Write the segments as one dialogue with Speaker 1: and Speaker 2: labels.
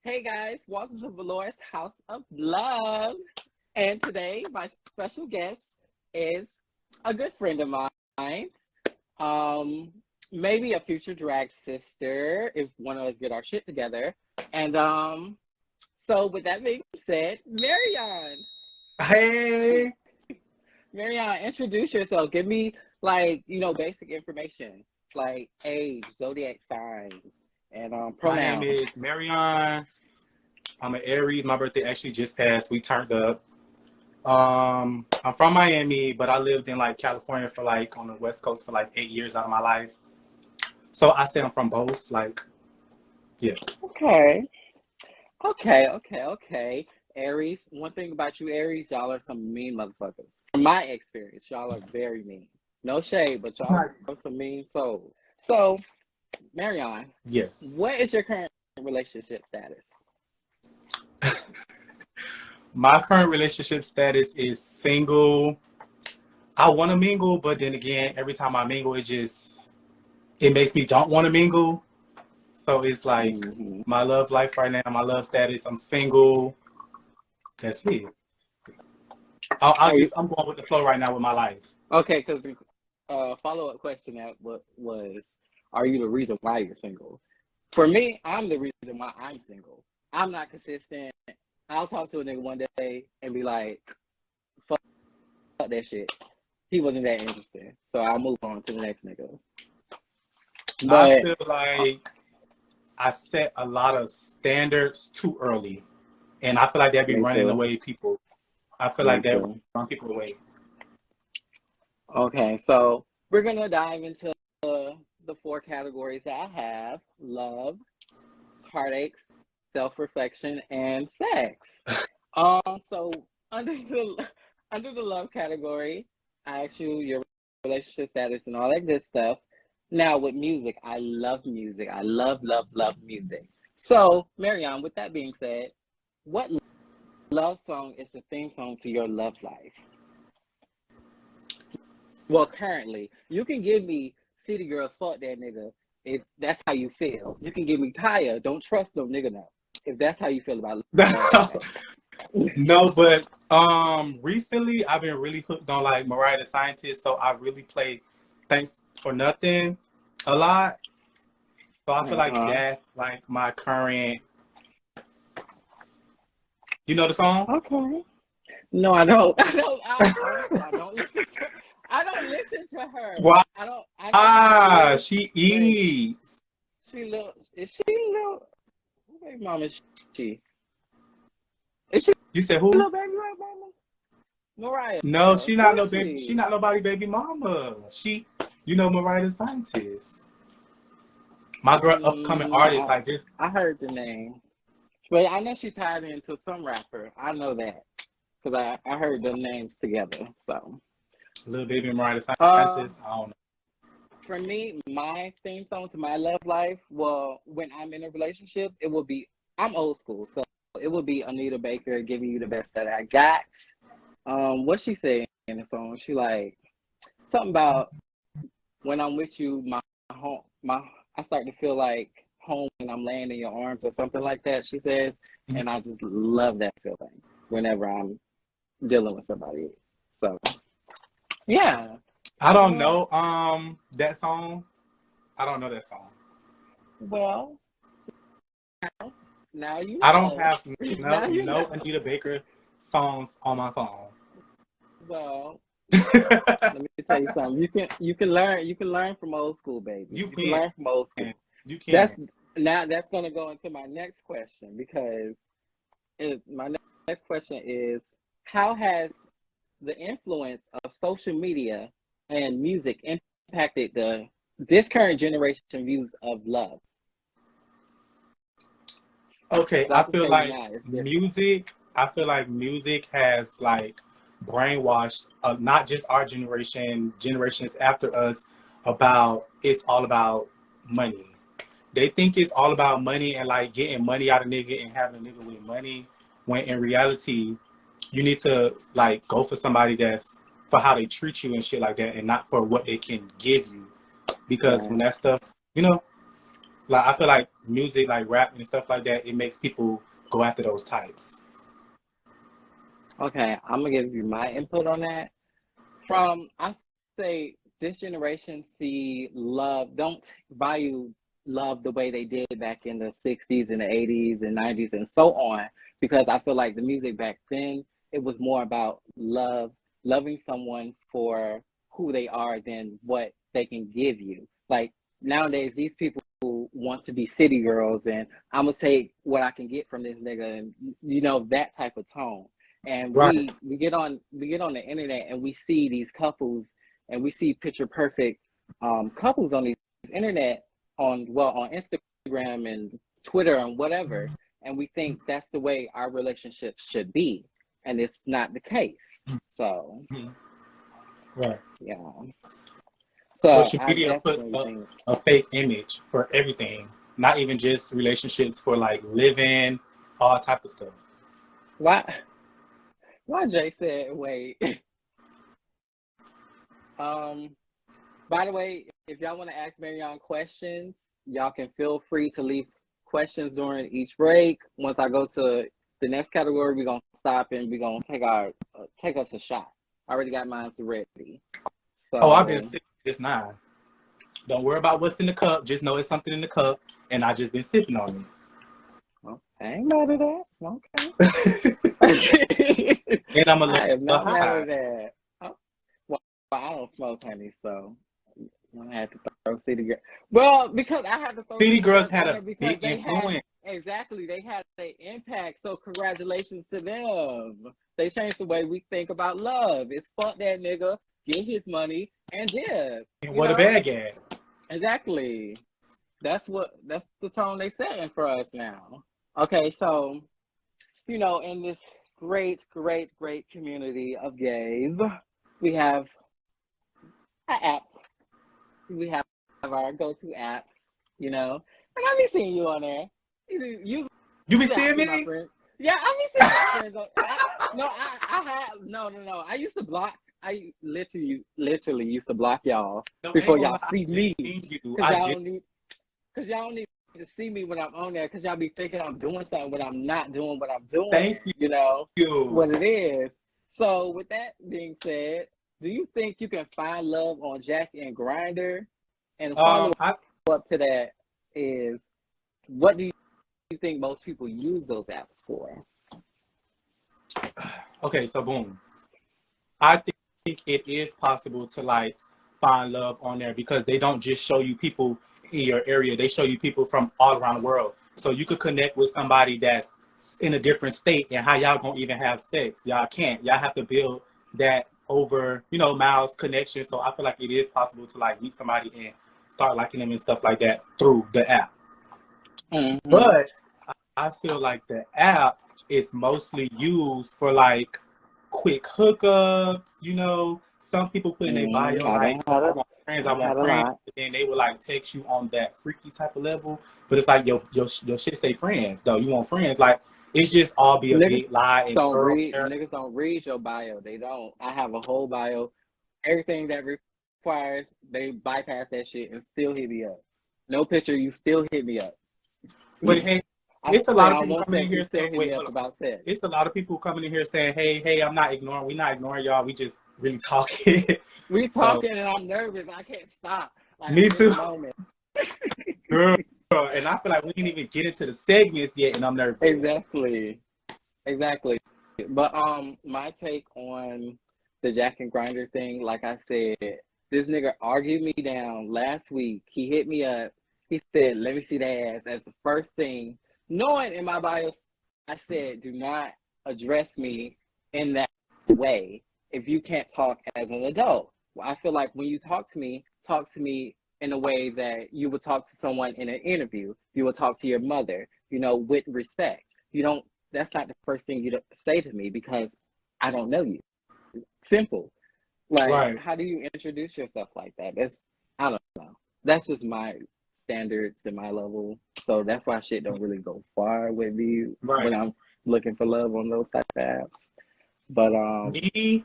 Speaker 1: Hey guys, welcome to Velorè's House of Love. And today, my special guest is a good friend of mine. Um, Maybe a future drag sister if one of us get our shit together. And so with that being said, Marion.
Speaker 2: Hey,
Speaker 1: Marion, introduce yourself. Give me basic information like age, zodiac signs, and
Speaker 2: my name
Speaker 1: pronouns.
Speaker 2: is Marion. I'm an Aries. My birthday actually just passed. We turned up. I'm from Miami, but I lived in like California for like on the West Coast for like 8 years out of my life. So I say I'm from both. Like, yeah.
Speaker 1: Okay. Okay. Aries, one thing about you, Aries, y'all are some mean motherfuckers. From my experience, y'all are very mean. No shade, but y'all
Speaker 2: Right.
Speaker 1: are some mean souls. So, Marion,
Speaker 2: Yes.
Speaker 1: what is your current relationship status?
Speaker 2: My current relationship status is single. I want to mingle, but then again, every time I mingle, it makes me don't want to mingle. So it's like
Speaker 1: Hmm.
Speaker 2: my love life right now, my love status. I'm single. That's it.
Speaker 1: Are you
Speaker 2: I'm going with the flow right now with my life.
Speaker 1: okay? Because the follow-up question that was, are you the reason why you're single? For me, I'm the reason why I'm single. I'm not consistent. I'll talk to a nigga one day and be like, fuck that shit. He wasn't that interesting. So I'll move on to the next nigga.
Speaker 2: I
Speaker 1: But
Speaker 2: feel like I set a lot of standards too early, and I feel like that be
Speaker 1: me
Speaker 2: running
Speaker 1: too.
Speaker 2: away people. I feel
Speaker 1: Me
Speaker 2: like that
Speaker 1: too.
Speaker 2: run people away.
Speaker 1: Okay, so we're gonna dive into the four categories that I have: love, heartaches, self-reflection, and sex. So under the under the love category, I ask you your relationship status and all that good stuff. Now with music, I love music. I love music. So, Marianne, with that being said, what love song is the theme song to your love life? Well, currently, you can give me City Girls, fuck that nigga, if that's how you feel. You can give me Kaya, don't trust no nigga now, if that's how you feel about love right now.
Speaker 2: No, but recently I've been really hooked on like Mariah the Scientist, so I really play Thanks for Nothing a lot. So I feel like
Speaker 1: Uh-huh.
Speaker 2: that's like my current. You know the song?
Speaker 1: Okay. No, I don't. I don't. Honestly, I don't listen to. I don't listen to her.
Speaker 2: Why?
Speaker 1: I don't. I know who she is,
Speaker 2: She
Speaker 1: but
Speaker 2: eats.
Speaker 1: she look. Is she little? Who baby mama is she? Is she
Speaker 2: You said who?
Speaker 1: little baby mama? Mariah.
Speaker 2: No, she
Speaker 1: Who
Speaker 2: not
Speaker 1: is
Speaker 2: no baby. She
Speaker 1: she?
Speaker 2: not nobody baby mama. Mariah the Scientist. My girl, upcoming artist,
Speaker 1: I
Speaker 2: like just
Speaker 1: I heard the name, but I know she tied into some rapper. I know that because I heard the names together. So,
Speaker 2: little baby Mariah the
Speaker 1: uh,
Speaker 2: Scientist. I don't know.
Speaker 1: for me, my theme song to my love life, well, when I'm in a relationship, it will be, I'm old school, so it would be Anita Baker, Giving You the Best That I Got. What she said in the song, she like something about when I'm with you, I start to feel like home when I'm laying in your arms or something like that, she says, and I just love that feeling whenever I'm dealing with somebody. So yeah,
Speaker 2: I
Speaker 1: you
Speaker 2: don't
Speaker 1: know,
Speaker 2: know that song. I don't know that song.
Speaker 1: well, now you
Speaker 2: I don't
Speaker 1: know.
Speaker 2: have
Speaker 1: Now you
Speaker 2: no
Speaker 1: know.
Speaker 2: Anita Baker songs on my phone.
Speaker 1: Well, let me tell you something. You can learn from old school, baby.
Speaker 2: You
Speaker 1: You can
Speaker 2: can.
Speaker 1: learn from old school.
Speaker 2: You
Speaker 1: That's
Speaker 2: can.
Speaker 1: now that's gonna go into my next question because my next question is how has the influence of social media and music impacted this current generation views of love?
Speaker 2: Okay,
Speaker 1: 'Cause I can tell you now it's different.
Speaker 2: I feel like music has like brainwashed not just our generation, generations after us about it's all about money. They think it's all about money and like getting money out of nigga and having a nigga with money when in reality you need to like go for somebody that's for how they treat you and shit like that and not for what they can give you. Because when
Speaker 1: Right.
Speaker 2: that stuff, like I feel like music, like rap and stuff like that, it makes people go after those types.
Speaker 1: Okay, I'm gonna give you my input on that. I say this generation don't value love the way they did back in the 60s and the 80s and 90s and so on, because I feel like the music back then, it was more about loving someone for who they are than what they can give you. Like nowadays, these people want to be city girls, and I'm gonna take what I can get from this nigga, and that type of tone. And
Speaker 2: Right.
Speaker 1: we get on the internet and we see these couples, and we see picture perfect couples on these internet on Instagram and Twitter and whatever, and we think that's the way our relationship should be, and it's not the case. So
Speaker 2: Right.
Speaker 1: yeah. So
Speaker 2: Social
Speaker 1: I
Speaker 2: media puts
Speaker 1: definitely
Speaker 2: up
Speaker 1: think.
Speaker 2: a fake image for everything, not even just relationships, for like living, all type of stuff.
Speaker 1: Why Jay said wait. By the way, if y'all want to ask Marion questions, y'all can feel free to leave questions during each break. Once I go to the next category, we're gonna stop and we're gonna take us a shot. I already got mine ready. So
Speaker 2: Oh, I've been sipping just now. Don't worry about what's in the cup. Just know it's something in the cup, and I just been sipping on it.
Speaker 1: well, I ain't mad at that. Okay.
Speaker 2: And I'm a
Speaker 1: I am
Speaker 2: little
Speaker 1: not mad
Speaker 2: high.
Speaker 1: at that. Oh, well, I don't smoke honey, so I had to throw City Girls. Well, because I had to throw
Speaker 2: City
Speaker 1: City
Speaker 2: Girls
Speaker 1: Girls
Speaker 2: had
Speaker 1: on
Speaker 2: a
Speaker 1: there because
Speaker 2: big
Speaker 1: they had
Speaker 2: influence.
Speaker 1: they had an impact. So congratulations to them. They changed the way we think about love. It's fuck that nigga, get his money, and dip.
Speaker 2: And what a bag at.
Speaker 1: Exactly. That's the tone they setting for us now. Okay, so in this great, great, great community of gays, we have an app. We have our go-to apps, and I be seeing you on there. Usually
Speaker 2: You be
Speaker 1: I
Speaker 2: seeing
Speaker 1: see my
Speaker 2: me?
Speaker 1: friends. Yeah, I be seeing my friends. I had no. I used to block. I literally used to block y'all
Speaker 2: No,
Speaker 1: before
Speaker 2: ain't gonna
Speaker 1: y'all
Speaker 2: lie.
Speaker 1: see
Speaker 2: I
Speaker 1: me,
Speaker 2: just seen you.
Speaker 1: cause y'all don't need to see me when I'm on there, cause y'all be thinking I'm doing something when I'm not doing what I'm doing.
Speaker 2: Thank you.
Speaker 1: What it is. So with that being said, do you think you can find love on Jack and Grinder? And follow
Speaker 2: I
Speaker 1: up to that is, what do you think most people use those apps for?
Speaker 2: okay. So boom. I think it is possible to like find love on there because they don't just show you people in your area. They show you people from all around the world. So you could connect with somebody that's in a different state, and how y'all gonna even have sex? Y'all can't. Y'all have to build that over, miles connection. So I feel like it is possible to like meet somebody and start liking them and stuff like that through the app.
Speaker 1: Mm-hmm.
Speaker 2: But I feel like the app is mostly used for like quick hookups. Some people put in their bio like, "Oh, I want friends," but then they would like text you on that freaky type of level. But it's like your shit say friends though. You want friends, like it's just all be a
Speaker 1: Niggas
Speaker 2: big lie and
Speaker 1: niggas don't read your bio. They don't. I have a whole bio. Everything that requires, they bypass that shit and still hit me up. No picture, you still hit me up.
Speaker 2: But hey,
Speaker 1: I
Speaker 2: it's a
Speaker 1: say
Speaker 2: lot
Speaker 1: I
Speaker 2: of people
Speaker 1: want
Speaker 2: coming in
Speaker 1: sex, you
Speaker 2: here
Speaker 1: still
Speaker 2: saying,
Speaker 1: hit
Speaker 2: "Wait,
Speaker 1: me up
Speaker 2: hold on."
Speaker 1: about sex.
Speaker 2: It's a lot of people coming in here saying, "Hey, we're not ignoring y'all. We just really talking."
Speaker 1: We
Speaker 2: So,
Speaker 1: talking and I'm nervous. I can't stop. Like
Speaker 2: me
Speaker 1: I'm in the
Speaker 2: too,
Speaker 1: moment.
Speaker 2: girl. And I feel like we didn't even get into the segments yet, and I'm nervous.
Speaker 1: Exactly. But my take on the Jack and Grinder thing, like I said, this nigga argued me down last week. He hit me up. He said, "Let me see that ass," as the first thing. Knowing in my bio, I said, "Do not address me in that way if you can't talk as an adult." Well, I feel like when you talk to me in a way that you would talk to someone in an interview. You would talk to your mother, with respect. You don't. That's not the first thing you say to me because I don't know you. Simple. Like,
Speaker 2: Right.
Speaker 1: how do you introduce yourself like that? I don't know. That's just my standards and my level. So that's why shit don't really go far with me when
Speaker 2: Right.
Speaker 1: I'm looking for love on those type of apps. But
Speaker 2: Me,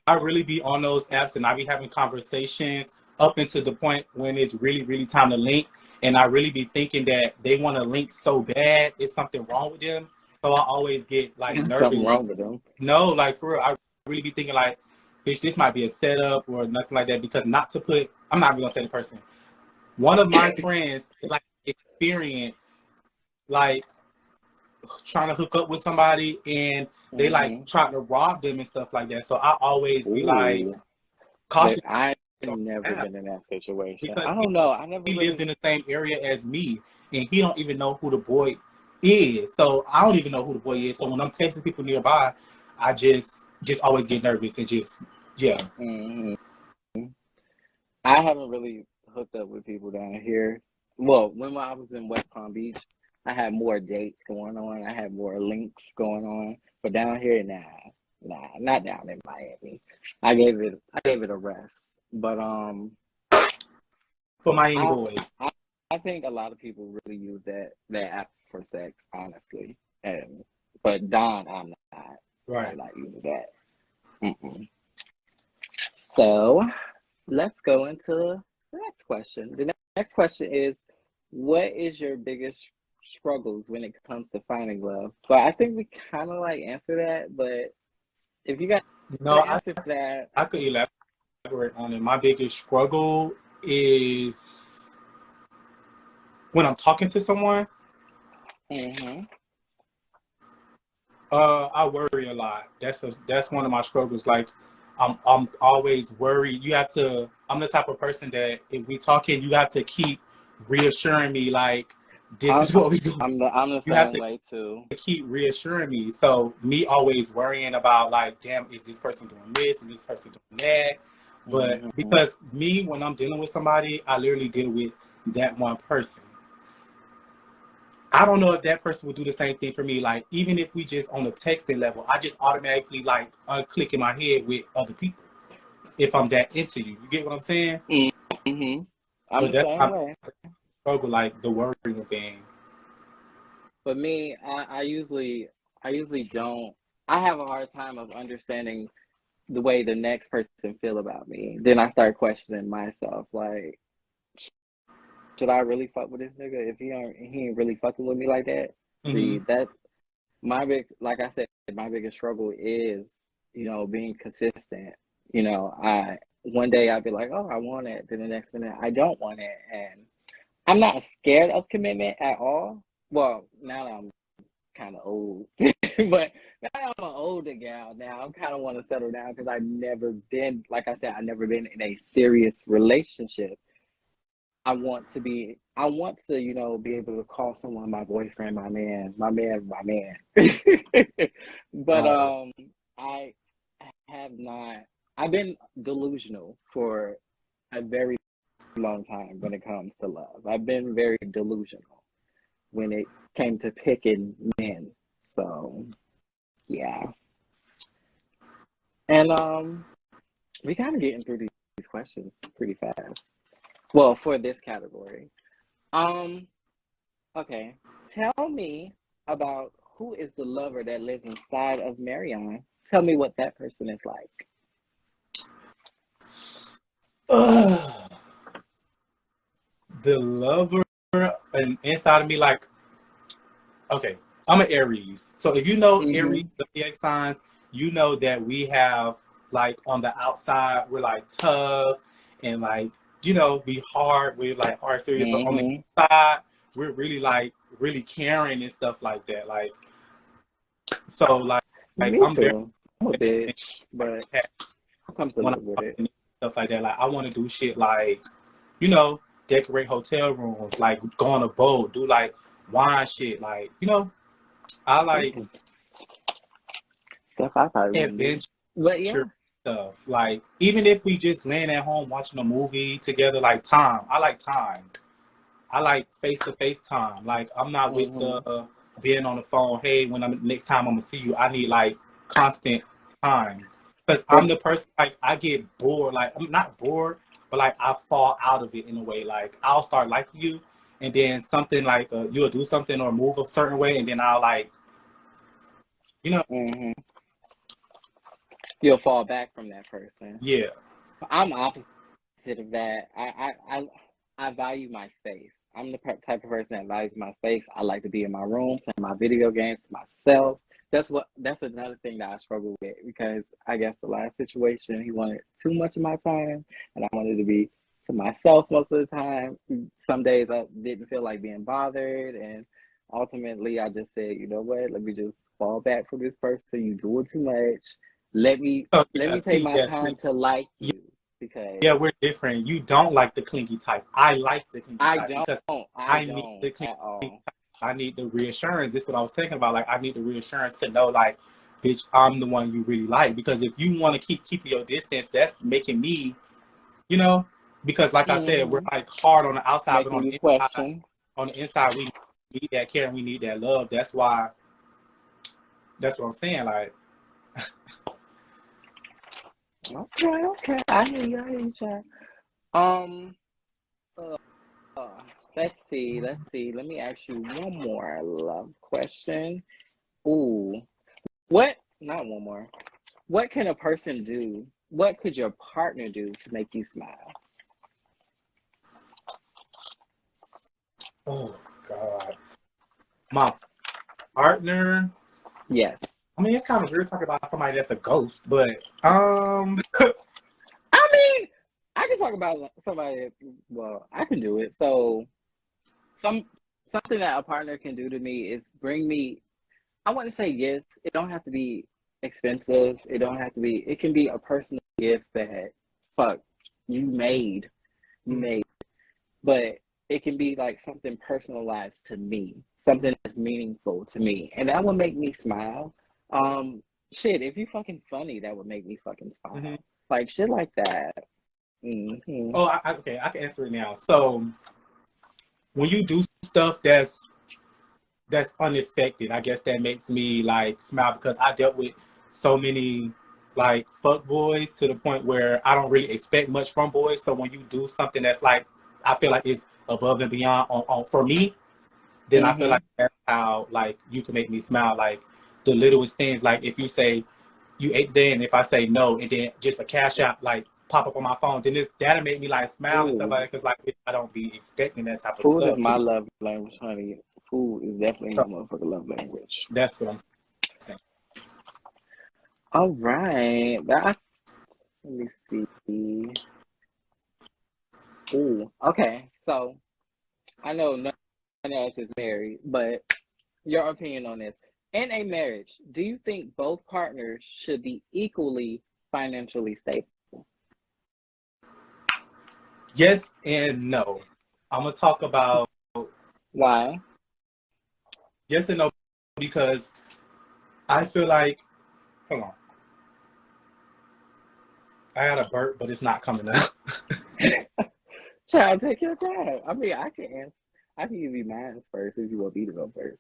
Speaker 2: I really be on those apps and I be having conversations up until the point when it's really, really time to link. and I really be thinking that they want to link so bad, it's something wrong with them. So I always get like
Speaker 1: Something
Speaker 2: nervous.
Speaker 1: wrong with them.
Speaker 2: No, like for real, I really be thinking like, bitch, this might be a setup or nothing like that. Because not to put, I'm not even gonna say the person. One of my friends like experience like trying to hook up with somebody and they like
Speaker 1: Mm-hmm.
Speaker 2: try to rob them and stuff like that. So I always be like
Speaker 1: Ooh. But
Speaker 2: cautious
Speaker 1: I
Speaker 2: on
Speaker 1: never
Speaker 2: that
Speaker 1: been in that situation.
Speaker 2: because
Speaker 1: I don't know. I never
Speaker 2: he lived
Speaker 1: really.
Speaker 2: in the same area as me and he don't even know who the boy is. So I don't even know who the boy is. So when I'm texting people nearby, I just always get nervous and just yeah.
Speaker 1: Mm-hmm. I haven't really hooked up with people down here. Well, when I was in West Palm Beach, I had more dates going on. I had more links going on. But down here, nah, not down in Miami. I gave it a rest. But
Speaker 2: For Miami
Speaker 1: I
Speaker 2: boys.
Speaker 1: I, I think a lot of people really use that app for sex, honestly. And but Don, not.
Speaker 2: Right.
Speaker 1: I'm not using that. Mm-mm. So let's go into the next question. The next question is, what is your biggest struggles when it comes to finding love? But I think we kind of like answer that. But if you got
Speaker 2: No,
Speaker 1: an
Speaker 2: I
Speaker 1: answer for that,
Speaker 2: I could elaborate on it. My biggest struggle is when I'm talking to someone,
Speaker 1: mm-hmm.
Speaker 2: I worry a lot. That's one of my struggles. Like I'm always worried. You have to. I'm the type of person that if we talking, you have to keep reassuring me like this
Speaker 1: I'm
Speaker 2: is what we doing.
Speaker 1: I'm the
Speaker 2: You have
Speaker 1: same
Speaker 2: to
Speaker 1: way too.
Speaker 2: keep reassuring me. So me always worrying about like, damn, is this person doing this? Is this person doing that? But
Speaker 1: Mm-hmm.
Speaker 2: because me, when I'm dealing with somebody, I literally deal with that one person. I don't know if that person would do the same thing for me. Like, even if we just on a texting level, I just automatically like unclick in my head with other people if I'm that into you. You get what I'm saying?
Speaker 1: Mm-hmm. I'm
Speaker 2: But
Speaker 1: the
Speaker 2: that's
Speaker 1: same
Speaker 2: my
Speaker 1: way.
Speaker 2: struggle, like the worrying thing.
Speaker 1: But me, I usually don't. I have a hard time of understanding the way the next person feel about me. Then I start questioning myself, like, should I really fuck with this nigga if he ain't really fucking with me like that?
Speaker 2: Hmm.
Speaker 1: See, that like I said, my biggest struggle is, being consistent. I one day I'd be like, oh, I want it. Then the next minute I don't want it, and I'm not scared of commitment at all. Well, now that I'm kind of old, but now I'm an older gal. Now I kind of want to settle down because like I said, I've never been in a serious relationship. I want to, be able to call someone my boyfriend, my man, my man, my man. But
Speaker 2: Right.
Speaker 1: I have not. I've been delusional for a very long time when it comes to love. I've been very delusional when it came to picking men. So yeah, and we kind of getting through these questions pretty fast. Well, for this category. Um, okay. Tell me about who is the lover that lives inside of Marion. Tell me what that person is like.
Speaker 2: Ugh. The lover and inside of me, like, okay, I'm an Aries. So if you know Aries
Speaker 1: Mm-hmm.
Speaker 2: zodiac signs, you know that we have like on the outside we're like tough and like be hard. We're like hard serious, but on the
Speaker 1: Mm-hmm.
Speaker 2: inside we're really like really caring and stuff like that. Like so like
Speaker 1: Me
Speaker 2: I'm very
Speaker 1: too. I'm a bitch,
Speaker 2: like
Speaker 1: but I'm
Speaker 2: when
Speaker 1: comfortable
Speaker 2: I'm
Speaker 1: with it.
Speaker 2: talking stuff like that. Like I want to do shit like you know decorate hotel rooms, like go on a boat, do like wine shit, like I like
Speaker 1: Ooh, stuff I probably wouldn't do.
Speaker 2: adventure
Speaker 1: But yeah.
Speaker 2: stuff. Like even if we just laying at home watching a movie together, like time. I like time. I like face to face time. Like I'm not with
Speaker 1: Mm-hmm.
Speaker 2: the being on the phone. Hey, when I'm next time I'm gonna see you, I need like constant time because
Speaker 1: But
Speaker 2: I'm the person like I get bored. Like I'm not bored, but like I fall out of it in a way. Like I'll start liking you, and then something like you'll do something or move a certain way, and then I'll like you know
Speaker 1: mm-hmm. You'll fall back from that person.
Speaker 2: yeah
Speaker 1: I'm opposite of that. I value my space. I'm the type of person that likes my space. I like to be in my room, playing my video games to myself. That's another thing that I struggle with because I guess the last situation he wanted too much of my time and I wanted to be to myself most of the time. Some days I didn't feel like being bothered and ultimately I just said, you know what, let me just fall back from this person. You doing too much. Let me
Speaker 2: So
Speaker 1: let
Speaker 2: yeah,
Speaker 1: me take
Speaker 2: see,
Speaker 1: my
Speaker 2: yes,
Speaker 1: time to like
Speaker 2: yeah,
Speaker 1: you because
Speaker 2: yeah, we're different. You don't like the clingy type. I like the clingy
Speaker 1: I
Speaker 2: type
Speaker 1: don't
Speaker 2: because
Speaker 1: I
Speaker 2: I need
Speaker 1: don't
Speaker 2: the clingy
Speaker 1: at all.
Speaker 2: type. I need the reassurance. This is what I was thinking about. Like I need the reassurance to know, like, bitch, I'm the one you really like. Because if you want to keep your distance, that's making me, you know, because like I said, we're
Speaker 1: Hmm.
Speaker 2: like hard on the outside, but
Speaker 1: Making you question.
Speaker 2: on the inside, we need that care and we need that love. That's why. That's what I'm saying. Like,
Speaker 1: Okay, okay. I hear you, Chad. Um, uh, let's see. Let me ask you one more love question. Ooh, what? Not one more. What can a person do? What could your partner do to make you smile?
Speaker 2: oh God, my partner.
Speaker 1: Yes.
Speaker 2: I mean, it's kind of weird talking about somebody that's a ghost, but
Speaker 1: I mean, I can talk about somebody. Well, I can do it. So, some something that a partner can do to me is bring me. I want to say gifts. It don't have to be expensive. It don't have to be. It can be a personal gift that fuck you made. You made, but it can be like something personalized to me, something that's meaningful to me, and that would make me smile. Shit, if you fucking funny, that would make me fucking
Speaker 2: mm-hmm.
Speaker 1: smile. Like shit like that. Hmm.
Speaker 2: Oh, okay, I can answer it now. So when you do stuff that's unexpected, I guess that makes me like smile because I dealt with so many like fuck boys to the point where I don't really expect much from boys. So when you do something that's like I feel like it's above and beyond on for me, then I feel
Speaker 1: Hmm.
Speaker 2: like that's how like you can make me smile. Like the littlest things, like if you say you ate there, and if I say no, and then just a cash out like pop up on my phone, then that'll make me like smile and stuff like
Speaker 1: Ooh,
Speaker 2: that. Because like I don't be expecting that type of
Speaker 1: food is
Speaker 2: stuff. To
Speaker 1: my
Speaker 2: be
Speaker 1: love language, honey. Food is definitely my
Speaker 2: so
Speaker 1: motherfucking love language.
Speaker 2: that's what I'm saying.
Speaker 1: All right, let me see. Ooh, okay. So I know none of us is married, but your opinion on this. In a marriage, do you think both partners should be equally financially stable?
Speaker 2: Yes and no. I'm gonna talk about
Speaker 1: Why?
Speaker 2: yes and no because I feel like hold on, I had a burp, but it's not coming up.
Speaker 1: Child, take your time. I mean, I can answer. I can give you mine first if you want me to go first.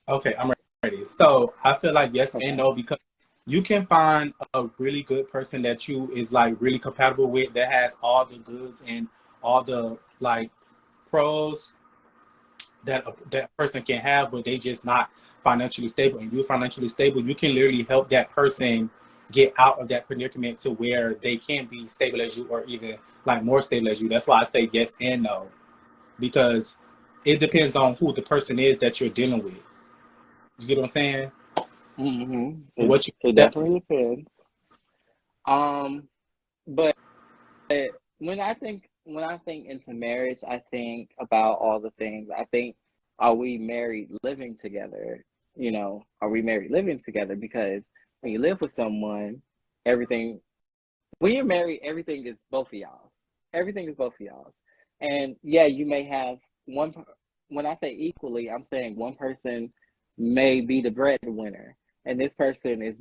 Speaker 2: Okay, I'm ready. So I feel like yes and
Speaker 1: Okay.
Speaker 2: no because you can find a really good person that you is like really compatible with that has all the goods and all the like pros that person can have, but they just not financially stable. And you financially stable, you can literally help that person get out of that predicament to where they can be stable as you or even like more stable as you. That's why I say yes and no because it depends on who the person is that you're dealing with. You get what I'm saying?
Speaker 1: Mm-hmm.
Speaker 2: What you
Speaker 1: It
Speaker 2: that
Speaker 1: definitely depends. But when I think into marriage, I think about all the things. I think, are we married living together? Are we married living together? Because when you live with someone, everything when you're married, everything is both of y'all. Everything is both of y'all. And yeah, you may have one. When I say equally, I'm saying one person may be the breadwinner, and this person is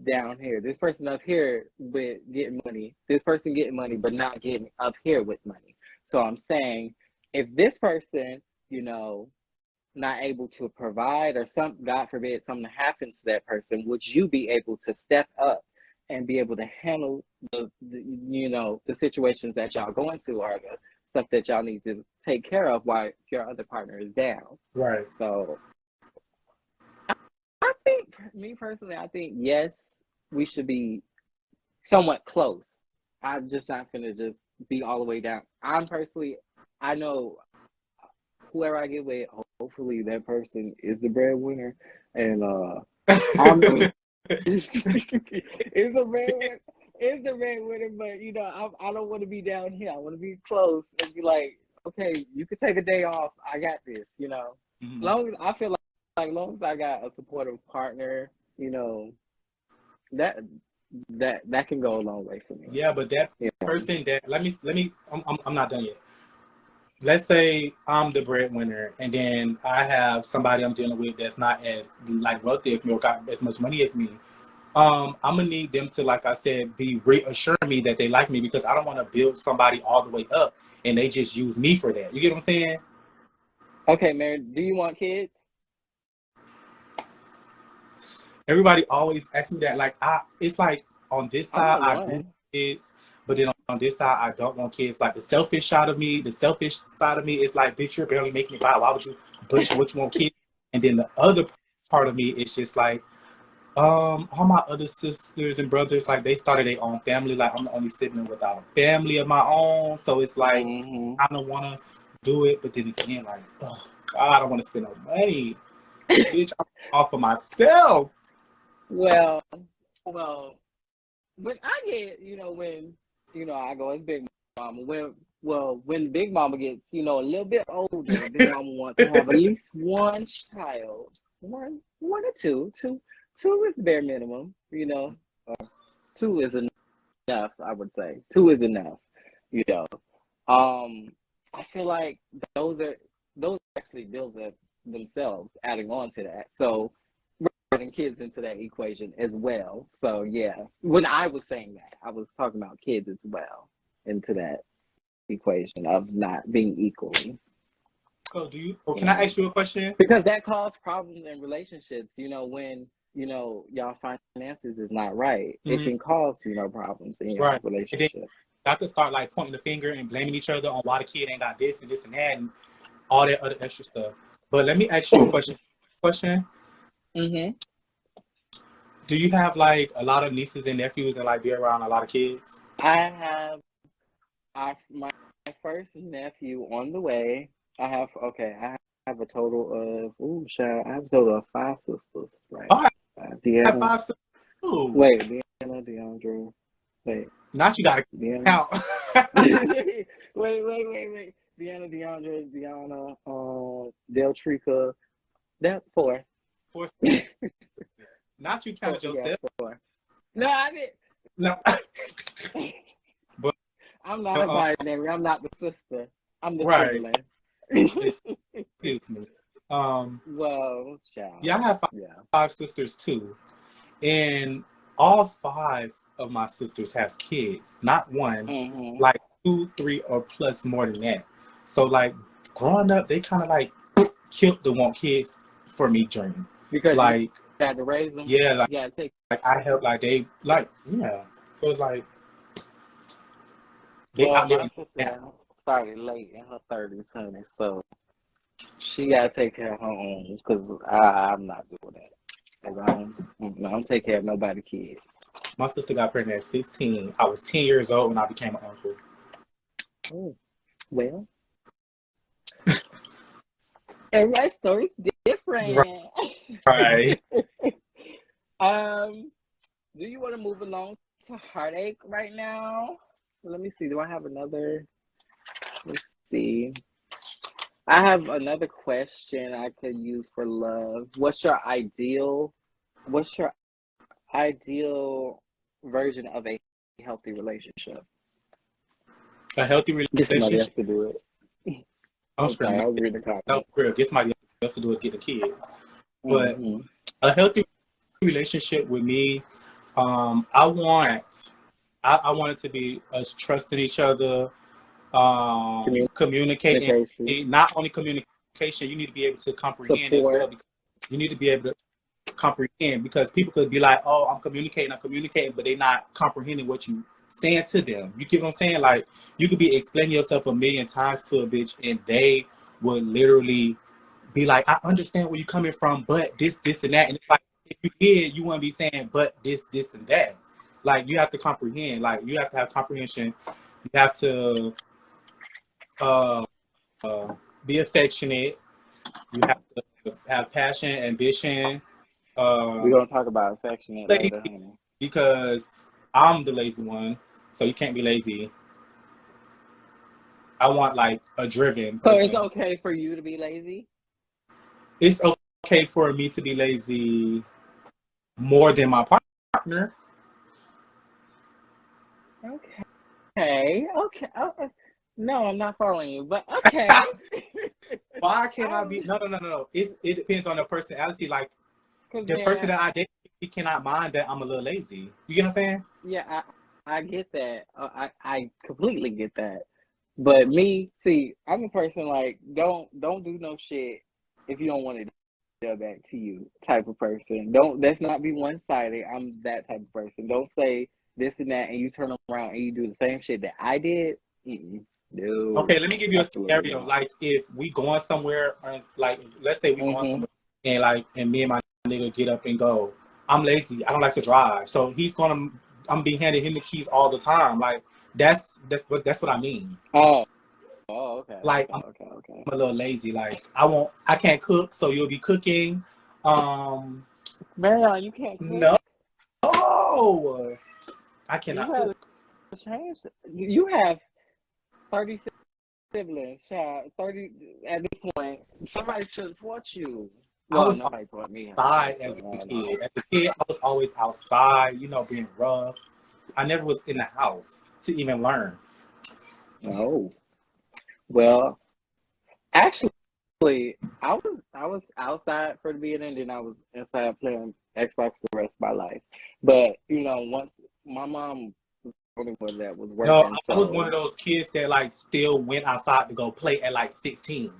Speaker 1: down here. This person up here with getting money. This person getting money, but not getting up here with money. So I'm saying, if this person, you know, not able to provide or God forbid something happens to that person, would you be able to step up and be able to handle the situations that y'all go into or the stuff that y'all need to take care of while your other partner is down?
Speaker 2: right?
Speaker 1: So I think, me personally, I think yes, we should be somewhat close. I'm just not gonna just be all the way down. I'm personally, I know whoever I get with, hopefully that person is the breadwinner, and I'm it's the breadwinner. It's the breadwinner, but you know, I don't want to be down here. I want to be close and be like, okay, you can take a day off. I got this. You know,
Speaker 2: Mm-hmm.
Speaker 1: long as I feel like long as I got a supportive partner, you know, that that can go a long way for me.
Speaker 2: Yeah, but that
Speaker 1: You know?
Speaker 2: person that let me I'm not done yet. Let's say I'm the breadwinner, and then I have somebody I'm dealing with that's not as like wealthy as me or got as much money as me. I'm gonna need them to, like I said, be reassuring me that they like me, because I don't want to build somebody all the way up and they just use me for that. You get what I'm saying?
Speaker 1: Okay, Mary, do you want kids?
Speaker 2: Everybody always asks me that. Like, it's like on this
Speaker 1: I
Speaker 2: side
Speaker 1: want
Speaker 2: I do want
Speaker 1: one.
Speaker 2: kids, but then on this side I don't want kids. Like the selfish side of me, is like, bitch, you're barely making it by. Why would you push what you want kids? And then the other part of me is just like, all my other sisters and brothers, like they started their own family. Like I'm the only sibling without a family of my own, so it's like
Speaker 1: Mm-hmm.
Speaker 2: I don't want to do it. But then again, like, oh God, I don't want to spend no money, bitch. I'm off for myself.
Speaker 1: Well, when I get, when, I go as Big Mama, when Big Mama gets, a little bit older, Big Mama wants to have at least one child, one or two. Two is the bare minimum, two is enough, I would say. Two is enough, you know. I feel like those actually builds up themselves, adding on to that. So bringing kids into that equation as well. So yeah, when I was saying that, I was talking about kids as well into that equation of not being equally.
Speaker 2: So can I ask you a question?
Speaker 1: Because that caused problems in relationships, when, y'all finances is not right. It
Speaker 2: Mm-hmm.
Speaker 1: can cause, problems in your
Speaker 2: Right. And then
Speaker 1: relationship.
Speaker 2: I could start like pointing the finger and blaming each other on why the kid ain't got this and this and that and all that other extra stuff. But let me ask you a question.
Speaker 1: Mm-hmm.
Speaker 2: Do you have like a lot of nieces and nephews and like be around a lot of kids?
Speaker 1: I have my first nephew on the way. I have a total of child, I have a total of 5 sisters, right?
Speaker 2: Oh, I have
Speaker 1: Deanna.
Speaker 2: 5 sisters too.
Speaker 1: Wait, Deanna, Deandra. Wait,
Speaker 2: Not you gotta
Speaker 1: Deanna.
Speaker 2: count.
Speaker 1: wait. Deanna, Deandra, Deanna, Deltrika. That 4.
Speaker 2: 4. Not you counted
Speaker 1: Yeah,
Speaker 2: yourself.
Speaker 1: 4. No, I didn't.
Speaker 2: No. But
Speaker 1: I'm not a binary. I'm not the sister. I'm the
Speaker 2: right.
Speaker 1: sibling.
Speaker 2: Excuse me.
Speaker 1: Well, child.
Speaker 2: Yeah, I have 5 sisters too, and all 5 of my sisters has kids. Not one,
Speaker 1: Mm-hmm.
Speaker 2: like 2, 3, or plus more than that. So like growing up, they kind of like killed the want kids for me dream.
Speaker 1: Because
Speaker 2: like
Speaker 1: you had to raise them.
Speaker 2: Yeah, like,
Speaker 1: You gotta take.
Speaker 2: like I helped, like they like yeah. So it's like they
Speaker 1: Well,
Speaker 2: outlive
Speaker 1: my
Speaker 2: me
Speaker 1: sister
Speaker 2: now.
Speaker 1: started late in her 30s, honey, so she gotta take care of her own. Because I'm not doing that. I don't take care of nobody's kids.
Speaker 2: My sister got pregnant at 16. I was 10 years old when I became an uncle.
Speaker 1: Oh, well, everybody's story's different.
Speaker 2: Right.
Speaker 1: Do you want to move along to heartache right now? Let me see. Do I have another? Let's see. I have another question I could use for love. What's your ideal version of a healthy relationship?
Speaker 2: A healthy
Speaker 1: Get somebody else
Speaker 2: relationship.
Speaker 1: to do it.
Speaker 2: I'm
Speaker 1: I'm sorry, I was reading the
Speaker 2: no,
Speaker 1: comment.
Speaker 2: real. Get somebody else to do it. Get the kids. But
Speaker 1: Mm-hmm.
Speaker 2: a healthy relationship with me, I want it to be us trusting each other, communicating.
Speaker 1: Communication,
Speaker 2: Not only communication, you need to be able to comprehend as well.
Speaker 1: support.
Speaker 2: Because you need to be able to comprehend, because people could be like, "Oh, I'm communicating," but they're not comprehending what you saying to them. You get what I'm saying? Like you could be explaining yourself a million times to a bitch, and they would literally be like, I understand where you're coming from, but this, and that. And it's like, if you did, you wouldn't be saying, but this, and that. Like, you have to comprehend. Like, you have to have comprehension. You have to be affectionate. You have to have passion, ambition.
Speaker 1: We're gonna talk about affectionate later,
Speaker 2: Lazy,
Speaker 1: honey.
Speaker 2: because I'm the lazy one, so you can't be lazy. I want like a driven
Speaker 1: So it's
Speaker 2: person.
Speaker 1: okay for you to be lazy?
Speaker 2: It's okay for me to be lazy more than my partner.
Speaker 1: Okay. Okay. No, I'm not following you, but okay.
Speaker 2: Why can't I
Speaker 1: I'm,
Speaker 2: be? No. It depends on the personality. Like
Speaker 1: cause
Speaker 2: the person
Speaker 1: man,
Speaker 2: that I date, he cannot mind that I'm a little lazy. You get what I'm saying?
Speaker 1: yeah, I get that. I completely get that. But me, see, I'm a person like don't do no shit if you don't want it done back to you type of person. Don't let's not be one sided. I'm that type of person. Don't say this and that and you turn around and you do the same shit that I did. Mm-mm. No,
Speaker 2: Okay, let me give you a
Speaker 1: absolutely
Speaker 2: scenario.
Speaker 1: not.
Speaker 2: Like if we going somewhere, or like let's say we going
Speaker 1: Mm-hmm.
Speaker 2: somewhere, and me and my nigga get up and go. I'm lazy. I don't like to drive, so I'm be handing him the keys all the time. Like that's what I mean.
Speaker 1: Oh, oh, okay,
Speaker 2: Like
Speaker 1: okay,
Speaker 2: I'm
Speaker 1: okay, okay.
Speaker 2: a little lazy. Like I can't cook, so you'll be cooking. Um,
Speaker 1: Man, you can't cook.
Speaker 2: no, I
Speaker 1: You
Speaker 2: cannot
Speaker 1: gotta
Speaker 2: cook.
Speaker 1: change. You have 30 siblings, child. 30 at this point. Somebody should have taught you.
Speaker 2: I
Speaker 1: Well,
Speaker 2: was
Speaker 1: nobody taught me how to cook,
Speaker 2: outside
Speaker 1: so
Speaker 2: as a
Speaker 1: I
Speaker 2: kid. As a kid, I was always outside, being rough. I never was in the house to even learn.
Speaker 1: don't know. Oh, well, actually, I was outside for the beginning, then I was inside playing Xbox for the rest of my life. But once my mom was the only one that was
Speaker 2: No,
Speaker 1: working,
Speaker 2: I was one of
Speaker 1: so
Speaker 2: those kids that like still went outside to go play at like 16.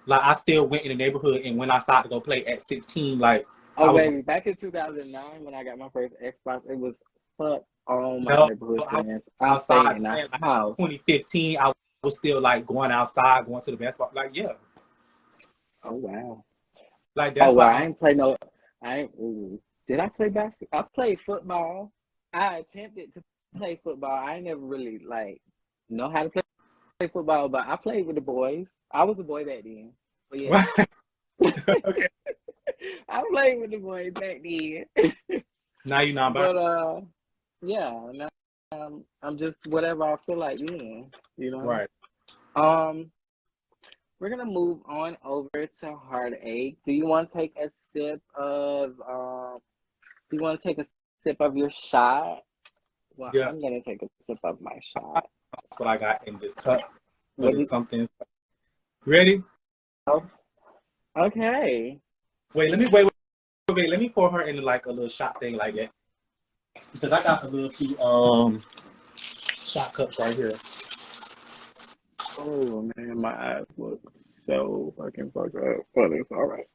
Speaker 2: Like I still went in the neighborhood and went outside to go play at 16. Like I
Speaker 1: oh
Speaker 2: was
Speaker 1: baby, back in 2009 when I got my first Xbox, it was fuck all my
Speaker 2: no,
Speaker 1: neighborhood
Speaker 2: I was
Speaker 1: friends. I'm staying
Speaker 2: outside
Speaker 1: in a
Speaker 2: playing like
Speaker 1: house.
Speaker 2: 2015. I was still like going outside, going to the basketball. Like yeah,
Speaker 1: Oh wow.
Speaker 2: like
Speaker 1: Oh
Speaker 2: that's
Speaker 1: well,
Speaker 2: why
Speaker 1: I ain't play no. I ain't. Ooh. Did I play basketball? I played football. I attempted to play football. I ain't never really like know how to play football, but I played with the boys. I was a boy back then. But yeah,
Speaker 2: I okay.
Speaker 1: I played with the boys back then.
Speaker 2: Now you're not buying
Speaker 1: But yeah. Now I'm just whatever I feel like being. You know.
Speaker 2: right.
Speaker 1: Um, we're gonna move on over to heartache. Do you want to take a sip of Do you want to take a sip of your shot? Well,
Speaker 2: Yeah,
Speaker 1: I'm gonna take a sip of my shot.
Speaker 2: that's what I got in this cup, but
Speaker 1: What
Speaker 2: it's
Speaker 1: did?
Speaker 2: something. Ready?
Speaker 1: Oh, okay.
Speaker 2: Wait, let me wait. Wait, let me pour her into like a little shot thing like that. Because I got a little few shot cups right here.
Speaker 1: Oh man, my eyes look so fucking fucked up, but it's all right.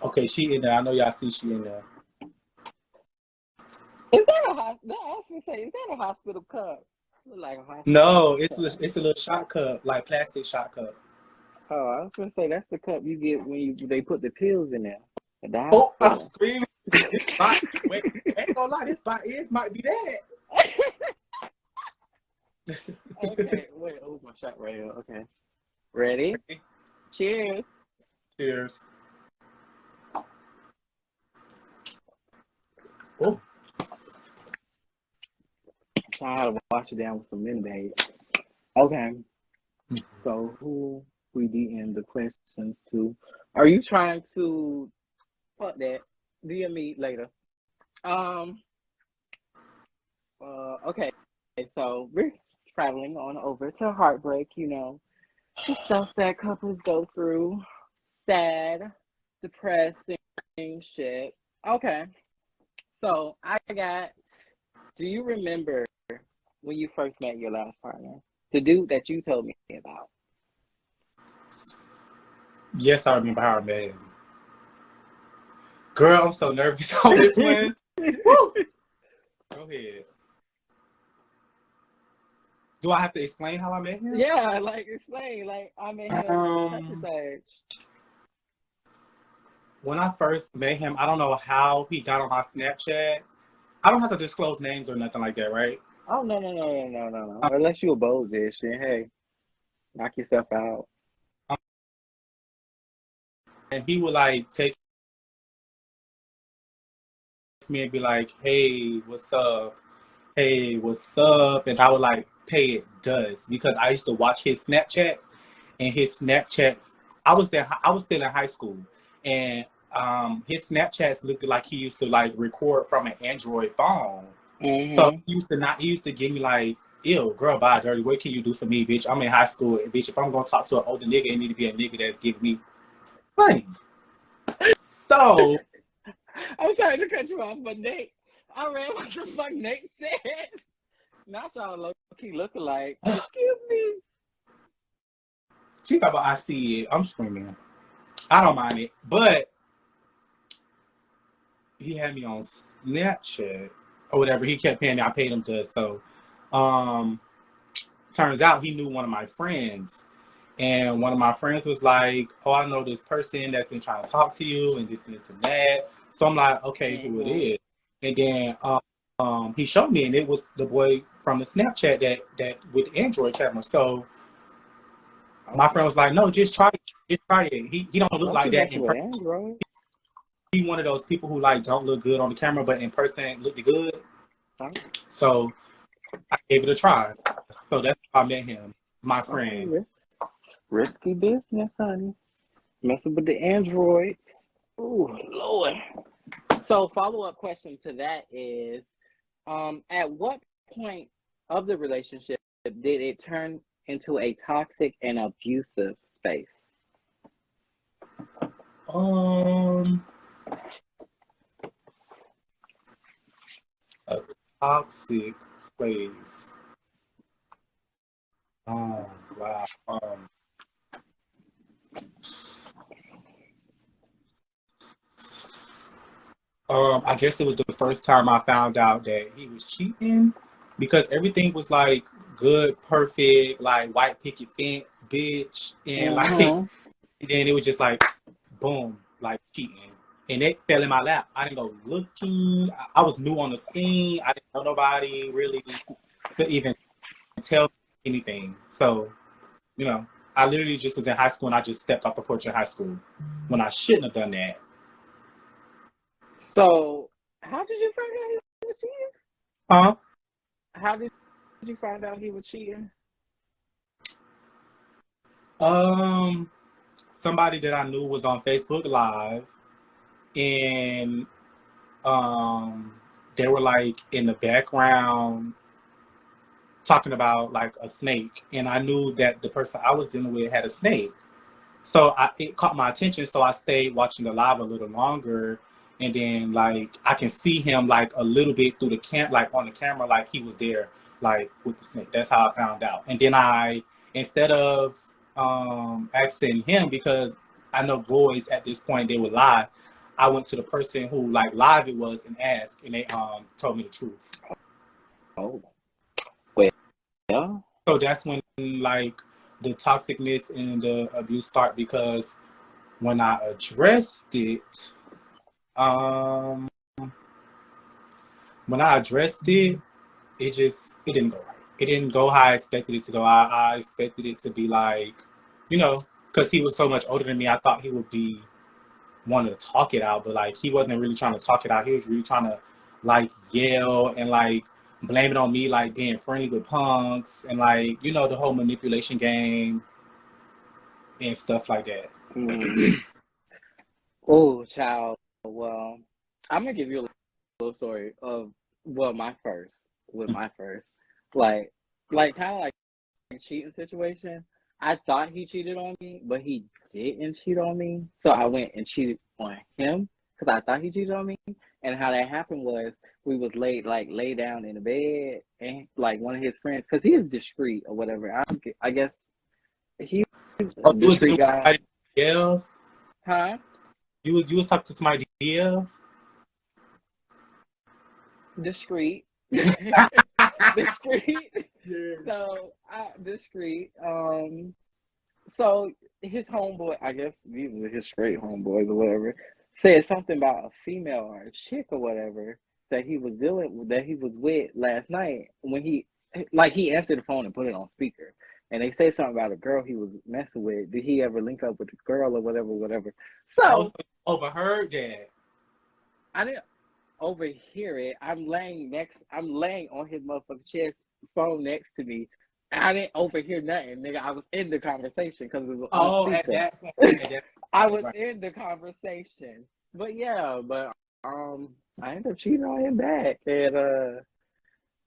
Speaker 2: Okay, she in there. I know y'all see she in there.
Speaker 1: Is that a hospital? I was gonna say, is that a hospital cup? Look like a hospital
Speaker 2: No,
Speaker 1: cup.
Speaker 2: it's a little shot cup, like plastic shot cup.
Speaker 1: Oh, I was gonna say that's the cup you get when they put the pills in there at the
Speaker 2: Oh, I'm
Speaker 1: hospital.
Speaker 2: screaming. This bite. Wait, I ain't gonna lie, this bite ears might be that.
Speaker 1: Okay, wait. Oh, my shot right here. Okay, ready? Cheers.
Speaker 2: Cheers. Oh,
Speaker 1: Try to wash it down with some lemonade. Okay, so who we DM the questions to? Are you trying to fuck that? DM me later. Um. Okay. So we're traveling on over to heartbreak. The stuff that couples go through. Sad, depressing shit. Okay. So I got. Do you remember when you first met your last partner? The dude that you told me about.
Speaker 2: yes, I remember how I met him. Girl, I'm so nervous on this one. Woo! Go ahead. Do I have to explain how I met him?
Speaker 1: Yeah, like explain. Like I met him such and
Speaker 2: Um,
Speaker 1: such.
Speaker 2: when I first met him, I don't know how he got on my Snapchat. I don't have to disclose names or nothing like that, right?
Speaker 1: Oh no. Unless you a bold bitch, then hey, knock yourself out.
Speaker 2: And he would like text me and be like, "Hey, what's up? Hey, what's up?" And I would like pay it does because I used to watch his Snapchats and his Snapchats. I was there. I was still in high school, and his Snapchats looked like he used to like record from an Android phone. So
Speaker 1: Mm-hmm.
Speaker 2: he used to give me like, "Ew, girl, bye, dirty. What can you do for me, bitch? I'm in high school, bitch. If I'm gonna talk to an older nigga, it need to be a nigga that's giving me money." So
Speaker 1: I'm sorry to cut you off, but Nate, I read what the fuck Nate said. Not y'all low key look alike. Excuse me.
Speaker 2: she thought about I see it. I'm screaming. I don't mind it, but he had me on Snapchat or whatever. He kept paying me. I paid him to. So, um, turns out he knew one of my friends, and one of my friends was like, "Oh, I know this person that's been trying to talk to you, and this and that." So I'm like, "Okay, who it
Speaker 1: Mm-hmm.
Speaker 2: is?" And then he showed me, and it was the boy from the Snapchat that with the Android camera. So my
Speaker 1: Oh,
Speaker 2: friend was like, "No, just try it. Just try it. He don't look
Speaker 1: not
Speaker 2: like
Speaker 1: you
Speaker 2: that
Speaker 1: messing
Speaker 2: in
Speaker 1: with
Speaker 2: person.
Speaker 1: Android.
Speaker 2: He one of those people who like don't look good on the camera, but in person looked good."
Speaker 1: Huh?
Speaker 2: So I gave it a try. So that's how I met him, my
Speaker 1: Okay,
Speaker 2: friend.
Speaker 1: risky business, honey. Messing with the androids. Ooh, Lord. So follow up question to that is, at what point of the relationship did it turn into a toxic and abusive space?
Speaker 2: Um, a toxic place. Oh wow. I guess it was the first time I found out that he was cheating because everything was like good, perfect, like white picket fence, bitch, and like,
Speaker 1: Mm-hmm.
Speaker 2: and then it was just like, boom, like cheating, and it fell in my lap. I didn't go looking. I was new on the scene. I didn't know nobody really to even tell me anything. So I literally just was in high school and I just stepped off the porch in high school when I shouldn't have done that.
Speaker 1: So how did you find out he was cheating?
Speaker 2: Huh?
Speaker 1: How did you find out he was cheating?
Speaker 2: Um, Somebody that I knew was on Facebook Live, and um, they were like in the background talking about like a snake, and I knew that the person I was dealing with had a snake. So it caught my attention, so I stayed watching the live a little longer, and then like I can see him like a little bit through the like on the camera, like he was there, like with the snake. That's how I found out. And then instead of asking him because I know boys at this point they would lie, I went to the person who like live it was and asked, and they told me the truth.
Speaker 1: Oh, well,
Speaker 2: So that's when like the toxicness and the abuse start because when I addressed it, um, when I addressed it, it didn't go right. It didn't go how I expected it to go. I expected it to be like, because he was so much older than me, I thought he would be wanting to talk it out, but like he wasn't really trying to talk it out. He was really trying to like yell and like blame it on me, like being friendly with punks and like the whole manipulation game and stuff like that.
Speaker 1: mm. Oh, child. Well, I'm gonna give you a little story of my first with my first, like, kind of like cheating situation. I thought he cheated on me, but he didn't cheat on me. So I went and cheated on him because I thought he cheated on me. And how that happened was we was lay down in the bed, and like one of his friends, because he is discreet or whatever. I guess he's
Speaker 2: Oh,
Speaker 1: a
Speaker 2: you was
Speaker 1: discreet
Speaker 2: dealing with
Speaker 1: guy,
Speaker 2: somebody? Yeah,
Speaker 1: huh?
Speaker 2: you was talking to somebody? Yeah.
Speaker 1: Discreet. Discreet. So discreet. So his homeboy, I guess these are his straight homeboys or whatever, said something about a female or a chick or whatever. that he was with last night, when he answered the phone and put it on speaker, and they say something about a girl he was messing with. Did he ever link up with the girl or whatever? So
Speaker 2: overheard that.
Speaker 1: I didn't overhear it. I'm laying on his motherfucking chest, phone next to me. I didn't overhear nothing, nigga. I was in the conversation because it was on
Speaker 2: At
Speaker 1: speaker.
Speaker 2: that point,
Speaker 1: I was in the conversation. But yeah, I ended up cheating on him back, and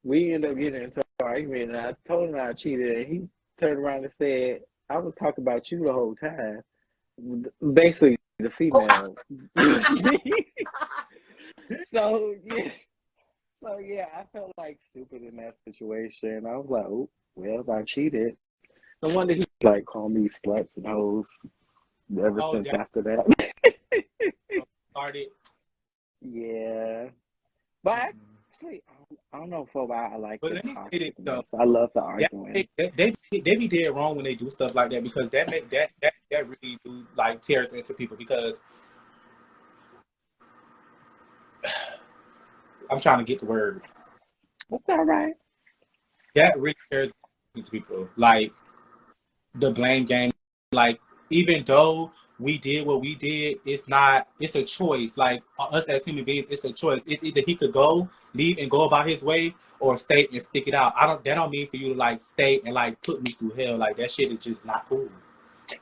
Speaker 1: we ended up getting into an argument. And I told him I cheated, and he turned around and said, "I was talking about you the whole time." Basically, the female. So yeah, I felt like stupid in that situation. I was like, "Oh, well, I cheated." No wonder he like called me sluts and hoes ever since after that.
Speaker 2: Started.
Speaker 1: Yeah, but actually, I don't know for a while. I like
Speaker 2: But
Speaker 1: the
Speaker 2: let me say this
Speaker 1: toxicness.
Speaker 2: though.
Speaker 1: I love the arguing.
Speaker 2: They be dead wrong when they do stuff like that, because that really do like tears into people, because I'm trying to get the words.
Speaker 1: That's all right.
Speaker 2: That really tears into people. Like the blame game. Like, even though we did what we did, it's a choice. Like, us as human beings, it's a choice. Either he could leave and go about his way, or stay and stick it out. That don't mean for you to like stay and like put me through hell. Like, that shit is just not cool.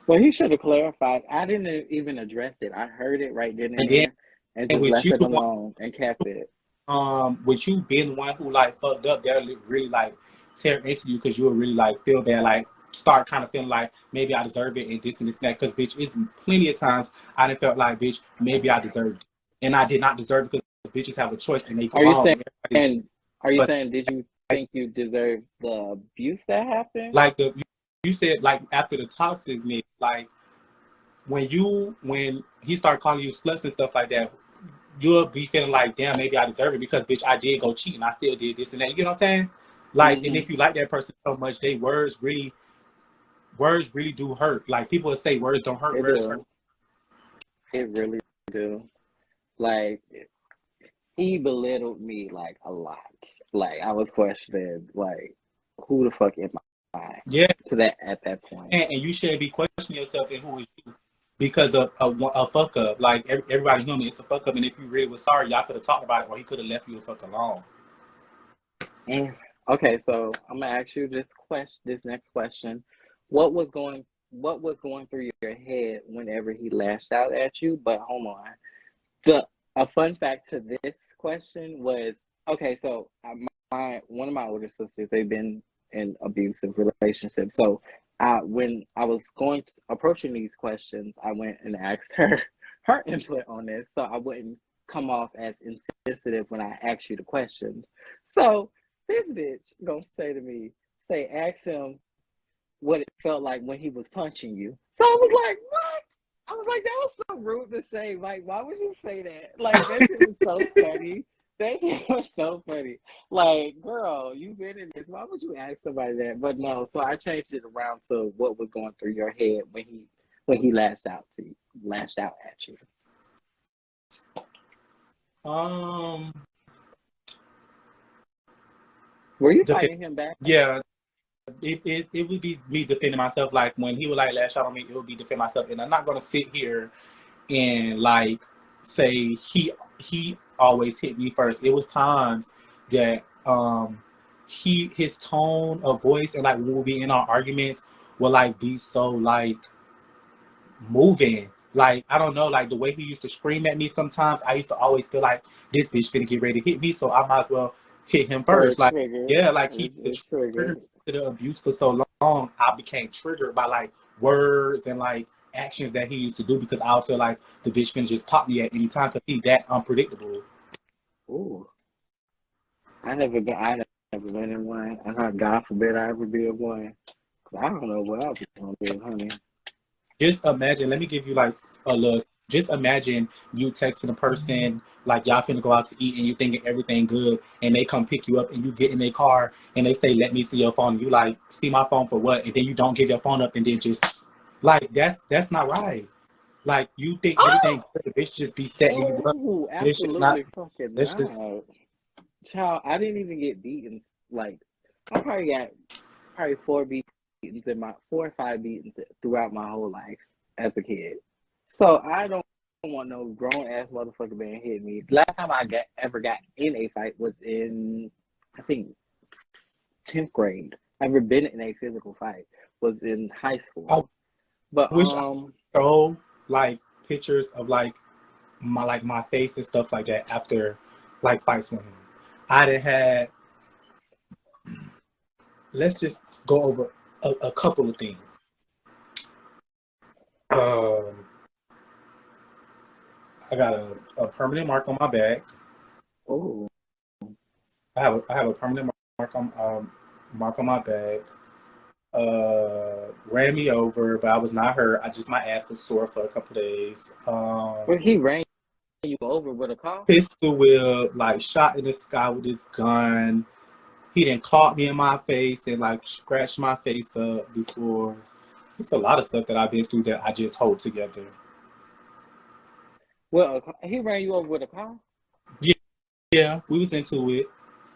Speaker 1: Well, he should have clarified. I didn't even address it. I heard it right then and
Speaker 2: then
Speaker 1: there, and just left it alone and kept it.
Speaker 2: With you being the one who like fucked up, that'll really like tear into you, because you'll really like feel bad, like start kind of feeling like maybe I deserve it and this and this and that. Because bitch, it's plenty of times I done felt like, bitch, maybe I deserved it, and I did not deserve it, because bitches have a choice and they go wrong.
Speaker 1: Are you saying did you think you deserved the abuse that happened?
Speaker 2: Like you said, like after the toxicness, like when he started calling you sluts and stuff like that, you'll be feeling like, damn, maybe I deserve it, because bitch, I did go cheat and I still did this and that. You know what I'm saying? Like, and if you like that person so much, words really do hurt. Like, people would say words don't hurt. Words hurt.
Speaker 1: It really do. Like, he belittled me like a lot. Like, I was questioning, like, who the fuck am I?
Speaker 2: Yeah.
Speaker 1: At that point.
Speaker 2: And you shouldn't be questioning yourself and who is you because of a fuck up. Like, everybody human, it's a fuck up. And if you really was sorry, y'all could have talked about it, or he could have left you the fuck alone.
Speaker 1: Okay, so I'm gonna ask you this next question. What was going through your head whenever he lashed out at you? But hold on. A fun fact to this question was, okay, so one of my older sisters, they've been in abusive relationships. So when I was approaching these questions, I went and asked her input on this, so I wouldn't come off as insensitive when I asked you the questions. So this bitch gonna ask him what it felt like when he was punching you. So I was like, what? I was like, that was so rude to say. Like, why would you say that? Like, that shit was so funny. That shit was so funny. Like, girl, you've been in this. Why would you ask somebody that? But no, so I changed it around to what was going through your head when he lashed out at you. Were you fighting him back?
Speaker 2: Yeah. It would be me defending myself. Like, when he would like lash out on me, it would be defend myself. And I'm not gonna sit here and like say he always hit me first. It was times that his tone of voice, and like when we'll be in our arguments, will like be so like moving. Like, I don't know, like the way he used to scream at me sometimes, I used to always feel like this bitch finna get ready to hit me, so I might as well hit him first. Like, yeah, like he triggered to the abuse for so long, I became triggered by like words and like actions that he used to do, because I feel like the bitch finna just pop me at any time, because he's that unpredictable.
Speaker 1: Ooh. I never been in one. And God forbid I ever be in one. I don't know what I was gonna do, honey.
Speaker 2: Just imagine, let me give you like a little, just imagine you texting a person, like y'all finna go out to eat and you thinking everything good, and they come pick you up and you get in their car and they say, let me see your phone. And you like, see my phone for what? And then you don't give your phone up, and then just like, that's not right. Like, you think everything good, the bitch just be setting you up.
Speaker 1: Absolutely fucking
Speaker 2: That's
Speaker 1: not. Child, I didn't even get beaten. Like, I probably got probably four or five beatings throughout my whole life as a kid. So I don't want no grown ass motherfucker man hit me. Last time I ever got in a fight was in, I think, 10th grade. I've ever been in a physical fight was in high school.
Speaker 2: I
Speaker 1: But
Speaker 2: wish I show like pictures of my face and stuff like that after like fights with him. I'd have had. Let's just go over a couple of things. Um, I got a permanent mark on my back.
Speaker 1: oh,
Speaker 2: I have a permanent mark on my back. Ran me over, but I was not hurt. My ass was sore for a couple of days.
Speaker 1: where he ran you over with a car?
Speaker 2: Pistol whip, like shot in the sky with his gun. He didn't caught me in my face and like scratched my face up before. It's a lot of stuff that I've been through that I just hold together.
Speaker 1: Well, he ran you over with a car?
Speaker 2: Yeah, yeah, we was into it.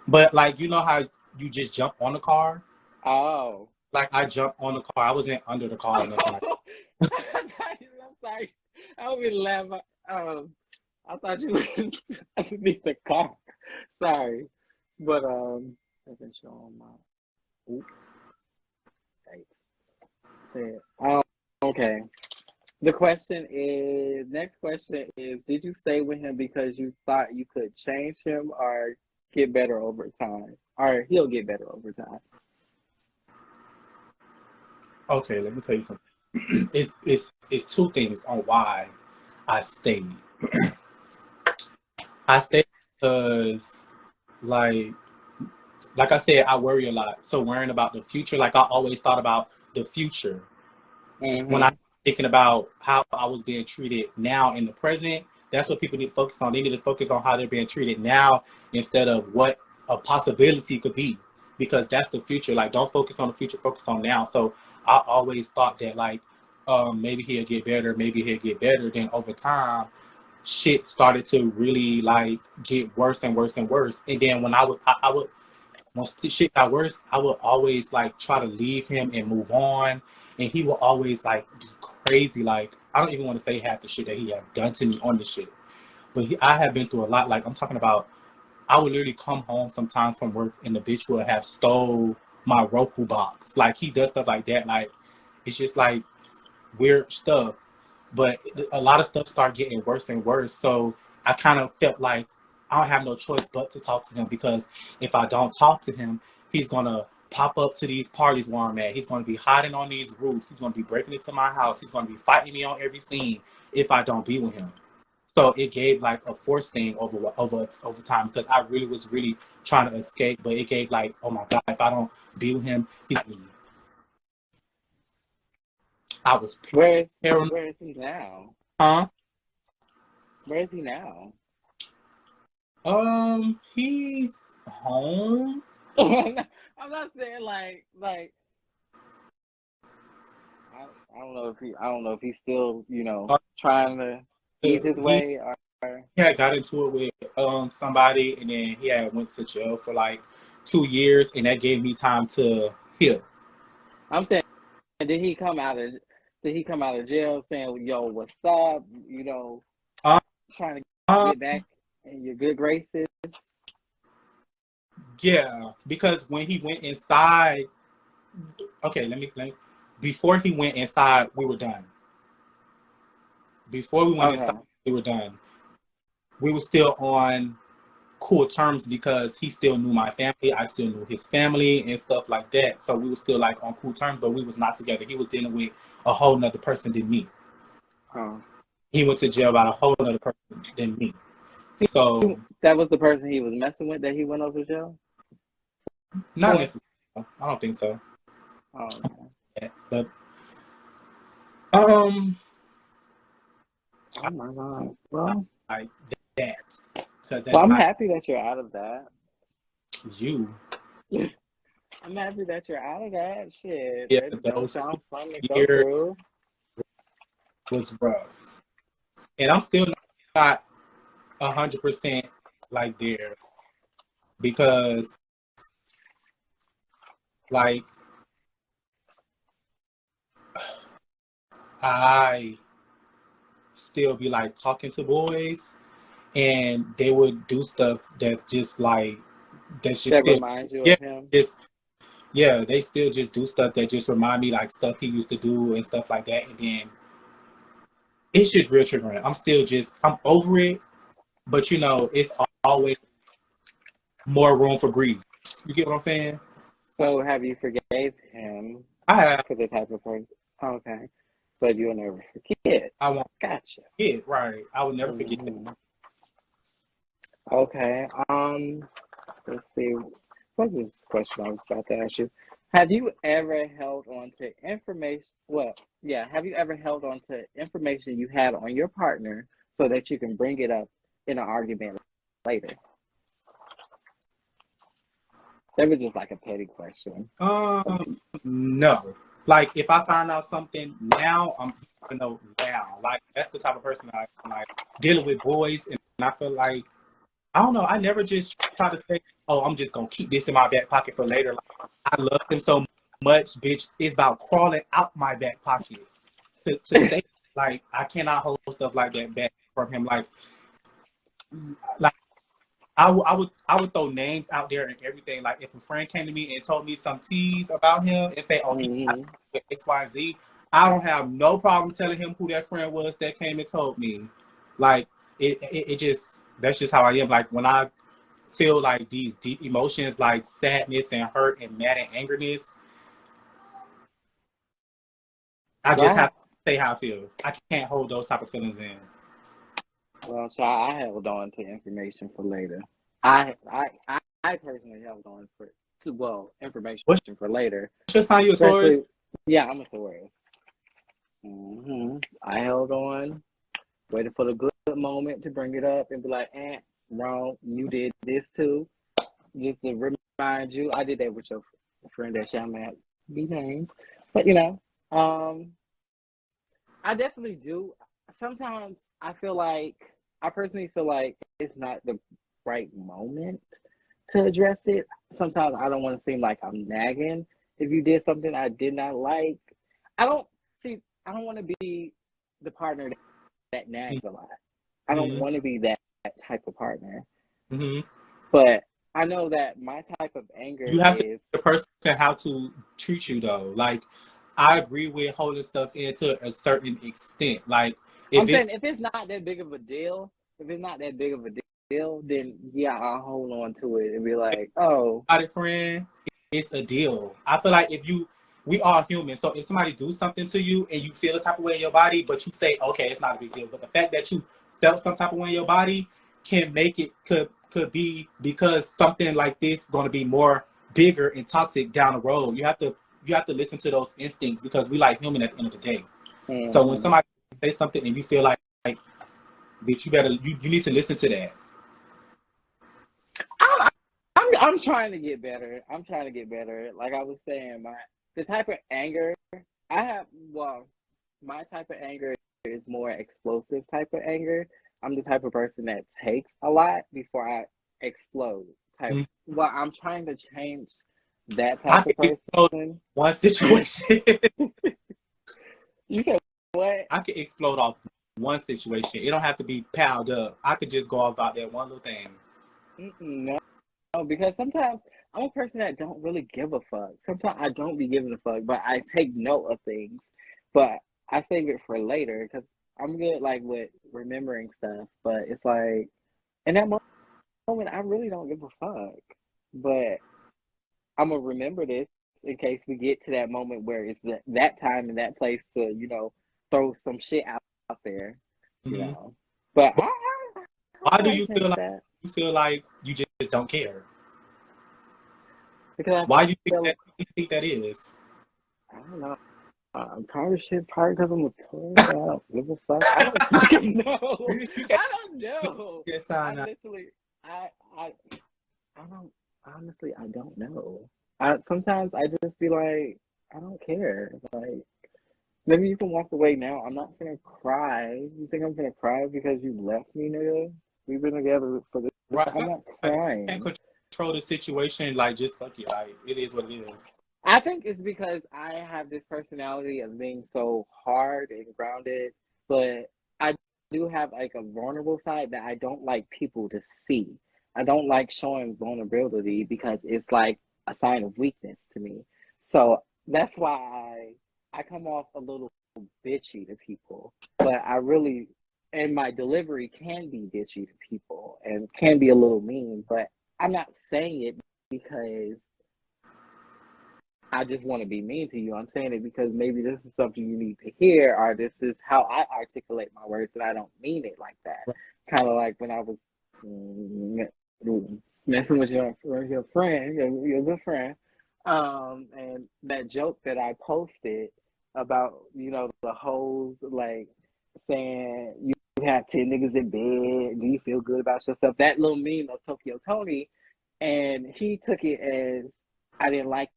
Speaker 2: But like you know how you just jump on the car?
Speaker 1: Oh.
Speaker 2: Like I jumped on the car. I wasn't under the car or nothing like that.
Speaker 1: I'm sorry. I don't mean to laugh. I thought you was underneath the car. Sorry. But I've been showing my oop. Okay. Next question is, did you stay with him because you thought you could change him or get better over time? Or he'll get better over time?
Speaker 2: Okay, let me tell you something. It's two things on why I stayed. I stayed because like like I said, I worry a lot. So worrying about the future, like I always thought about the future. When I
Speaker 1: Mm-hmm.
Speaker 2: thinking about how I was being treated now in the present, that's what people need to focus on. They need to focus on how they're being treated now instead of what a possibility could be, because that's the future. Like, don't focus on the future, focus on now. So I always thought that like maybe he'll get better, maybe he'll get better. Then over time, shit started to really like get worse and worse and worse. And then when I would once the shit got worse, I would always like try to leave him and move on, and he would always like be crazy. Like I don't even want to say half the shit that he had done to me on the shit, but I have been through a lot. Like I'm talking about, I would literally come home sometimes from work and the bitch would have stole my Roku box. Like he does stuff like that. Like it's just like weird stuff. But a lot of stuff started getting worse and worse. So I kind of felt like I don't have no choice but to talk to him, because if I don't talk to him, he's gonna pop up to these parties where I'm at. He's gonna be hiding on these roofs. He's gonna be breaking into my house. He's gonna be fighting me on every scene if I don't be with him. So it gave like a force thing over time, because I really was really trying to escape, but it gave like, oh my god, if I don't be with him, he's me. I was paranoid.
Speaker 1: Where is he now?
Speaker 2: Huh?
Speaker 1: Where is he now?
Speaker 2: He's home.
Speaker 1: I'm not saying I don't know if he's still, trying to ease his
Speaker 2: He
Speaker 1: way or
Speaker 2: had got into it with somebody, and then he had went to jail for like 2 years, and that gave me time to heal.
Speaker 1: I'm saying, did he come out of jail saying, yo, what's up?
Speaker 2: Um,
Speaker 1: Trying to
Speaker 2: um,
Speaker 1: get back in your good graces?
Speaker 2: yeah, because when he went inside, okay, let me. Before he went inside, we were done. Before we went inside,
Speaker 1: Okay.
Speaker 2: we were done. We were still on cool terms because he still knew my family. I still knew his family and stuff like that. So we were still like on cool terms, but we was not together. He was dealing with a whole nother person than me.
Speaker 1: Oh.
Speaker 2: He went to jail about a whole nother person than me. So
Speaker 1: That was the person he was messing with that he went over to jail
Speaker 2: not
Speaker 1: for?
Speaker 2: necessarily. I don't think so.
Speaker 1: Oh,
Speaker 2: Yeah, but um,
Speaker 1: oh my God.
Speaker 2: I
Speaker 1: Well,
Speaker 2: like that because
Speaker 1: well,
Speaker 2: that's
Speaker 1: I'm
Speaker 2: not
Speaker 1: happy that you're out of that.
Speaker 2: you.
Speaker 1: I'm happy that you're out of that shit.
Speaker 2: Yeah,
Speaker 1: That don't
Speaker 2: those
Speaker 1: sound fun to go
Speaker 2: years
Speaker 1: through.
Speaker 2: was rough, and I'm still not 100% like there. because like I still be like talking to boys and they would do stuff that's just like that's just
Speaker 1: That
Speaker 2: still,
Speaker 1: reminds you
Speaker 2: yeah,
Speaker 1: of him?
Speaker 2: just yeah, they still just do stuff that just remind me like stuff he used to do and stuff like that. And then it's just real triggering. I'm over it, but you know, it's always more room for grief. You get what I'm saying?
Speaker 1: So have you forgave him
Speaker 2: I have,
Speaker 1: for the type of person? Okay. But you'll never forget.
Speaker 2: I won't
Speaker 1: Gotcha.
Speaker 2: forget, right? I would never forget that.
Speaker 1: Hmm. Okay. Let's see. What's this question I was about to ask you? Have you ever held on to information? Well, yeah. Have you ever held on to information you had on your partner so that you can bring it up in an argument later? That was just like a petty question.
Speaker 2: No. Like if I find out something now, I'm gonna know now. Like that's the type of person I am, like dealing with boys, and I feel like I don't know. I never just try to say, "Oh, I'm just gonna keep this in my back pocket for later." Like, I love him so much, bitch. It's about crawling out my back pocket to say like I cannot hold stuff like that back from him. Like I would throw names out there and everything. Like if a friend came to me and told me some teas about him and say, "Oh, he got
Speaker 1: Hmm.
Speaker 2: X, Y, Z," I don't have no problem telling him who that friend was that came and told me. Like it just that's just how I am. Like when I feel like these deep emotions, like sadness and hurt and mad and angerness, I just
Speaker 1: Right.
Speaker 2: have to say how I feel. I can't hold those type of feelings in.
Speaker 1: Well, so I held on to information for later. I personally held on to information
Speaker 2: What's
Speaker 1: for later,
Speaker 2: your sign? You a Taurus?
Speaker 1: especially. Yeah, I'm a Taurus. I held on, waited for the good moment to bring it up and be like, wrong, you did this too. Just to remind you, I did that with your friend that shall not be named. But, um, I definitely do. Sometimes I personally feel like it's not the right moment to address it. Sometimes I don't want to seem like I'm nagging if you did something I did not like. I don't I don't want to be the partner that nags a lot. I don't
Speaker 2: Mm-hmm.
Speaker 1: want to be that type of partner.
Speaker 2: Mm-hmm.
Speaker 1: But I know that my type of anger
Speaker 2: You have to teach
Speaker 1: is.
Speaker 2: the person how to treat you though. Like I agree with holding stuff in to a certain extent. Like
Speaker 1: I'm
Speaker 2: if
Speaker 1: saying
Speaker 2: it's
Speaker 1: if it's not that big of a deal, if it's not that big of a deal, then yeah, I'll hold on to it and be like, oh,
Speaker 2: not a friend, it's a deal. I feel like if you we are human. So if somebody do something to you and you feel a type of way in your body, but you say, okay, it's not a big deal. But the fact that you felt some type of way in your body can make it could be because something like this gonna be more bigger and toxic down the road. You have to listen to those instincts because we like human at the end of the day. So when
Speaker 1: mm-hmm.
Speaker 2: somebody says something and you feel like bitch, you need to listen to that.
Speaker 1: I'm, I'm trying to get better. I'm trying to get better. Like I was saying, the type of anger I have. Well, my type of anger is more explosive type of anger. I'm the type of person that takes a lot before I explode. Type.
Speaker 2: Mm.
Speaker 1: Well, I'm trying to change that
Speaker 2: I
Speaker 1: type
Speaker 2: can
Speaker 1: of
Speaker 2: explode
Speaker 1: person.
Speaker 2: one situation.
Speaker 1: You said what?
Speaker 2: I could explode off one situation. It don't have to be piled up. I could just go about that one little thing.
Speaker 1: No, because sometimes I'm a person that don't really give a fuck. Sometimes I don't be giving a fuck, but I take note of things. But I save it for later because I'm good like with remembering stuff. But it's like in that moment, I really don't give a fuck. But I'm gonna remember this in case we get to that moment where it's that time and that place to throw some shit out there, you
Speaker 2: Hmm.
Speaker 1: know. But
Speaker 2: But why
Speaker 1: I
Speaker 2: do
Speaker 1: like
Speaker 2: you feel
Speaker 1: change
Speaker 2: like
Speaker 1: that
Speaker 2: you just don't care?
Speaker 1: because
Speaker 2: Why do
Speaker 1: feel
Speaker 2: you think that is?
Speaker 1: I don't know. I'm tired of shit. Probably because I'm a tourist. I don't give a fuck. I don't fucking know.
Speaker 2: You can't
Speaker 1: I don't know. I
Speaker 2: sign up.
Speaker 1: literally, I, I don't. Honestly, I don't know. I sometimes I just be like, I don't care. Like maybe you can walk away now. I'm not gonna cry. You think I'm gonna cry because you left me, nigga? We've been together for this.
Speaker 2: Right.
Speaker 1: I'm not
Speaker 2: Somebody can't
Speaker 1: crying.
Speaker 2: control the situation, like just fuck it. Like it is what it is.
Speaker 1: I think it's because I have this personality of being so hard and grounded, but I do have like a vulnerable side that I don't like people to see. I don't like showing vulnerability because it's like a sign of weakness to me. So that's why I come off a little bitchy to people, but I really, and my delivery can be bitchy to people and can be a little mean, but I'm not saying it because I just want to be mean to you. I'm saying it because maybe this is something you need to hear, or this is how I articulate my words, and I don't mean it like that. Kind of like when I was messing with your friend, your good friend, and that joke that I posted about, the hoes like saying you have 10 niggas in bed. Do you feel good about yourself? That little meme of Tokyo Tony, and he took it as I didn't like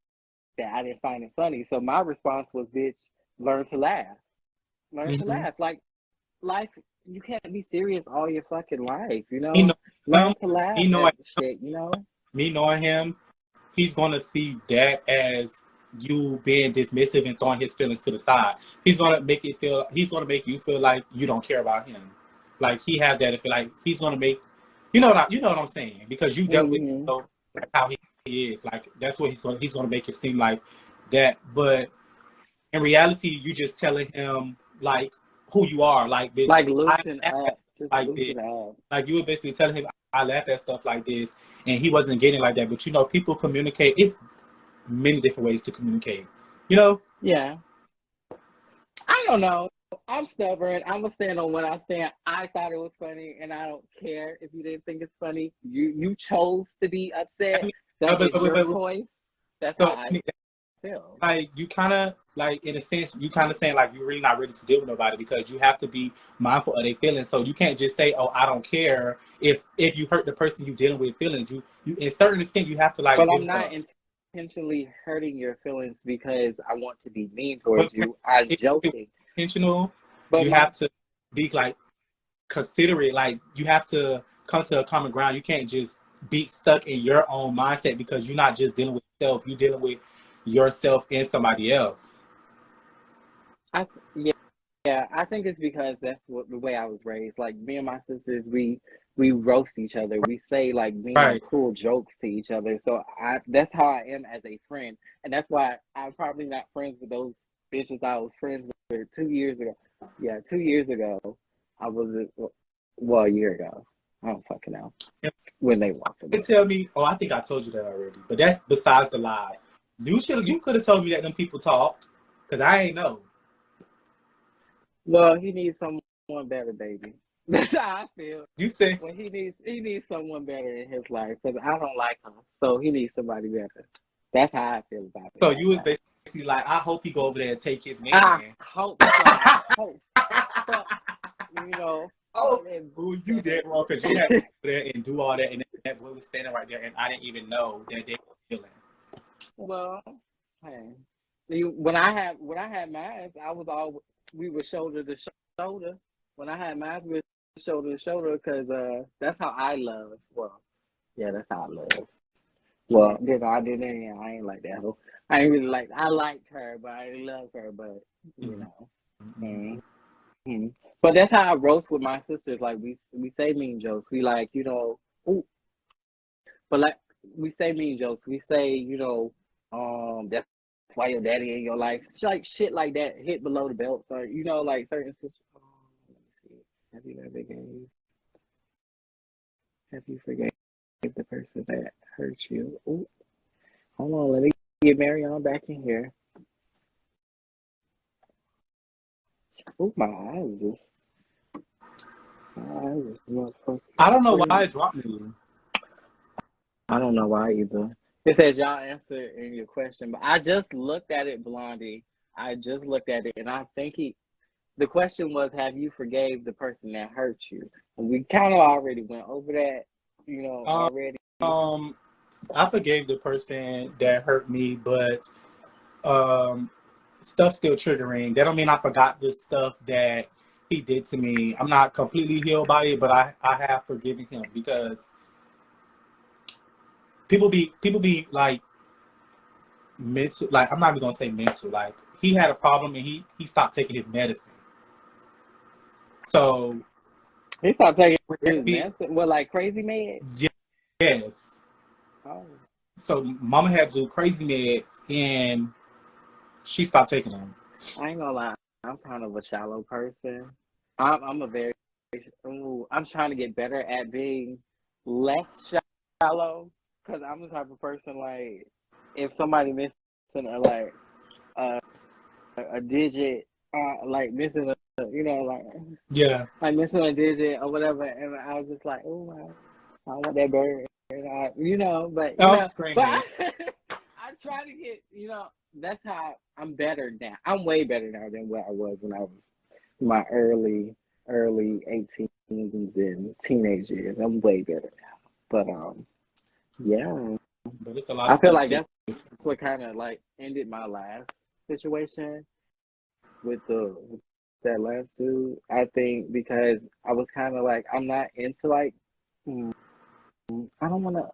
Speaker 1: that. I didn't find it funny. So my response was, bitch, learn to laugh. Learn to laugh. Like, life, you can't be serious all your fucking life,
Speaker 2: He know
Speaker 1: Learn
Speaker 2: him.
Speaker 1: to laugh
Speaker 2: He know
Speaker 1: at shit,
Speaker 2: me knowing him. He's gonna see that as you being dismissive and throwing his feelings to the side. He's gonna make it feel. He's gonna make you feel like you don't care about him. Like he has that. If like he's gonna make, you know what I'm saying, because you dealt with how he is. Like that's what he's gonna make it seem like that. But in reality, you just telling him like who you are. Like bitch,
Speaker 1: like
Speaker 2: I
Speaker 1: loosen
Speaker 2: laugh
Speaker 1: up. Just
Speaker 2: like this.
Speaker 1: loosen up.
Speaker 2: Like you were basically telling him I laugh at stuff like this, and he wasn't getting like that. But people communicate. It's many different ways to communicate.
Speaker 1: Yeah. I don't know. I'm stubborn. I'm gonna stand on what I stand. I thought it was funny, and I don't care if you didn't think it's funny. You chose to be upset. That is your choice. That's how I feel.
Speaker 2: Like you kind of like in a sense, you kind of saying like you're really not ready to deal with nobody because you have to be mindful of their feelings. So you can't just say, "Oh, I don't care." If you hurt the person you dealing with feelings, you in certain extent you have to like.
Speaker 1: But
Speaker 2: give
Speaker 1: I'm not
Speaker 2: up.
Speaker 1: intentionally hurting your feelings because I want to be mean towards you. I'm joking.
Speaker 2: Intentional.
Speaker 1: But
Speaker 2: You have to be like considerate. Like you have to come to a common ground. You can't just be stuck in your own mindset because you're not just dealing with yourself. You're dealing with yourself and somebody else.
Speaker 1: Yeah, I think it's because that's the way I was raised. Like me and my sisters, we roast each other. We say like mean,
Speaker 2: Right.
Speaker 1: cool jokes to each other. So that's how I am as a friend, and that's why I'm probably not friends with those bitches I was friends with 2 years ago. Yeah, 2 years ago, I was a year ago. I don't fucking know when they walked
Speaker 2: They
Speaker 1: away.
Speaker 2: tell me, oh, I think I told you that already, but that's besides the lie. You could have told me that them people talked, because I ain't know.
Speaker 1: Well, he needs someone better, baby. That's how I feel.
Speaker 2: You said
Speaker 1: Well, he needs someone better in his life because I don't like him, so he needs somebody better. That's how I feel about it
Speaker 2: so.
Speaker 1: right
Speaker 2: You was
Speaker 1: now.
Speaker 2: basically like, I hope he go over there and take his
Speaker 1: I
Speaker 2: man.
Speaker 1: hope so. I hope. Fuck,
Speaker 2: Oh,
Speaker 1: fuck that.
Speaker 2: ooh, you did wrong because you had to go there and do all that, and that boy was standing right there, and I didn't even know that they were feeling.
Speaker 1: Well, hey, when I had mine, we were shoulder to shoulder. When I had mine, we were shoulder to shoulder because that's how I love. Well, yeah, that's how I love. Well, I didn't. I ain't like that. I ain't really like. I liked her, but I didn't love her. But you know, mm-hmm. But that's how I roast with my sisters. Like we say mean jokes. We like ooh, but like we say mean jokes. We say that's why your daddy in your life. Like shit like that. Hit below the belt. So like certain situations. Let me see. Have you ever gave? Have you forgave the person that hurt you? Ooh. Hold on, let me get Marion back in here. Oh, my eyes motherfucker.
Speaker 2: I don't know why it dropped me.
Speaker 1: I don't know why either. It says y'all answer in your question, but I just looked at it, Blondie. I just looked at it, and I think the question was, have you forgave the person that hurt you? And we kind of already went over that, already.
Speaker 2: I forgave the person that hurt me, but stuff still triggering. That don't mean I forgot the stuff that he did to me. I'm not completely healed by it, but I have forgiven him because people be like mental. Like I'm not even gonna say mental. Like he had a problem and he stopped taking his medicine. So
Speaker 1: He stopped taking his medicine. What, like crazy meds?
Speaker 2: yes.
Speaker 1: Oh.
Speaker 2: So mama had to do crazy meds and she stopped taking them.
Speaker 1: I ain't gonna lie. I'm kind of a shallow person. I'm a very. Ooh, I'm trying to get better at being less shallow because I'm the type of person like if somebody missing like a digit, like missing like missing a digit or whatever, and I was just like, oh, I want that bird, and but
Speaker 2: Screaming.
Speaker 1: I try to get, that's how I'm better now. I'm way better now than what I was when I was my early 18s and teenage years. I'm way better now. But yeah.
Speaker 2: But it's a lot
Speaker 1: I
Speaker 2: of
Speaker 1: feel
Speaker 2: stuff
Speaker 1: like that's what kind of like ended my last situation with that last dude. I think because I was kind of like I'm not into like I don't want to.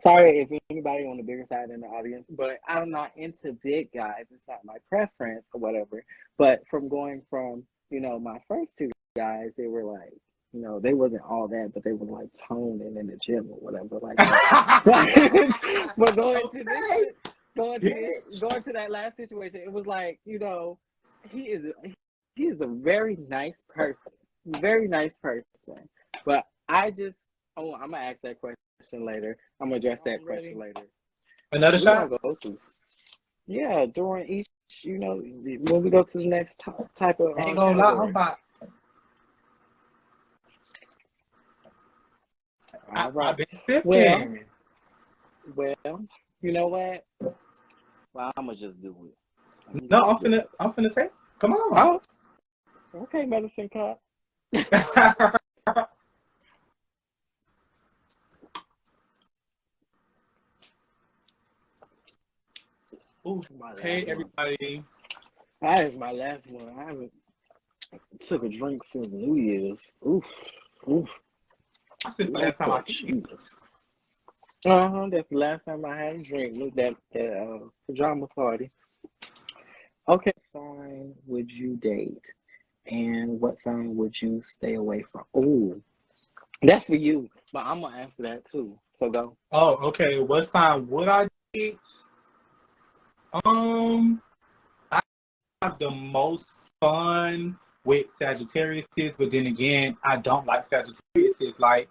Speaker 1: Sorry if anybody on the bigger side in the audience, but I'm not into big guys. It's not my preference or whatever. But from going from, my first two guys, they were like, they wasn't all that, but they were like toned and in the gym or whatever. Like that. But going to that last situation, it was like, he is a very nice person. Very nice person. But I'm gonna ask that question later. I'm gonna address that question later.
Speaker 2: Another shot?
Speaker 1: Yeah, during each, when we go to the next type of
Speaker 2: ain't gonna lie, I'm about.
Speaker 1: All right. Well, you know what? Well, I'm gonna just do it.
Speaker 2: No, I'm finna take. Come on.
Speaker 1: Oh, okay, medicine cup.
Speaker 2: Ooh, hey everybody.
Speaker 1: That is my last one. I haven't took a drink since New Year's. Oof.
Speaker 2: That's the last time I
Speaker 1: Jesus. That's the last time I had a drink. Was that pajama party. Okay, what sign would you date? And what sign would you stay away from? Oh, that's for you, but I'm gonna answer that too. So go.
Speaker 2: Oh, okay. What sign would I date? I have the most fun with Sagittarius, but then again, I don't like Sagittarius. Like,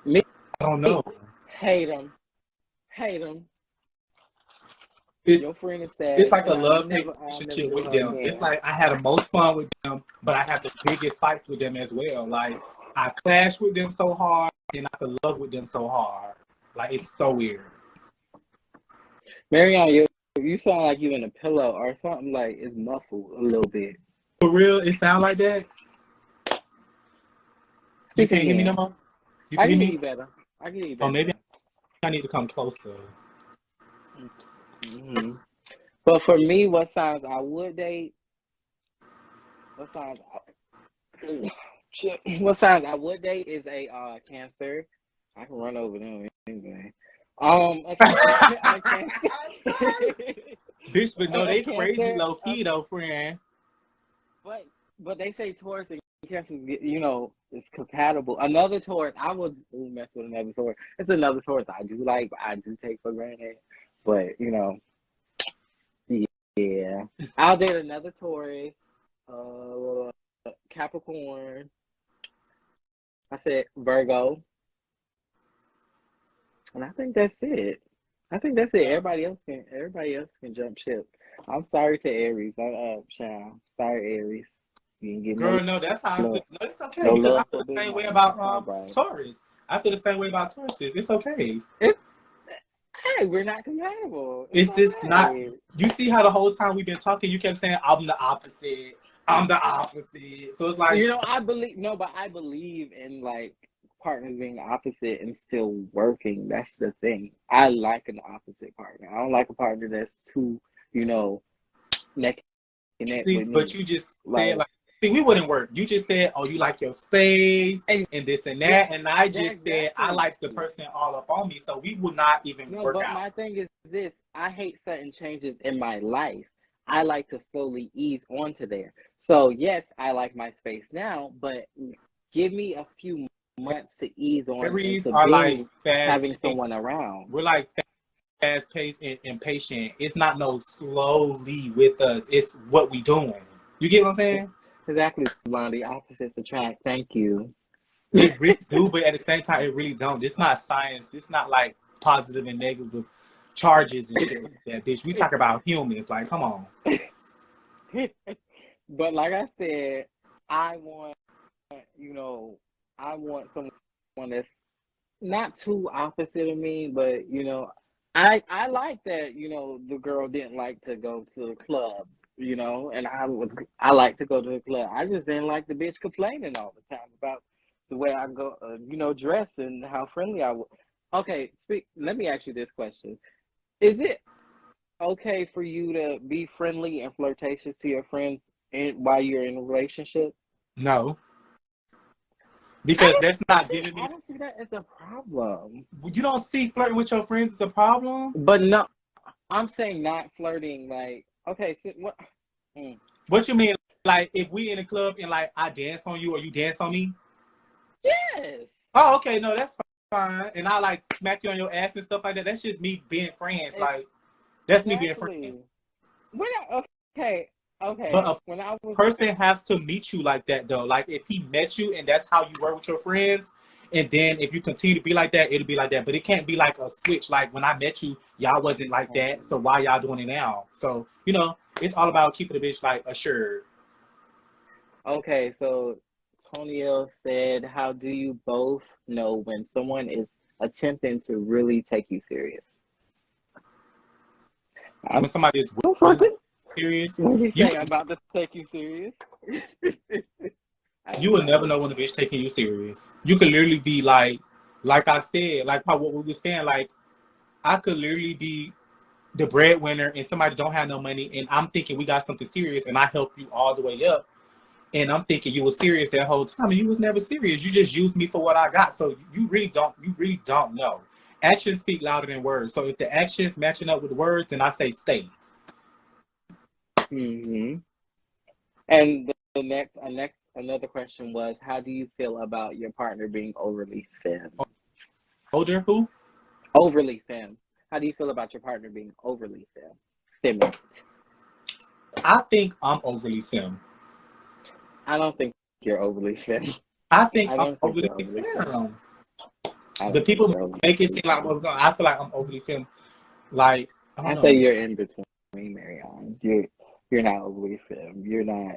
Speaker 1: me,
Speaker 2: I don't know.
Speaker 1: Hate them. Your friend is sad.
Speaker 2: It's like a love-hate relationship with them. Again. It's like I had the most fun with them, but I have the biggest fights with them as well. Like, I clash with them so hard, and I fell in love with them so hard. Like, it's so weird.
Speaker 1: Marianne, you sound like you in a pillow or something, like it's muffled a little bit.
Speaker 2: For real? It sound like that? You can't hear me no more?
Speaker 1: I can hear you better.
Speaker 2: Oh, maybe I need to come closer.
Speaker 1: Mm-hmm. But for me, what signs I would date? What signs I would date is a Cancer. I can run over them anyway. A Cancer.
Speaker 2: Bitch, but no, they crazy low key though, friend.
Speaker 1: But they say Taurus and Cancer, is compatible. Another Taurus, I would mess with another Taurus. It's another Taurus I do like, I do take for granted. But yeah, I'll date another Taurus, Capricorn. I said Virgo, and I think that's it. Everybody else can jump ship. I'm sorry to Aries. Child. Sorry, Aries. You can get
Speaker 2: Girl, no, that's how I feel. No, it's okay because I feel the same way about Taurus. I feel the same way about Tauruses. It's okay.
Speaker 1: Hey, we're not compatible.
Speaker 2: It's just not. You see how the whole time we've been talking, you kept saying I'm the opposite. So it's like
Speaker 1: I believe in like partners being opposite and still working. That's the thing. I like an opposite partner. I don't like a partner that's too, neck and neck with me.
Speaker 2: But you just say it like See, we wouldn't work. You just said, "Oh, you like your space and this and
Speaker 1: Yeah,
Speaker 2: that," and I
Speaker 1: yeah,
Speaker 2: just said, "I
Speaker 1: exactly.
Speaker 2: like the person all up on me," so we would not even
Speaker 1: No,
Speaker 2: work
Speaker 1: but
Speaker 2: out.
Speaker 1: my thing is this: I hate sudden changes in my life. I like to slowly ease onto there. So yes, I like my space now, but give me a few months to ease on
Speaker 2: Aries
Speaker 1: into
Speaker 2: are like
Speaker 1: being
Speaker 2: fast
Speaker 1: having
Speaker 2: paced.
Speaker 1: someone around.
Speaker 2: We're like fast paced and impatient. It's not no slowly with us. It's what we doing. You get what I'm saying?
Speaker 1: Exactly, Blondie. Opposites attract. Thank you.
Speaker 2: It really do, but at the same time, it really don't. It's not science. It's not like positive and negative charges and shit like that, bitch. We talk about humans. Like, come on.
Speaker 1: But like I said, I want, you know, I want someone that's not too opposite of me, but I like that, the girl didn't like to go to the club, and I like to go to the club. I just didn't like the bitch complaining all the time about the way I go, dress and how friendly I was. Okay, let me ask you this question. Is it okay for you to be friendly and flirtatious to your friends while you're in a relationship?
Speaker 2: No, because that's not giving
Speaker 1: I
Speaker 2: me.
Speaker 1: don't see that as a problem.
Speaker 2: You don't see flirting with your friends as a problem.
Speaker 1: But no, I'm saying not flirting. Like, okay, so what? Mm.
Speaker 2: What you mean? Like, if we in a club and like I dance on you or you dance on me?
Speaker 1: Yes.
Speaker 2: Oh, okay, no, that's fine. And I like smack you on your ass and stuff like that. That's just me being friends. Like, that's me being friends.
Speaker 1: Exactly. Okay,
Speaker 2: But
Speaker 1: okay.
Speaker 2: a
Speaker 1: When I was
Speaker 2: person has to meet you like that though. Like if he met you and that's how you were with your friends, and then if you continue to be like that, it'll be like that. But it can't be like a switch. Like when I met you, y'all wasn't like that. So why y'all doing it now? So it's all about keeping the bitch like assured.
Speaker 1: okay, so Toniel said, "How do you both know when someone is attempting to really take you serious?" I'm
Speaker 2: When somebody is
Speaker 1: so
Speaker 2: really
Speaker 1: fucking.
Speaker 2: serious,
Speaker 1: When you
Speaker 2: you
Speaker 1: say I'm about to take you serious, I
Speaker 2: you
Speaker 1: don't
Speaker 2: will never
Speaker 1: know.
Speaker 2: know when the bitch taking you serious. You could literally be like I said, like how what we were saying, like I could literally be the breadwinner and somebody don't have no money and I'm thinking we got something serious and I help you all the way up and I'm thinking you were serious that whole time and you was never serious. You just used me for what I got. So you really don't know. Actions speak louder than words. So if the actions matching up with the words, then I say stay.
Speaker 1: Hmm. And another question was, how do you feel about your partner being overly femme?
Speaker 2: Older who?
Speaker 1: Overly femme. How do you feel about your partner being overly feminine?
Speaker 2: I think I'm overly femme.
Speaker 1: I don't think you're overly femme.
Speaker 2: I think
Speaker 1: I
Speaker 2: I'm
Speaker 1: don't think
Speaker 2: overly
Speaker 1: you're overly femme.
Speaker 2: femme.
Speaker 1: I
Speaker 2: The
Speaker 1: don't think
Speaker 2: people
Speaker 1: you're overly
Speaker 2: make it seem like
Speaker 1: femme.
Speaker 2: I feel like I'm overly femme. Like I don't
Speaker 1: I say
Speaker 2: know.
Speaker 1: you're in between, Marianne. You're not overly femme. You're not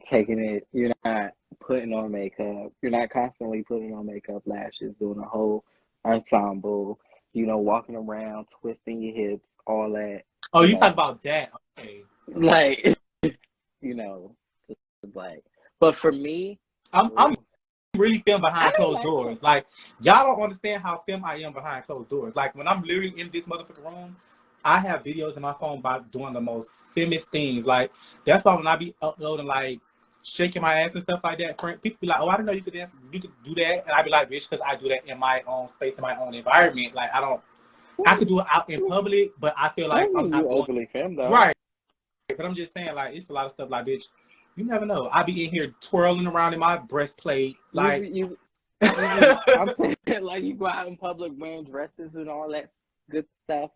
Speaker 1: taking it. You're not putting on makeup. You're not constantly putting on makeup, lashes, doing a whole ensemble. Walking around, twisting your hips, all that.
Speaker 2: Oh,
Speaker 1: You
Speaker 2: you talk
Speaker 1: know,
Speaker 2: about that? Okay.
Speaker 1: like you know, just like. But for me,
Speaker 2: I'm
Speaker 1: ooh,
Speaker 2: really film
Speaker 1: I
Speaker 2: behind
Speaker 1: don't
Speaker 2: closed
Speaker 1: like
Speaker 2: doors. Like y'all don't understand how film I am behind closed doors. Like when I'm literally in this motherfucking room, I have videos in my phone about doing the most famous things. Like that's why when I be uploading like shaking my ass and stuff like that, people be like, "Oh, I didn't know you could dance, you could do that," and I be like, "Bitch," because I do that in my own space, in my own environment. Like I could do it out in public, but I feel
Speaker 1: I
Speaker 2: like
Speaker 1: don't
Speaker 2: I'm
Speaker 1: think
Speaker 2: not
Speaker 1: you
Speaker 2: doing
Speaker 1: overly femme though.
Speaker 2: right. But I'm just saying, like, it's a lot of stuff like, bitch, you never know. I be in here twirling around in my breastplate,
Speaker 1: You
Speaker 2: like,
Speaker 1: be you be. I'm saying like you go out in public wearing dresses and all that good stuff,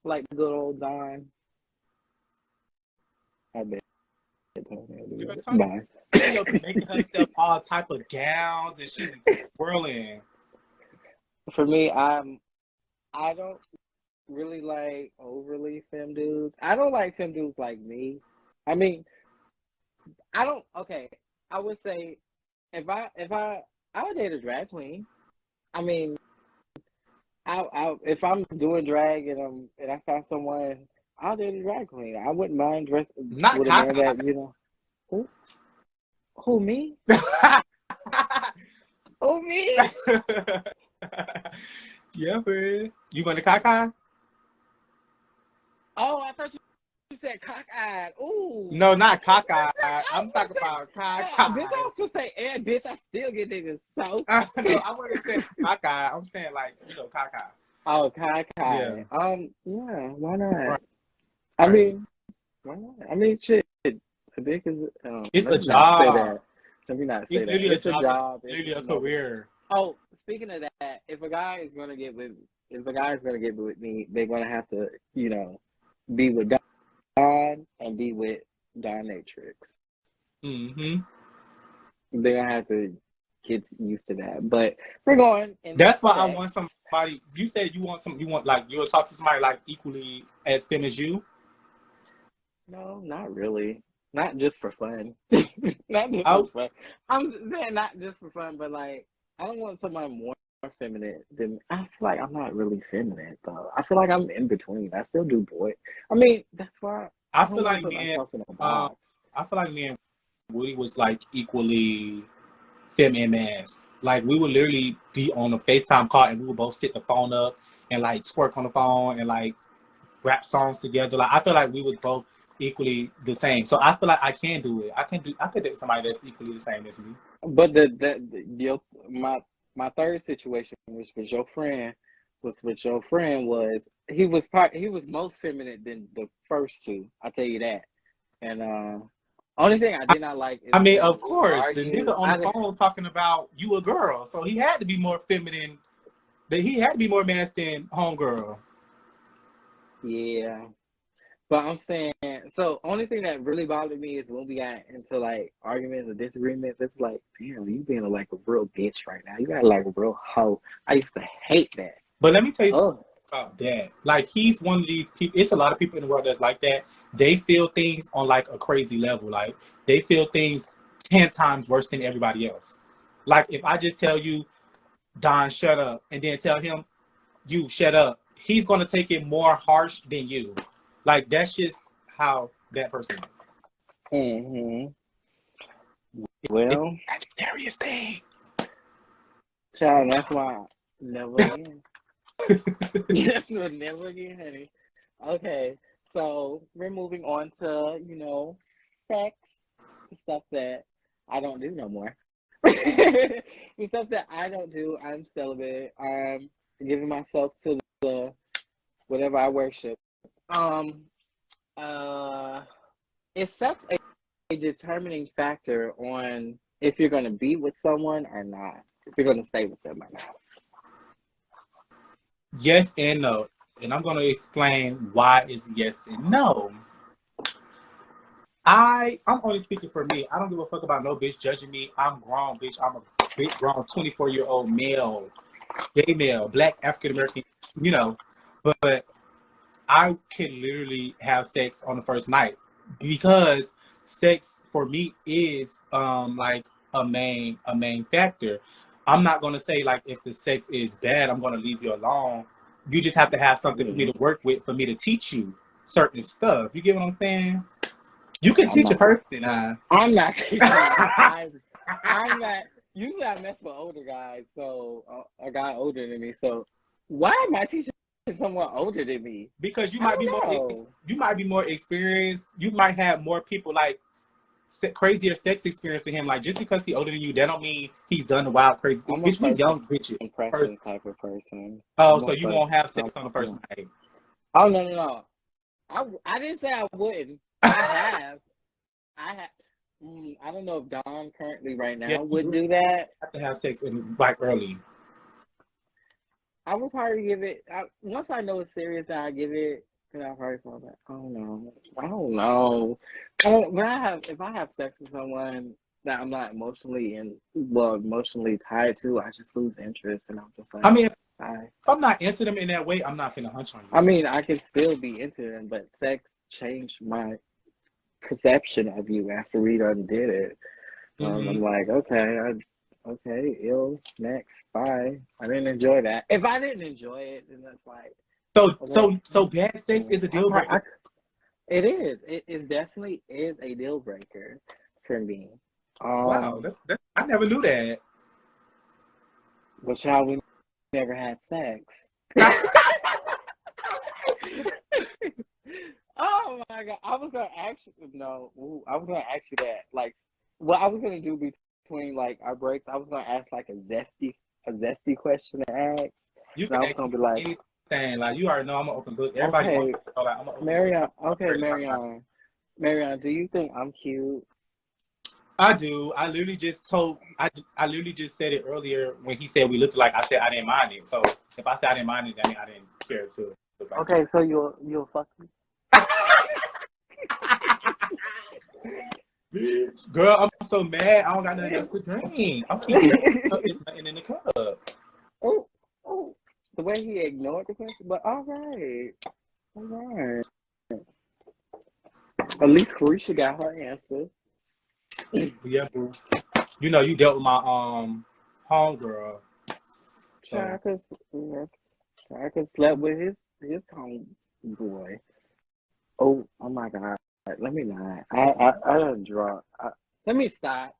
Speaker 1: like the good old Don. I bet. Bye.
Speaker 2: Tonyo be making herself all type of gowns and she be twirling.
Speaker 1: For me, I don't really like overly femme dudes. I don't like femme dudes like me. I mean, I don't. Okay, I would say I would date a drag queen. I mean, if I'm doing drag and I found someone, I'll date a drag queen. I wouldn't mind dress
Speaker 2: Not
Speaker 1: with a man
Speaker 2: cockeyed.
Speaker 1: that. Who who me? Who me?
Speaker 2: Yeah, man. You going to cockeyed?
Speaker 1: Oh, I thought you said cockeyed. Ooh,
Speaker 2: No, not
Speaker 1: I was
Speaker 2: cockeyed. I'm talking about
Speaker 1: Bitch,
Speaker 2: caca.
Speaker 1: I was supposed to say, bitch, I still get niggas so.
Speaker 2: No, I wouldn't say caca. I'm saying like, caca.
Speaker 1: Oh, Kai
Speaker 2: Yeah.
Speaker 1: Kai. Yeah, why not?
Speaker 2: Right.
Speaker 1: I mean, why not? I mean, shit. A dick is.
Speaker 2: It's
Speaker 1: Let
Speaker 2: a
Speaker 1: me not say
Speaker 2: job.
Speaker 1: that. Let me not say
Speaker 2: It's
Speaker 1: that.
Speaker 2: literally a
Speaker 1: It's a
Speaker 2: job. It's
Speaker 1: job.
Speaker 2: literally a
Speaker 1: No.
Speaker 2: career.
Speaker 1: Oh, speaking of that, if a guy is gonna get with me, they're gonna have to, be with Don and be with Donatrix.
Speaker 2: Mm-hmm.
Speaker 1: They're gonna have to get used to that. But we're going into
Speaker 2: That's why I
Speaker 1: sex.
Speaker 2: want somebody. You said you want like you'll talk to somebody like equally as femme as you.
Speaker 1: No, not really. Not just for fun. Not just
Speaker 2: I
Speaker 1: for fun. I'm saying not just for fun, but like I don't want someone more feminine than I feel like I'm not really feminine though. I feel like I'm in between. I still do boy. I mean, that's why
Speaker 2: I
Speaker 1: I don't
Speaker 2: feel
Speaker 1: want to
Speaker 2: like
Speaker 1: put
Speaker 2: me and
Speaker 1: myself in a box.
Speaker 2: I feel like me and Woody was like equally feminine mass. Like we would literally be on a FaceTime call and we would both sit the phone up and like twerk on the phone and like rap songs together. Like I feel like we was both equally the same. So I feel like I can do it. I could date somebody that's equally the same as me.
Speaker 1: But my third situation was with your friend was he was most feminine than the first two. I'll tell you that. And only thing I did not like is
Speaker 2: I mean,
Speaker 1: when
Speaker 2: of
Speaker 1: we would
Speaker 2: course, the
Speaker 1: argue.
Speaker 2: nigga on the phone talking about you a girl, so he had to be more feminine. That he had to be more masked than homegirl.
Speaker 1: Yeah. But I'm saying, so only thing that really bothered me is when we got into like arguments or disagreements. It's like, damn, you being like a real bitch right now. You got like a real hoe. I used to hate that.
Speaker 2: But let me tell you something
Speaker 1: Oh,
Speaker 2: about that. Like he's one of these people. It's a lot of people in the world that's like that. They feel things on like a crazy level. Like they feel things 10 times worse than everybody else. Like if I just tell you, Don, shut up, and then tell him, you shut up, he's gonna take it more harsh than you. Like that's just how that person is.
Speaker 1: mm-hmm.
Speaker 2: It's
Speaker 1: Well,
Speaker 2: a Sagittarius thing.
Speaker 1: child, that's why never again. That's what never again, honey. Okay, so we're moving on to, sex, stuff that I don't do no more. The stuff that I don't do, I'm celibate. I'm giving myself to the whatever I worship. Um, uh, is sex a determining factor on if you're gonna be with someone or not? If you're gonna stay with them or not?
Speaker 2: Yes and no. And I'm gonna explain why it's yes and no. I'm only speaking for me. I don't give a fuck about no bitch judging me. I'm grown, bitch. I'm a big grown 24-year-old male, gay male, black African American, you know. But I can literally have sex on the first night because sex for me is like a main factor. I'm not gonna say like if the sex is bad, I'm gonna leave you alone. You just have to have something for me
Speaker 1: Mm,
Speaker 2: to work with for me to teach you certain stuff. You get what I'm saying? You can
Speaker 1: I'm
Speaker 2: teach a
Speaker 1: not.
Speaker 2: person.
Speaker 1: I'm not teaching you. I'm not. Usually, I mess with older guys, so a guy older than me. So, why am I teaching someone older than me?
Speaker 2: Because
Speaker 1: I don't know.
Speaker 2: you might be more experienced. You might have more people like crazier sex experience than him. Like just because he's older than you, that don't mean he's done the wild crazy thing.
Speaker 1: I'm a
Speaker 2: Bitch, we
Speaker 1: first
Speaker 2: young bitches. First,
Speaker 1: impression type of person.
Speaker 2: oh,
Speaker 1: I'm
Speaker 2: so
Speaker 1: a
Speaker 2: you
Speaker 1: first.
Speaker 2: won't have
Speaker 1: I'm,
Speaker 2: sex on the first night.
Speaker 1: oh no, no, no. I didn't say I wouldn't. I have. I have. I don't know if Don currently right
Speaker 2: Yeah,
Speaker 1: now
Speaker 2: you
Speaker 1: would
Speaker 2: really
Speaker 1: do that.
Speaker 2: have to have sex in like early.
Speaker 1: I would probably give it. Once I know it's serious, and I give it. Then I'll probably fall back. I don't know. I don't know. If I have sex with someone that I'm not emotionally tied to, I just lose interest, and I'm just
Speaker 2: I
Speaker 1: like,
Speaker 2: mean, if
Speaker 1: bye.
Speaker 2: I'm not into them in that way, I'm not finna hunch on
Speaker 1: I
Speaker 2: you.
Speaker 1: mean, I can still be into them, but sex changed my perception of you after we done did it.
Speaker 2: Mm-hmm.
Speaker 1: I'm like, okay, ill, next, bye. I didn't enjoy that. If I didn't enjoy it, then that's like, okay.
Speaker 2: So bad sex is a deal breaker.
Speaker 1: It is. It is definitely is a deal breaker for me.
Speaker 2: Wow, that's I never knew that.
Speaker 1: But y'all, we never had sex. Oh my god! I was gonna ask you. No, I was gonna ask you that. Like, what I was gonna do between like our breaks, I was gonna ask like a zesty question to ask,
Speaker 2: You
Speaker 1: and I
Speaker 2: can
Speaker 1: was
Speaker 2: ask
Speaker 1: gonna
Speaker 2: me
Speaker 1: be like,
Speaker 2: anything. Like you already know, I'm an open book. Everybody
Speaker 1: okay,
Speaker 2: wants to know, like I'm an open book.
Speaker 1: Marion.
Speaker 2: I'm
Speaker 1: Okay,
Speaker 2: ready to talk about it.
Speaker 1: Marion. Do you think I'm cute?
Speaker 2: I do. I literally just said it earlier when he said we looked alike. I said I didn't mind it. So if I said I didn't mind it, that means I didn't care to look like
Speaker 1: Okay, so you'll fuck me.
Speaker 2: bitch. Girl, I'm so mad. I don't got nothing else to drink. I'm keep drinking. It's nothing in the cup.
Speaker 1: Oh, oh, the way he ignored the question, but all right. At least Carisha got her answer.
Speaker 2: Yeah, boo. You know, you dealt with my homegirl. So
Speaker 1: Chaka, Chaka slept with his homeboy. Oh my God. Let me not. I done drunk. Let me stop.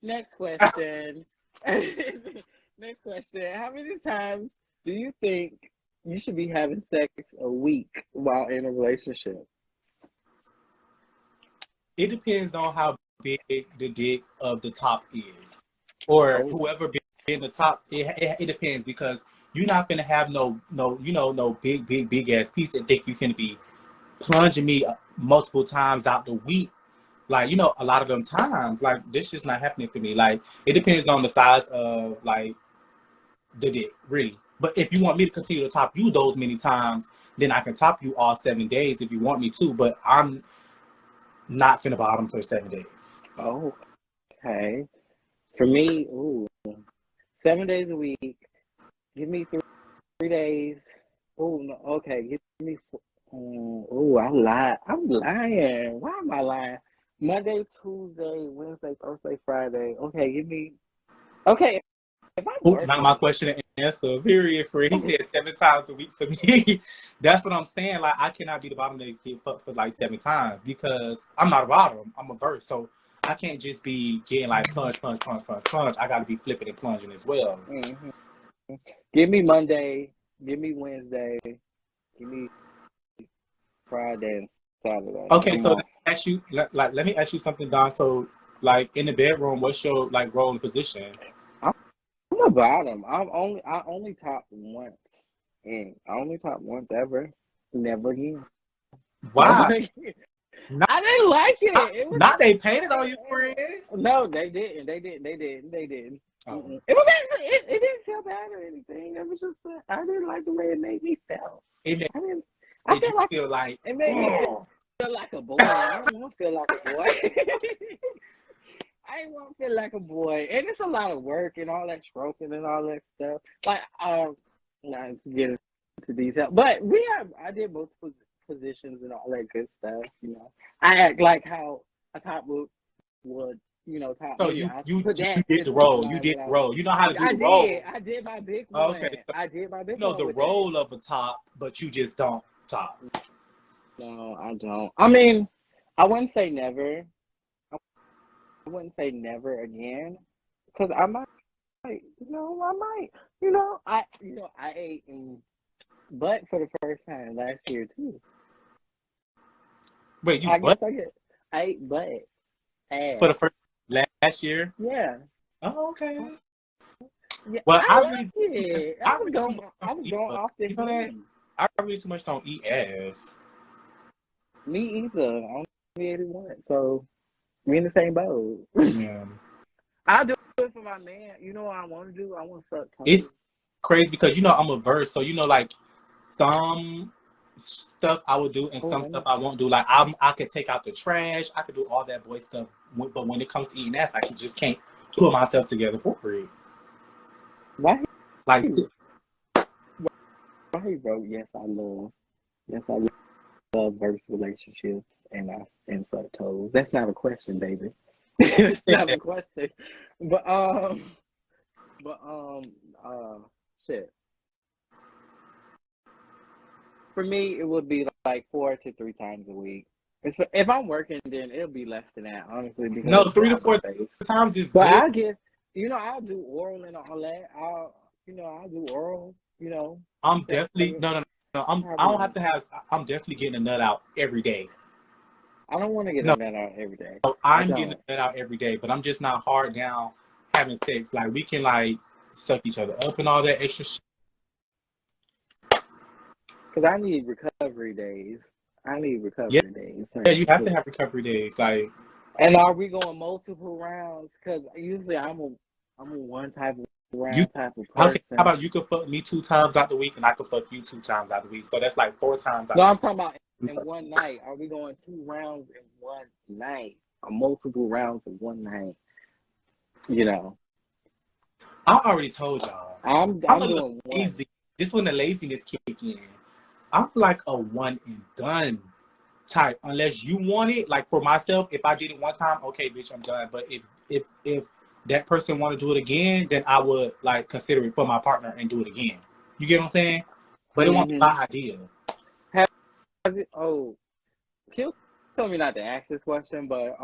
Speaker 1: Next question. Next question. How many times do you think you should be having sex a week while in a relationship?
Speaker 2: it depends on how big the dick of the top is. Or
Speaker 1: Oh,
Speaker 2: whoever be in the top, it depends because you're not gonna have no big ass piece and think you finna be plunging me multiple times out the week. Like, a lot of them times, like this just not happening for me. Like it depends on the size of like the dick, really. But if you want me to continue to top you those many times, then I can top you all 7 days if you want me to. But I'm not finna bottom for 7 days.
Speaker 1: oh, okay. For me, 7 days a week. Give me 3 days. Oh no, okay. Give me. I lied. I'm lying. Why am I lying? Monday, Tuesday, Wednesday, Thursday, Friday. Okay, give me. Okay, if I'm
Speaker 2: Ooh, not my
Speaker 1: working.
Speaker 2: question and answer. Period. For he said 7 times a week for me. That's what I'm saying. Like I cannot be the bottom that get fucked for like 7 times because I'm not a bottom. I'm a verse. So I can't just be getting like plunge. I gotta be flipping and plunging as well.
Speaker 1: hmm Give me Monday. Give me Wednesday. Give me Friday and Saturday.
Speaker 2: Okay,
Speaker 1: I'm
Speaker 2: so
Speaker 1: off.
Speaker 2: let me ask you something, Don. So like in the bedroom, what's your like role and position?
Speaker 1: I'm a bottom. I only top once. I only top once ever. Never again. Never
Speaker 2: Why?
Speaker 1: again.
Speaker 2: Not,
Speaker 1: I didn't like it. It was
Speaker 2: not they painted on you, friend.
Speaker 1: no, they didn't. They didn't. They didn't. They didn't.
Speaker 2: Oh.
Speaker 1: It was actually. It didn't feel bad or anything. It was just. I didn't like the way it made me feel.
Speaker 2: It
Speaker 1: I didn't. I
Speaker 2: made
Speaker 1: feel
Speaker 2: you
Speaker 1: like
Speaker 2: feel like,
Speaker 1: it made me
Speaker 2: oh.
Speaker 1: feel like a boy. I don't want to feel like a boy. I want to feel like a boy, and it's a lot of work and all that stroking and all that stuff. Like, not to get into detail, but I did multiple positions and all that good stuff. I act like how a top would top
Speaker 2: So
Speaker 1: me.
Speaker 2: you
Speaker 1: I
Speaker 2: you
Speaker 1: put
Speaker 2: you
Speaker 1: that
Speaker 2: did the
Speaker 1: into my
Speaker 2: role. You
Speaker 1: mind
Speaker 2: did
Speaker 1: when
Speaker 2: the role. You know how to do
Speaker 1: I
Speaker 2: the
Speaker 1: did.
Speaker 2: role.
Speaker 1: I did my big one.
Speaker 2: Okay. So
Speaker 1: I did my
Speaker 2: you
Speaker 1: big
Speaker 2: know
Speaker 1: one
Speaker 2: the
Speaker 1: with that.
Speaker 2: role of a top, but you just don't top.
Speaker 1: No, I don't. I mean, I wouldn't say never. I wouldn't say never again, because I might. I might. I ate butt for the first time last year too.
Speaker 2: Wait, you
Speaker 1: I guess
Speaker 2: what?
Speaker 1: I ate butt
Speaker 2: For
Speaker 1: ass.
Speaker 2: the first last year?
Speaker 1: Yeah,
Speaker 2: Oh, okay.
Speaker 1: yeah.
Speaker 2: Well,
Speaker 1: I like it.
Speaker 2: I really too much
Speaker 1: I
Speaker 2: don't
Speaker 1: was
Speaker 2: eat,
Speaker 1: going
Speaker 2: but
Speaker 1: off the
Speaker 2: you know that
Speaker 1: heat.
Speaker 2: I really too much don't eat ass.
Speaker 1: Me either. I only ate it once, so we in the same boat.
Speaker 2: Yeah.
Speaker 1: I'll do it for my man. You know what I want to do? I want to suck
Speaker 2: It's
Speaker 1: toes.
Speaker 2: crazy because I'm a verse, so like some stuff I would do and
Speaker 1: Oh,
Speaker 2: some stuff I won't do. Like I could take out the trash, I could do all that boy stuff, but when it comes to eating ass, just can't put myself together for it.
Speaker 1: why
Speaker 2: Like
Speaker 1: he why he wrote yes I love verse relationships and suck toes. That's not a question, baby. It's not a question. But but shit. For me, it would be like 4 to 3 times a week. If I'm working, then it'll be less than that, honestly,
Speaker 2: no,
Speaker 1: because
Speaker 2: 3 to 4
Speaker 1: my face.
Speaker 2: times is
Speaker 1: But
Speaker 2: good.
Speaker 1: I get, I'll do oral and all that. I'll do oral.
Speaker 2: I'm
Speaker 1: So,
Speaker 2: definitely no. I don't have to have. I'm definitely getting a nut out every day.
Speaker 1: I don't want to get
Speaker 2: No,
Speaker 1: a nut out every day. I
Speaker 2: I'm getting
Speaker 1: don't.
Speaker 2: a nut out every day, but I'm just not hard down having sex. Like we can like suck each other up and all that extra shit.
Speaker 1: Because I need recovery days. I need
Speaker 2: Yeah,
Speaker 1: recovery days.
Speaker 2: yeah, you have to
Speaker 1: Cause,
Speaker 2: have recovery days. Like,
Speaker 1: and are we going multiple rounds? Because usually I'm a one type of
Speaker 2: you
Speaker 1: round type of
Speaker 2: okay? How
Speaker 1: person.
Speaker 2: about you could fuck me 2 times out the week, and I could fuck you 2 times out the week. So that's like 4 times out
Speaker 1: No,
Speaker 2: the
Speaker 1: I'm
Speaker 2: week.
Speaker 1: talking about in one night. Are we going 2 rounds in one night? Or multiple rounds in one night? You know,
Speaker 2: I already told y'all. I'm
Speaker 1: I'm
Speaker 2: a little
Speaker 1: doing one.
Speaker 2: lazy. This when the laziness kick in. I'm like a one and done type. Unless you want it, like for myself, if I did it one time, okay, bitch, I'm done. But if that person want to do it again, then I would like consider it for my partner and do it again. You get what I'm saying? But it won't be
Speaker 1: Mm-hmm.
Speaker 2: my idea.
Speaker 1: Have you, oh, Q told me not to ask this question, but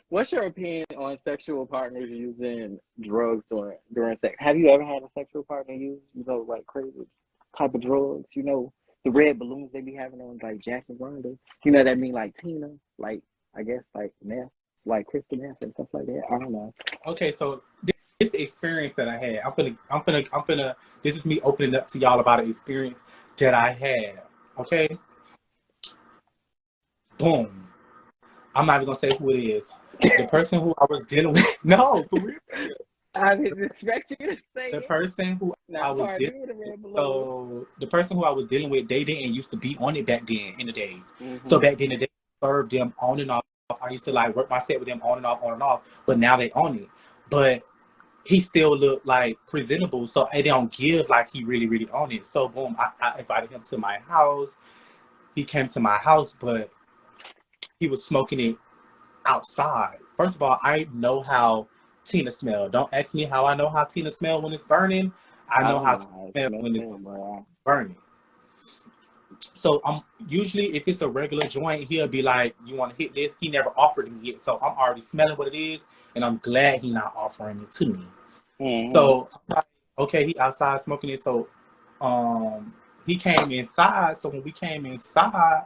Speaker 1: what's your opinion on sexual partners using drugs during sex? Have you ever had a sexual partner use, like crazy type of drugs? The red balloons they be having on like Jack and Rhonda. That mean like Tina, like I guess like meth, like crystal meth and stuff like that. I don't know.
Speaker 2: Okay, so this experience that I had, I'm gonna. This is me opening up to y'all about an experience that I had. Okay, boom. I'm not even gonna say who it is. The person who I was dealing with. No, for real.
Speaker 1: I didn't expect you to say
Speaker 2: The
Speaker 1: it.
Speaker 2: person who I
Speaker 1: Not
Speaker 2: was
Speaker 1: charge
Speaker 2: dealing
Speaker 1: me with a red balloon.
Speaker 2: so the person who I was dealing with, they didn't used to be on it back then in the days. So
Speaker 1: Mm-hmm.
Speaker 2: back then, they served them on and off. I used to like work my set with them on and off, on and off. But now they own it. But he still looked like presentable, so they don't give like he really, really owned it. So boom, I invited him to my house. He came to my house, but he was smoking it outside. First of all, I know how Tina smell. Don't ask me how I know how Tina smell when it's burning. I
Speaker 1: I
Speaker 2: know
Speaker 1: don't
Speaker 2: how
Speaker 1: know
Speaker 2: Tina
Speaker 1: how it
Speaker 2: smell when it's
Speaker 1: smells, but
Speaker 2: burning. So I'm usually if it's a regular joint, he'll be like, "You want to hit this?" He never offered me yet, so I'm already smelling what it is, and I'm glad he not offering it to me.
Speaker 1: mm-hmm.
Speaker 2: So I'm like, okay, he outside smoking it. So he came inside. So when we came inside,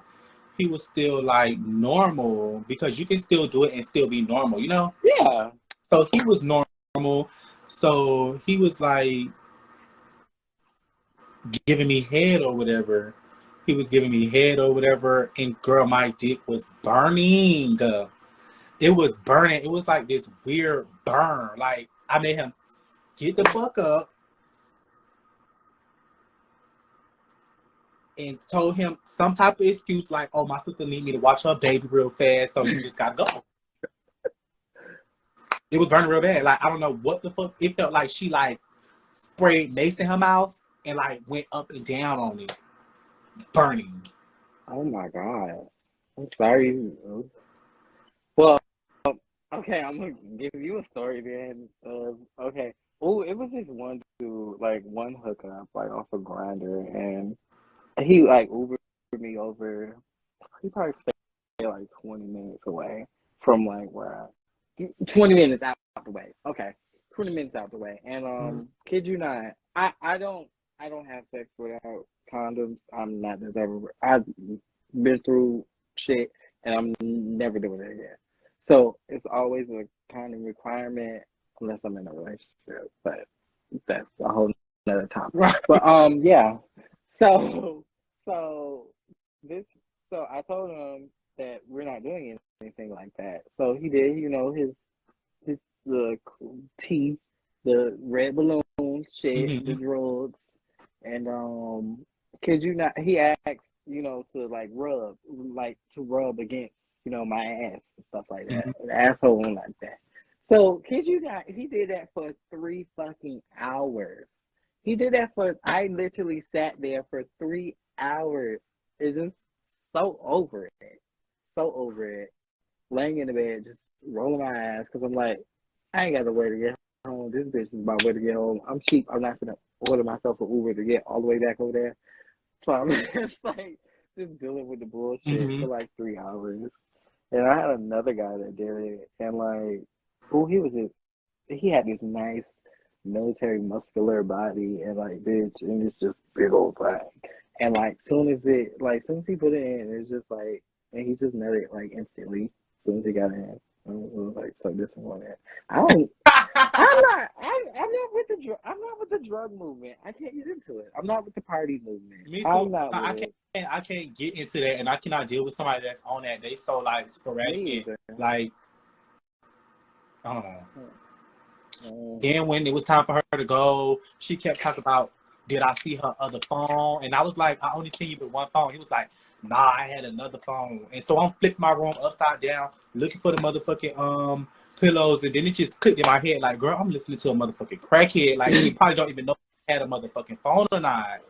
Speaker 2: he was still like normal because you can still do it and still be normal, you know?
Speaker 1: Yeah.
Speaker 2: So he was normal. So he was like giving me head or whatever. He was giving me head or whatever. And girl, my dick was burning. It was burning. It was like this weird burn. Like I made him get the fuck up and told him some type of excuse like, "Oh, my sister need me to watch her baby real fast, so you just gotta go." It was burning real bad. Like I don't know what the fuck. It felt like she like sprayed mace in her mouth and like went up and down on it, burning.
Speaker 1: Oh my God. I'm sorry. Well, okay, I'm gonna give you a story then. Okay. Oh, it was this one dude, like one hookup, like off a grinder, and he like Ubered me over. He probably stayed like 20 minutes away from like where 20 minutes out the way. Okay. 20 minutes out the way. And kid you not, I don't have sex without condoms. I'm not deserving. I've been through shit and I'm never doing it again. So it's always a condom requirement unless I'm in a relationship. But that's a whole nother topic.
Speaker 2: Right.
Speaker 1: But yeah. So so this so I told him that we're not doing anything like that. So he did, his the tea, the red balloon shit, the
Speaker 2: Mm-hmm.
Speaker 1: drugs, and kid you not, he asked, to rub against, my ass and stuff like that,
Speaker 2: Mm-hmm.
Speaker 1: an asshole like that. So kid you not, he did that for 3 fucking hours. He did that for. I literally sat there for 3 hours. It's just so over it, so over it. Laying in the bed, just rolling my ass because I'm like, I ain't got no way to get home. This bitch is my way to get home. I'm cheap. I'm not gonna order myself an Uber to get all the way back over there. So I'm just like just dealing with the bullshit
Speaker 2: Mm-hmm.
Speaker 1: for like 3 hours. And I had another guy that did it, and like, oh, he had this nice military muscular body, and like, bitch, and it's just big old thing. And like soon as he put it in, it's just like, and he just nutted like instantly. As soon as he got in, I was like so disappointed. I don't. I'm not with I'm not with the drug movement. I can't get into it. I'm not with the party movement.
Speaker 2: Me too.
Speaker 1: I'm not with
Speaker 2: I
Speaker 1: it.
Speaker 2: can't get into that, and I cannot deal with somebody that's on that. They so like sporadic
Speaker 1: Me
Speaker 2: and
Speaker 1: either.
Speaker 2: like I don't know.
Speaker 1: Mm.
Speaker 2: Then when it was time for her to go, she kept talking about, did I see her other phone? And I was like, I only seen you with one phone. He was like, nah, I had another phone. And so I'm flipping my room upside down, looking for the motherfucking pillows, and then it just clicked in my head, like, girl, I'm listening to a motherfucking crackhead. Like, she probably don't even know if I had a motherfucking phone or not.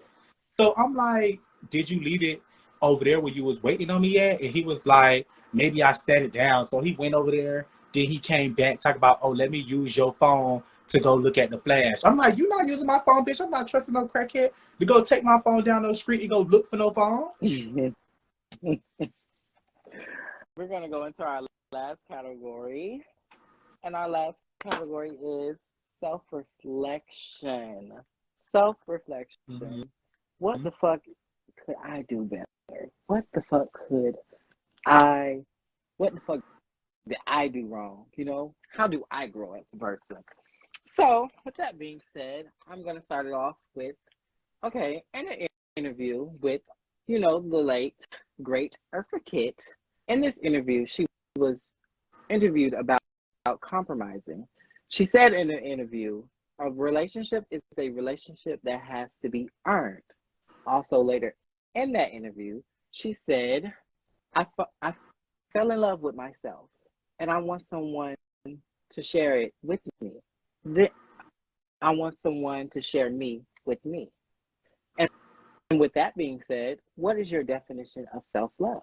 Speaker 2: So I'm like, did you leave it over there where you was waiting on me at? And he was like, maybe I set it down. So he went over there. Then he came back, talk about, oh, let me use your phone to go look at the flash. I'm like, you not using my phone, bitch. I'm not trusting no crackhead to go take my phone down the street and go look for no phone.
Speaker 1: We're gonna go into our last category, and our last category is self-reflection. Self-reflection.
Speaker 2: Mm-hmm.
Speaker 1: What the fuck could I do better? What the fuck I? What the fuck did I do wrong? You know, how do I grow as a person? So, with that being said, I'm gonna start it off with, okay, in an interview with, the late great Eartha Kitt. In this interview, she was interviewed about compromising. She said in an interview, a relationship is a relationship that has to be earned. Also, later in that interview, she said, I fell in love with myself, and I want someone to share it with me. I want someone to share me with me. And with that being said, what is your definition of self-love?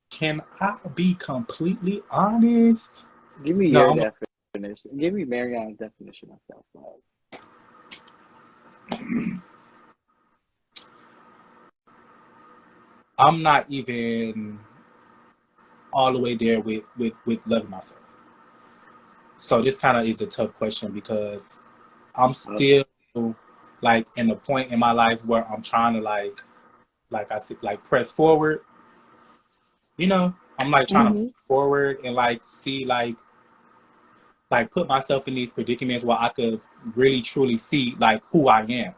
Speaker 2: Can I be completely honest?
Speaker 1: Give me
Speaker 2: No,
Speaker 1: your definition. Give me Marion's definition of self-love.
Speaker 2: I'm not even all the way there with loving myself. So this kind of is a tough question because I'm still like in the point in my life where I'm trying to like I said, like press forward. I'm like trying to push forward and like see like put myself in these predicaments where I could really truly see like who I am.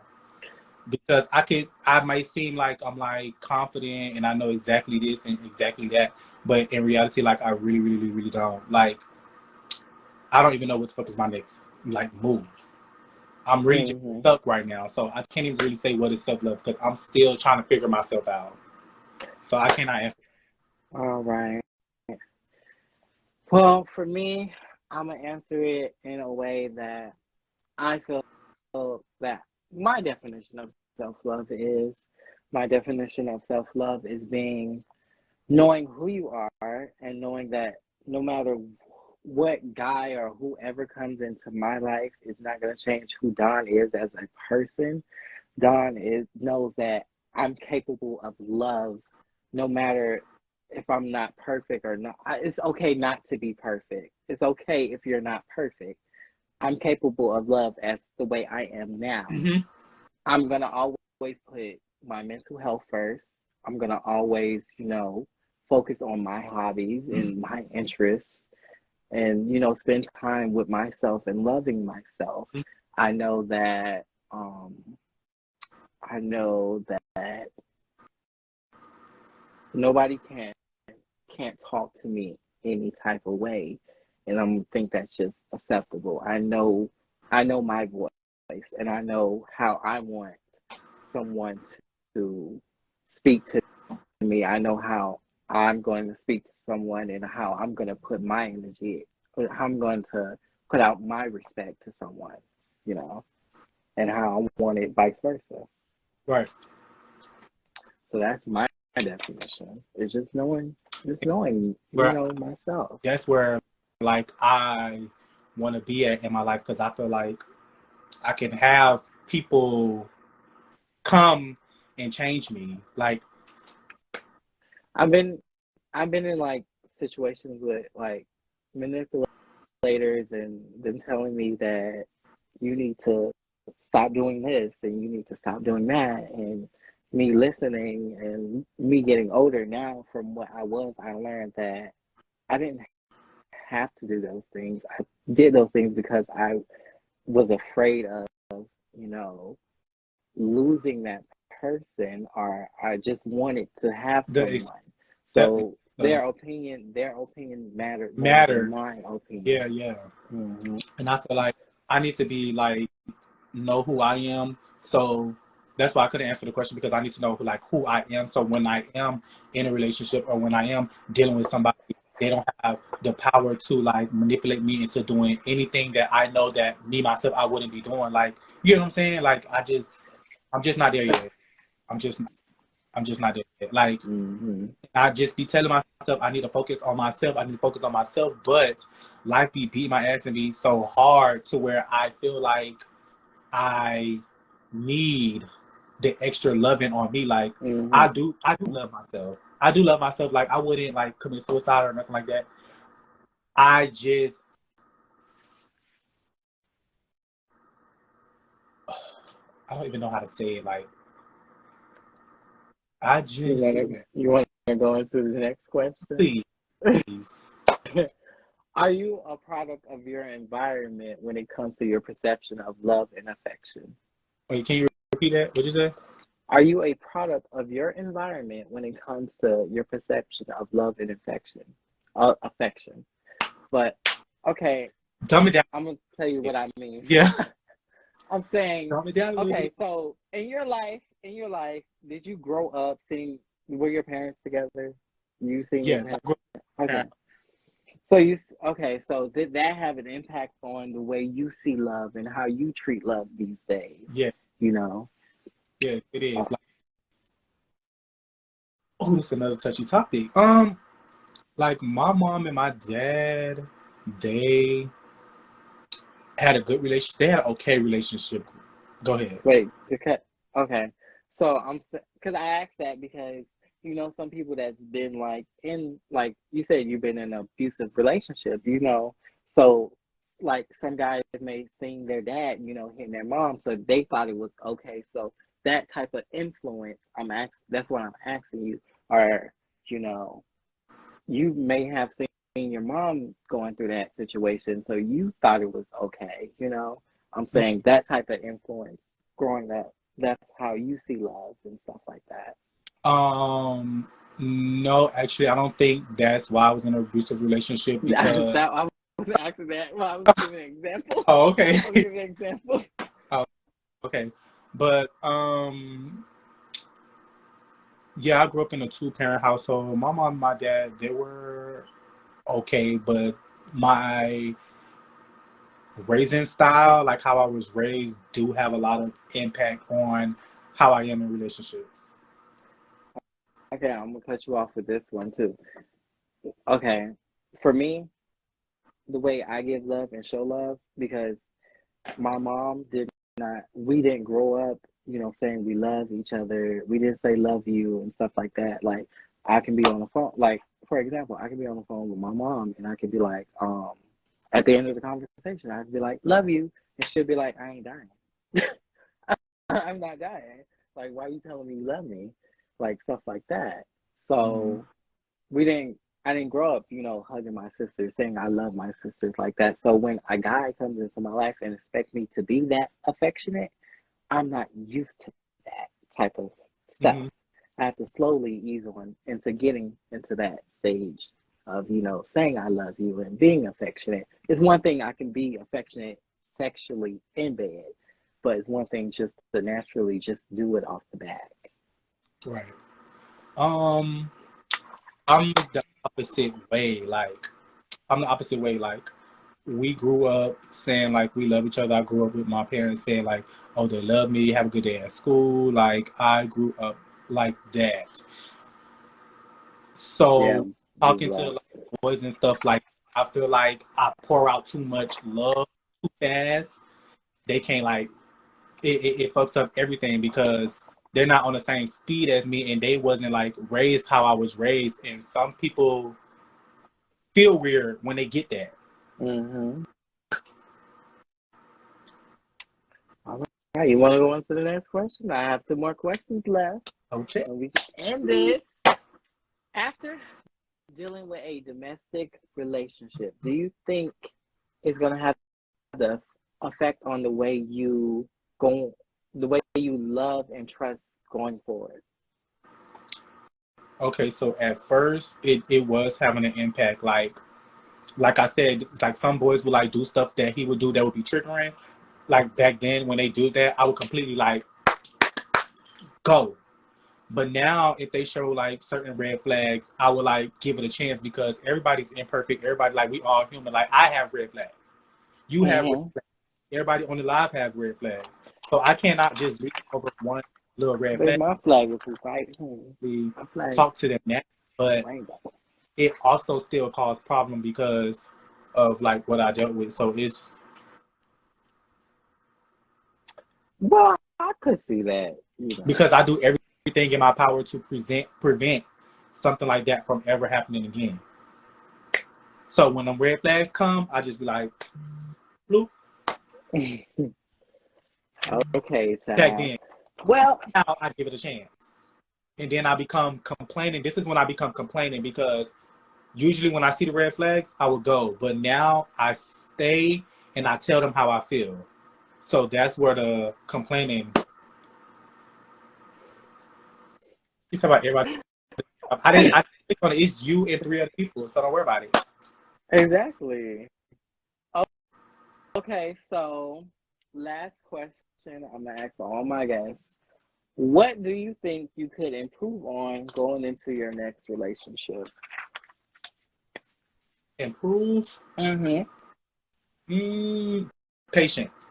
Speaker 2: Because I might seem like I'm like confident and I know exactly this and exactly that, but in reality, like I really, really, really don't. Like I don't even know what the fuck is my next like move. I'm really just stuck right now, so I can't even really say what is self-love because I'm still trying to figure myself out. So I cannot answer.
Speaker 1: All right. Well, for me, I'm gonna answer it in a way that I feel that my definition of self-love is being knowing who you are and knowing that no matter what guy or whoever comes into my life is not going to change who Don is as a person. Don knows that I'm capable of love no matter if I'm not perfect or not. It's okay not to be perfect. It's okay if you're not perfect. I'm capable of love as the way I am now.
Speaker 2: Mm-hmm.
Speaker 1: I'm going to always put my mental health first. I'm going to always, focus on my hobbies and my interests and, spend time with myself and loving myself. I know that, nobody can't talk to me any type of way. And I think that's just acceptable. I know my voice and I know how I want someone to speak to me. I know how I'm going to speak to someone and how I'm going to put my energy, how I'm going to put out my respect to someone, and how I want it vice versa.
Speaker 2: Right.
Speaker 1: So that's my definition. It's just knowing, myself.
Speaker 2: That's where like I want to be at in my life because I feel like I can have people come and change me. Like
Speaker 1: I've been in like situations with like manipulators and them telling me that you need to stop doing this and you need to stop doing that, and me listening and me getting older now from what I was, I learned that I didn't have to do those things. I did those things because I was afraid of, you know, losing that person, or I just wanted to have
Speaker 2: The
Speaker 1: someone.
Speaker 2: acceptance
Speaker 1: So
Speaker 2: stuff
Speaker 1: their opinion mattered more than
Speaker 2: matter.
Speaker 1: my opinion.
Speaker 2: Yeah, yeah.
Speaker 1: Hmm.
Speaker 2: And I feel like I need to be like know who I am. So that's why I couldn't answer the question, because I need to know who I am. So when I am in a relationship or when I am dealing with somebody, they don't have the power to like manipulate me into doing anything that I know that me myself I wouldn't be doing. Like, you know what I'm saying? Like I'm just not there yet. I'm just I'm just not there yet. Like,
Speaker 1: Hmm.
Speaker 2: I just be telling myself I need to focus on myself. I need to focus on myself, but life be beating my ass and be so hard to where I feel like I need the extra loving on me. Like,
Speaker 1: Hmm.
Speaker 2: I do love myself. I do love myself. Like, I wouldn't like commit suicide or nothing like that. I just I don't even know how to say it. Like, I just
Speaker 1: You want to go into the next question?
Speaker 2: please.
Speaker 1: Are you a product of your environment when it comes to your perception of love and affection?
Speaker 2: Wait, can you repeat that? What'd you say?
Speaker 1: Are you a product of your environment when it comes to your perception of love and affection? Affection. But okay,
Speaker 2: Tell me down.
Speaker 1: I'm gonna tell you what I mean.
Speaker 2: Yeah.
Speaker 1: I'm saying,
Speaker 2: Tell me down a little
Speaker 1: okay,
Speaker 2: bit.
Speaker 1: so in your life, did you grow up seeing were your parents together? You seeing your
Speaker 2: Yes, I
Speaker 1: parents?
Speaker 2: grew
Speaker 1: Okay.
Speaker 2: up.
Speaker 1: So okay, so did that have an impact on the way you see love and how you treat love these days?
Speaker 2: Yeah,
Speaker 1: You know?
Speaker 2: yeah, it is.
Speaker 1: Oh,
Speaker 2: Like, oh, this is another touchy topic. Like my mom and my dad, they had a good relationship. They had an okay relationship. Go ahead.
Speaker 1: wait, okay. So because I asked that because some people that's been like in like you said you've been in an abusive relationship, so like some guys may seen their dad, hitting their mom, so they thought it was okay. So that type of influence, that's what I'm asking you, or you know, you may have seen your mom going through that situation, so you thought it was okay. I'm saying that type of influence growing up, that's how you see love and stuff like that.
Speaker 2: No, actually, I don't think that's why I was in an abusive relationship because.
Speaker 1: I was asking that. Well, I was giving an example.
Speaker 2: Oh, okay.
Speaker 1: I was giving an example.
Speaker 2: Oh, okay. But yeah, I grew up in a two-parent household. My mom and my dad, they were okay, but my raising style, like how I was raised, do have a lot of impact on how I am in relationships.
Speaker 1: Okay, I'm gonna cut you off with this one too. Okay, for me, the way I give love and show love, because my mom did not, we didn't grow up, saying we love each other. We didn't say love you and stuff like that. Like, I can be on the phone, like, for example, I can be on the phone with my mom and I can be like, at the end of the conversation, I can be like, love you. And she'll be like, I ain't dying. I'm not dying. Like, why are you telling me you love me? Like, stuff like that.
Speaker 2: Mm-hmm.
Speaker 1: So, I didn't grow up, hugging my sisters, saying I love my sisters like that. So when a guy comes into my life and expects me to be that affectionate, I'm not used to that type of stuff.
Speaker 2: Mm-hmm.
Speaker 1: I have to slowly ease on into getting into that stage of, saying I love you and being affectionate. It's one thing I can be affectionate sexually in bed, but it's one thing just to naturally just do it off the bat.
Speaker 2: Right. Um, I'm the opposite way. I'm the opposite way. Like, we grew up saying like we love each other. I grew up with my parents saying like, oh, they love me. Have a good day at school. Like, I grew up like that.
Speaker 1: Yeah,
Speaker 2: So
Speaker 1: big
Speaker 2: talking to
Speaker 1: love.
Speaker 2: like boys and stuff, like I feel like I pour out too much love too fast. They can't like it fucks up everything because they're not on the same speed as me and they wasn't like raised how I was raised. And some people feel weird when they get that.
Speaker 1: Mm-hmm. All right, you want to go on to the next question? I have 2 more questions left,
Speaker 2: Okay.
Speaker 1: and we can end this. After dealing with a domestic relationship, do you think it's going to have the effect on the way you go, the way you love and trust going forward?
Speaker 2: Okay, so at first it was having an impact. Like I said, like some boys would like do stuff that he would do that would be triggering. Like back then when they do that, I would completely like go. But now if they show like certain red flags, I would like give it a chance because everybody's imperfect. Everybody like we all human. Like I have red flags. You have red
Speaker 1: Mm-hmm.
Speaker 2: flags. Everybody on the live has red flags. So I cannot just read over one little red
Speaker 1: There's
Speaker 2: flag.
Speaker 1: my flag is right.
Speaker 2: We
Speaker 1: My flag,
Speaker 2: talk to them now. But
Speaker 1: rainbow.
Speaker 2: it also still caused problem because of like what I dealt with. So it's
Speaker 1: Well, I could see that, you know.
Speaker 2: because I do everything in my power to prevent something like that from ever happening again. So when the red flags come, I just be like, bloop,
Speaker 1: Okay,
Speaker 2: back
Speaker 1: child.
Speaker 2: then.
Speaker 1: Well,
Speaker 2: Now I give it a chance. And then I become complaining. This is when I become complaining because usually when I see the red flags, I would go. But now I stay and I tell them how I feel. So that's where the complaining. You talk about everybody. I think on it, it's you and 3 other people, so don't worry about it.
Speaker 1: exactly. Okay, so last question I'm gonna ask all my guests. What do you think you could improve on going into your next relationship?
Speaker 2: Improve.
Speaker 1: Mm-hmm.
Speaker 2: Patience.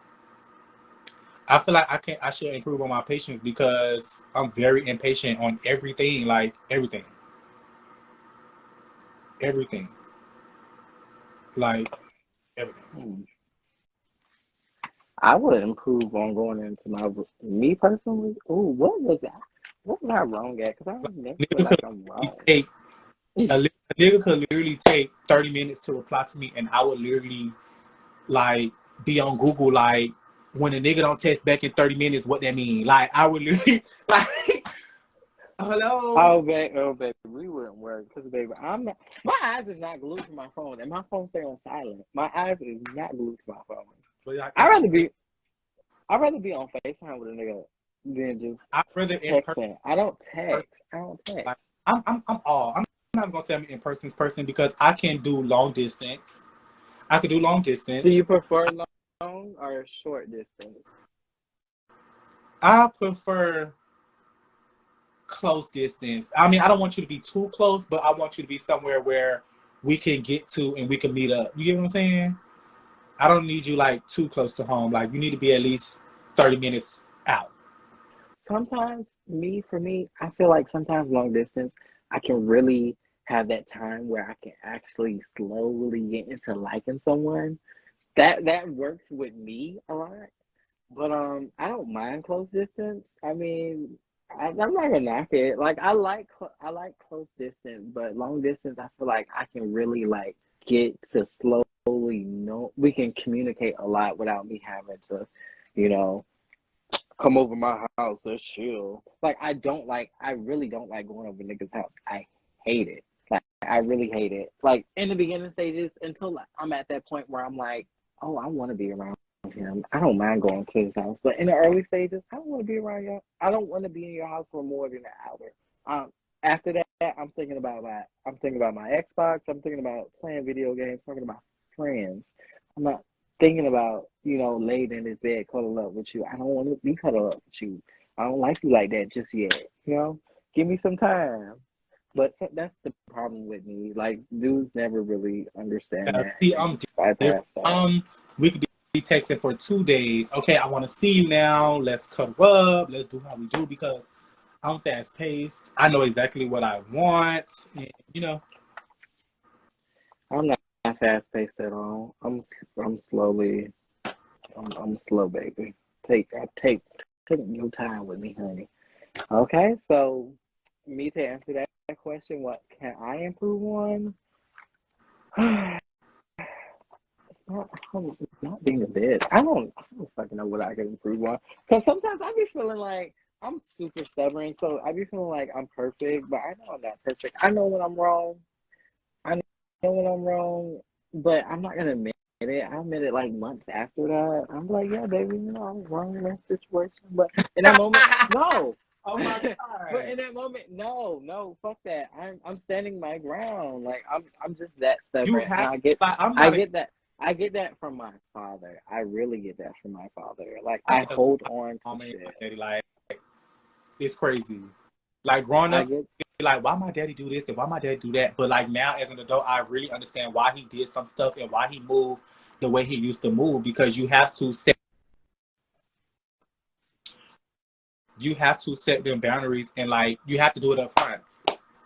Speaker 2: I feel like I should improve on my patience because I'm very impatient on everything, like everything, like everything.
Speaker 1: I would improve on going into my me personally. Ooh, what was that? What was I wrong at? Because I never feel
Speaker 2: Nigga
Speaker 1: like
Speaker 2: could
Speaker 1: I'm
Speaker 2: literally
Speaker 1: wrong.
Speaker 2: take a nigga could literally take 30 minutes to reply to me, and I would literally like be on Google like when a nigga don't text back in 30 minutes, what that mean? Like I would literally like hello.
Speaker 1: Oh, baby, we wouldn't work because, baby, I'm not. My eyes is not glued to my phone, and my phone stay on silent. My eyes is not glued to my phone.
Speaker 2: But like,
Speaker 1: I'd rather be. I'd rather be on FaceTime with a nigga than just
Speaker 2: I'd rather in person.
Speaker 1: texting. I don't text. I don't text.
Speaker 2: Like I'm not gonna say I'm an in person's person because I can do long distance. I can do long
Speaker 1: Do
Speaker 2: distance.
Speaker 1: you prefer long or short distance?
Speaker 2: I prefer close distance. I mean, I don't want you to be too close, but I want you to be somewhere where we can get to and we can meet up. You get what I'm saying? I don't need you like too close to home. Like you need to be at least 30 minutes out.
Speaker 1: Sometimes, for me, I feel like sometimes long distance, I can really have that time where I can actually slowly get into liking someone. That works with me a lot. But I don't mind close distance. I mean, I'm not gonna knock it. Like I like close distance, but long distance, I feel like I can really like get to slowly know. We can communicate a lot without me having to, you know, come over my house. Let's chill. Like I really don't like going over niggas' house. I hate it. Like I really hate it. Like in the beginning stages, until I'm at that point where I'm like, oh, I want to be around him. I don't mind going to his house, but in the early stages, I don't want to be around you. I don't want to be in your house for more than an hour. After that, I'm thinking about my Xbox. I'm thinking about playing video games. Talking about friends. I'm not thinking about laid in his bed, cuddled up with you. I don't want to be cuddled up with you. I don't like you like that just yet. Give me some time. But that's the problem with me. Like dudes never really understand that
Speaker 2: See,
Speaker 1: and
Speaker 2: I'm
Speaker 1: bypass
Speaker 2: different.
Speaker 1: that.
Speaker 2: We could be texting for 2 days. Okay, I want to see you now. Let's cuddle up. Let's do how we do because I'm fast paced. I know exactly what I want. And,
Speaker 1: I'm not fast paced at all. I'm slowly. I'm slow, baby. Take your time with me, honey. Okay, so me to answer that question, what can I improve on? Not being a bitch. I don't fucking know what I can improve on. Because sometimes I be feeling like I'm super stubborn, so I be feeling like I'm perfect, but I know I'm not perfect. I know when I'm wrong. I know when I'm wrong, but I'm not gonna admit it. I admit it like months after that. I'm like, yeah, baby, I was wrong in that situation. But in that moment, no.
Speaker 2: Oh my
Speaker 1: But
Speaker 2: God.
Speaker 1: in that moment, no, fuck that. I'm standing my ground. Like I'm just that
Speaker 2: You
Speaker 1: stubborn, and
Speaker 2: have, like, I'm
Speaker 1: I
Speaker 2: not a,
Speaker 1: get that. I get that from my father. I really get that from my father. Like
Speaker 2: I
Speaker 1: I
Speaker 2: get a
Speaker 1: hold on to
Speaker 2: mama and my
Speaker 1: shit.
Speaker 2: daddy, like, it's crazy. Like, growing
Speaker 1: I
Speaker 2: up,
Speaker 1: get
Speaker 2: like, why my daddy do this and why my daddy do that? But, like, now as an adult, I really understand why he did some stuff and why he moved the way he used to move, because you have to set them boundaries, and, like, you have to do it up front,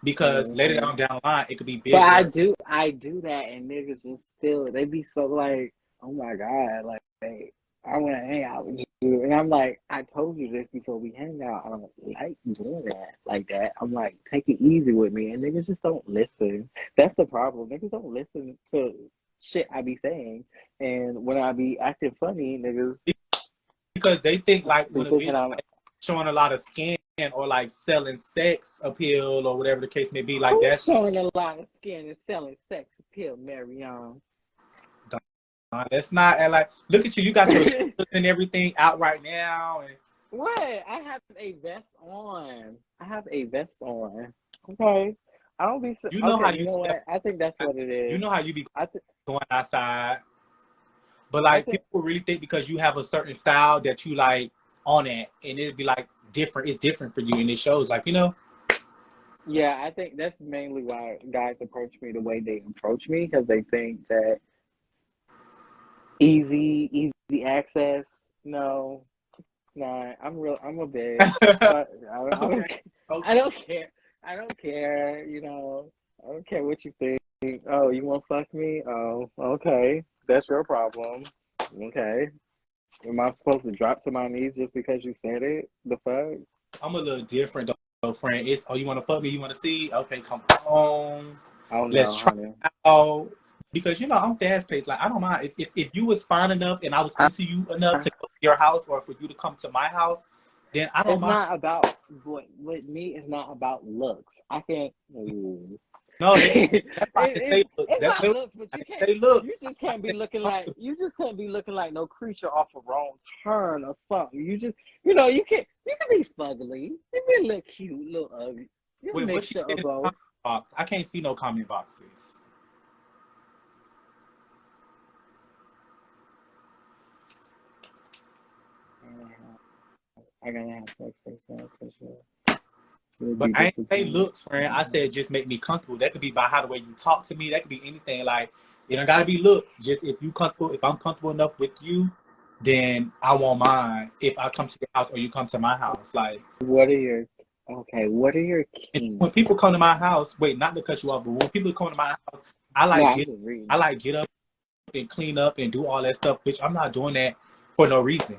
Speaker 2: because later
Speaker 1: mhm.
Speaker 2: on down the line it could be
Speaker 1: But
Speaker 2: bigger.
Speaker 1: I do that, and niggas just still, they be so like, oh my God, like, hey, I want to hang out with you. And I'm like, I told you this before we hang out. I don't like doing that like that. I'm like, take it easy with me. And niggas just don't listen. That's the problem. Niggas don't listen to shit I be saying. And when I be acting funny, niggas
Speaker 2: Because they think, like,
Speaker 1: be
Speaker 2: when a bitch
Speaker 1: thinking I'm,
Speaker 2: like showing a lot of skin or like selling sex appeal or whatever the case may be, like,
Speaker 1: who's
Speaker 2: that's
Speaker 1: showing a lot of skin and selling sex appeal, Marion?
Speaker 2: that's not, and, like, look at you, you got your shoulders and everything out right now, and
Speaker 1: What? I have a vest on. I have a vest on. Okay. I don't be
Speaker 2: you know
Speaker 1: okay.
Speaker 2: how
Speaker 1: You
Speaker 2: you
Speaker 1: know
Speaker 2: step,
Speaker 1: what? I think that's what it
Speaker 2: you
Speaker 1: is.
Speaker 2: know how you be
Speaker 1: I think.
Speaker 2: going outside, but,
Speaker 1: I
Speaker 2: like,
Speaker 1: think.
Speaker 2: people really think because you have a certain style that you like on it, and it'd be like different. It's different for you, and it shows, like,
Speaker 1: Yeah, I think that's mainly why guys approach me the way they approach me because they think that easy access. No, nah. I'm real. I'm a bitch. But I
Speaker 2: okay,
Speaker 1: don't.
Speaker 2: okay.
Speaker 1: I don't care. I don't care. I don't care what you think. Oh, you want to fuck me? Oh, okay. That's your problem. Okay. Am I supposed to drop to my knees just because you said it? The fuck?
Speaker 2: I'm a little different though, friend. It's, oh, you want to fuck me? You want to see? Okay, come on.
Speaker 1: Oh
Speaker 2: Let's
Speaker 1: no,
Speaker 2: try
Speaker 1: honey.
Speaker 2: it out. Because, I'm fast paced. Like, I don't mind if you was fine enough and I was
Speaker 1: I,
Speaker 2: into you enough to go to your house or for you to come to my house, then I don't
Speaker 1: it's
Speaker 2: mind.
Speaker 1: not about what with me. It's not about looks. I can't. Ooh.
Speaker 2: No, that's why I can say looks.
Speaker 1: It's
Speaker 2: That's
Speaker 1: not
Speaker 2: literally
Speaker 1: looks, but
Speaker 2: I
Speaker 1: you
Speaker 2: can
Speaker 1: can't.
Speaker 2: say
Speaker 1: You
Speaker 2: looks.
Speaker 1: just can't be looking like you just can't be looking like no creature off a wrong turn or something. You just you can't. You can be fugly. You can be a little cute, little ugly. You're a
Speaker 2: Wait, what she
Speaker 1: mixture
Speaker 2: said
Speaker 1: of
Speaker 2: in the
Speaker 1: both.
Speaker 2: comment box? I can't see no comment boxes.
Speaker 1: I gotta have sex for sure. It would
Speaker 2: But
Speaker 1: be
Speaker 2: I ain't say
Speaker 1: disappointed.
Speaker 2: looks, friend. I said just make me comfortable. That could be by how the way you talk to me. That could be anything. Like, it don't gotta be looks. Just if you comfortable, if I'm comfortable enough with you, then I won't mind if I come to your house or you come to my house. Like,
Speaker 1: What are your What are your
Speaker 2: and when
Speaker 1: kinks?
Speaker 2: people come to my house, wait, not to cut you off, but when people come to my house, I
Speaker 1: No,
Speaker 2: like
Speaker 1: I'm
Speaker 2: get
Speaker 1: just
Speaker 2: I
Speaker 1: reading.
Speaker 2: like get up and clean up and do all that stuff, which I'm not doing that for no reason.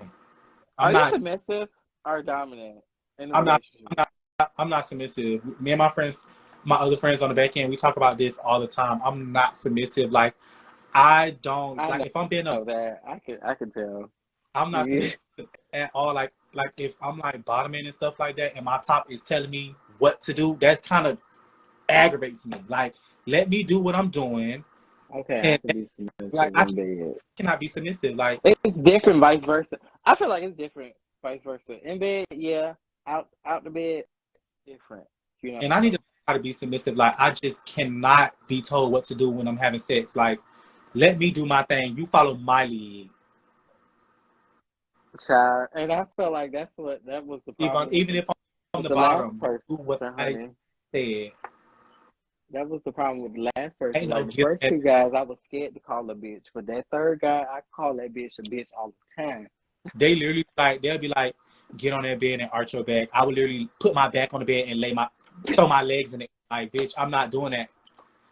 Speaker 2: I'm
Speaker 1: Are you
Speaker 2: not
Speaker 1: submissive or dominant in a
Speaker 2: I'm not I'm
Speaker 1: relationship?
Speaker 2: I'm not submissive. Me and my friends, my other friends on the back end, we talk about this all the time. I'm not submissive. Like, I don't
Speaker 1: I
Speaker 2: like, if I'm being a
Speaker 1: know that. I could tell.
Speaker 2: I'm not
Speaker 1: Yeah.
Speaker 2: submissive at all. Like if I'm like bottoming and stuff like that, and my top is telling me what to do, that kind of aggravates me. Like, let me do what I'm doing,
Speaker 1: Okay, I
Speaker 2: and
Speaker 1: could be
Speaker 2: like
Speaker 1: submissive
Speaker 2: I
Speaker 1: in bed.
Speaker 2: cannot be submissive. Like,
Speaker 1: It's different, vice versa. I feel like it's different, vice versa. In bed, yeah. Out the bed, different. You
Speaker 2: and I need to
Speaker 1: know.
Speaker 2: know how to be submissive. Like, I just cannot be told what to do when I'm having sex. Like, let me do my thing. You follow my lead.
Speaker 1: Child, and I feel like that was the problem
Speaker 2: Even if I'm on
Speaker 1: with
Speaker 2: the
Speaker 1: the last
Speaker 2: bottom,
Speaker 1: person,
Speaker 2: do what I
Speaker 1: honey.
Speaker 2: said.
Speaker 1: That was the problem with the last person.
Speaker 2: Ain't no
Speaker 1: Like the
Speaker 2: guilt.
Speaker 1: first two guys, I was scared to call a bitch, but that third guy, I call that bitch a bitch all the time.
Speaker 2: They literally, like, they'll be like, get on that bed and arch your back. I would literally put my back on the bed and throw my legs in it. Like, bitch, I'm not doing that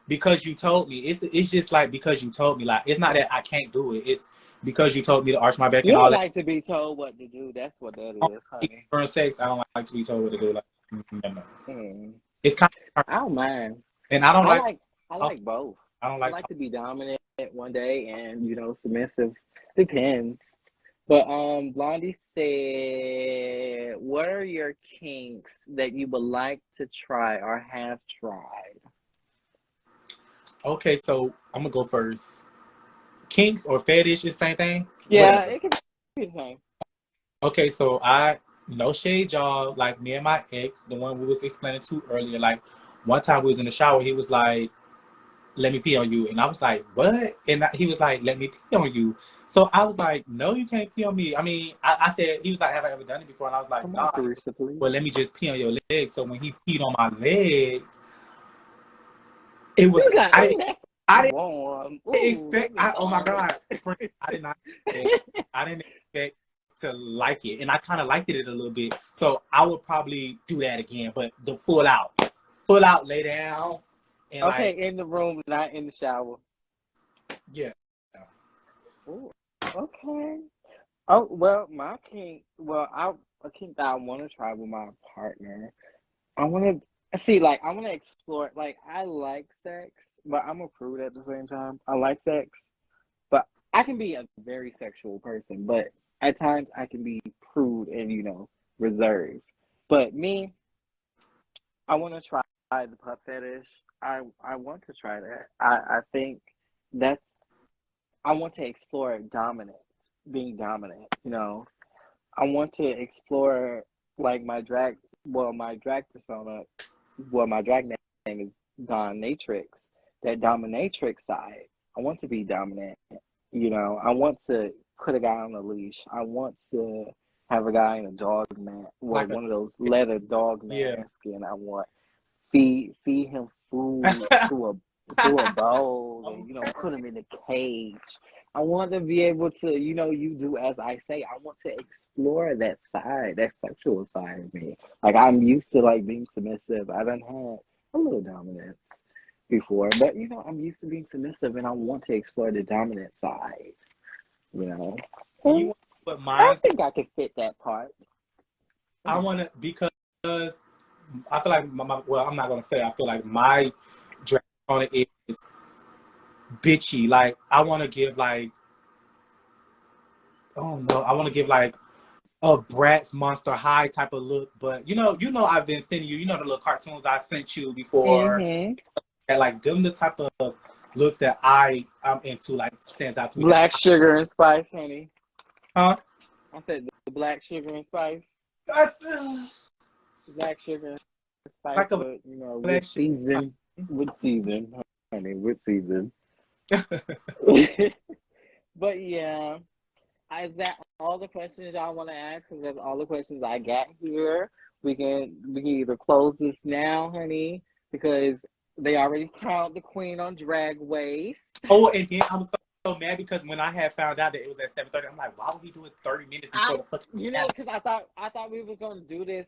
Speaker 2: because you told me. It's just like, because you told me. Like, it's not that I can't do it. It's because you told me to arch my back
Speaker 1: You
Speaker 2: and all
Speaker 1: don't
Speaker 2: that.
Speaker 1: like to be told what to do. That's what that is, honey.
Speaker 2: During sex, I don't like to be told what to do. Like, no.
Speaker 1: Mm.
Speaker 2: It's kind of,
Speaker 1: I don't mind.
Speaker 2: and I don't
Speaker 1: I
Speaker 2: like.
Speaker 1: like I like both.
Speaker 2: I don't
Speaker 1: I
Speaker 2: like
Speaker 1: like
Speaker 2: talking.
Speaker 1: to be dominant one day and, submissive. Depends. But Blondie said, what are your kinks that you would like to try or have tried?
Speaker 2: Okay, so I'm gonna go first. Kinks or fetish is the same thing?
Speaker 1: Yeah,
Speaker 2: Whatever.
Speaker 1: it can be the same.
Speaker 2: Okay, so no shade, y'all. Like me and my ex, the one we was explaining to earlier, like one time we was in the shower, he was like, let me pee on you. And I was like, what? And he was like, let me pee on you. So I was like, no, you can't pee on me. I mean, I said, he was like, have I ever done it before? And I was like,
Speaker 1: Come on,
Speaker 2: nah.
Speaker 1: Carisha, please.
Speaker 2: Well, let me just pee on your leg. So when he peed on my leg, it was,
Speaker 1: He's like,
Speaker 2: I
Speaker 1: ooh,
Speaker 2: didn't,
Speaker 1: that's
Speaker 2: I didn't
Speaker 1: warm. Ooh,
Speaker 2: expect,
Speaker 1: that's
Speaker 2: oh my
Speaker 1: warm.
Speaker 2: God, friend, I didn't expect to like it. And I kind of liked it a little bit. So I would probably do that again, but the full out, lay down. And
Speaker 1: Okay,
Speaker 2: like,
Speaker 1: in the room, not in the shower.
Speaker 2: yeah.
Speaker 1: Ooh, okay. Oh, well, my kink, a kink that I want to try with my partner. I want to see, like, I want to explore. Like, I like sex, but I'm a prude at the same time. I like sex, but I can be a very sexual person, but at times I can be prude and, reserved. But me, I want to try the pup fetish. I want to try that. I think that's, I want to explore dominance, being dominant, I want to explore like my drag persona. Well, my drag name is Dominatrix. That dominatrix side. I want to be dominant. I want to put a guy on a leash. I want to have a guy in a dog mask. Well,
Speaker 2: Like a,
Speaker 1: one of those leather dog
Speaker 2: yeah.
Speaker 1: masks, and I want feed him food through a bowl, and put him in a cage. I want to be able to, you do as I say. I want to explore that side, that sexual side of me. Like I'm used to like being submissive. I done had a little dominance before, but I'm used to being submissive, and I want to explore the dominant side. You know,
Speaker 2: You
Speaker 1: and
Speaker 2: want to put
Speaker 1: I
Speaker 2: mine?
Speaker 1: think I could fit that part.
Speaker 2: I want to because I feel like well, I'm not gonna say. I feel like my drag on it is bitchy. Like I want to give like oh no, I want to give like a Bratz Monster High type of look. But I've been sending you. You know the little cartoons I sent you before.
Speaker 1: Mm-hmm.
Speaker 2: And like them, the type of looks that I'm into. Like stands out to me.
Speaker 1: Black sugar and spice, honey.
Speaker 2: Huh?
Speaker 1: I said the black sugar and spice.
Speaker 2: That's,
Speaker 1: Black sugar and spice,
Speaker 2: like a
Speaker 1: but
Speaker 2: black shit.
Speaker 1: with season, honey, with season. But yeah, is that all the questions y'all want to ask? Because that's all the questions I got here. We can either close this now, honey, because they already crowned the queen on Drag Race.
Speaker 2: Oh, and then I'm so mad because when I had found out that it was at 7:30, I'm like, why would we do it 30 minutes before the fucking
Speaker 1: Because I thought we was gonna do this.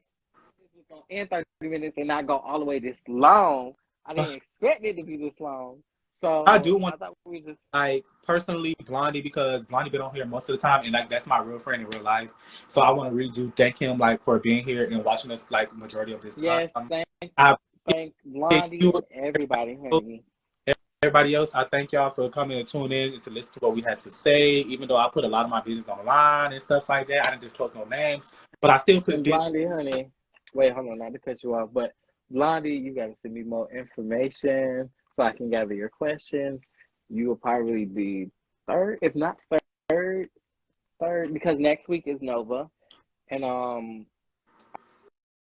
Speaker 1: This was gonna end 30 minutes and not go all the way this long. I didn't expect it to be this long.
Speaker 2: I do
Speaker 1: So
Speaker 2: want
Speaker 1: I thought we just
Speaker 2: like personally Blondie because Blondie been on here most of the time and like that's my real friend in real life. So I want to really do thank him like for being here and watching us like majority of this time.
Speaker 1: yes,
Speaker 2: I
Speaker 1: thank
Speaker 2: thank
Speaker 1: Blondie
Speaker 2: you
Speaker 1: and everybody, honey.
Speaker 2: everybody else. I thank y'all for coming and tune in and to listen to what we had to say. Even though I put a lot of my business on the line and stuff like that, I didn't disclose no names, but I still put
Speaker 1: And
Speaker 2: business.
Speaker 1: Blondie, honey, wait, hold on, not to cut you off, but Blondie, you gotta send me more information so I can gather your questions. You will probably be third, if not third, because next week is Nova, and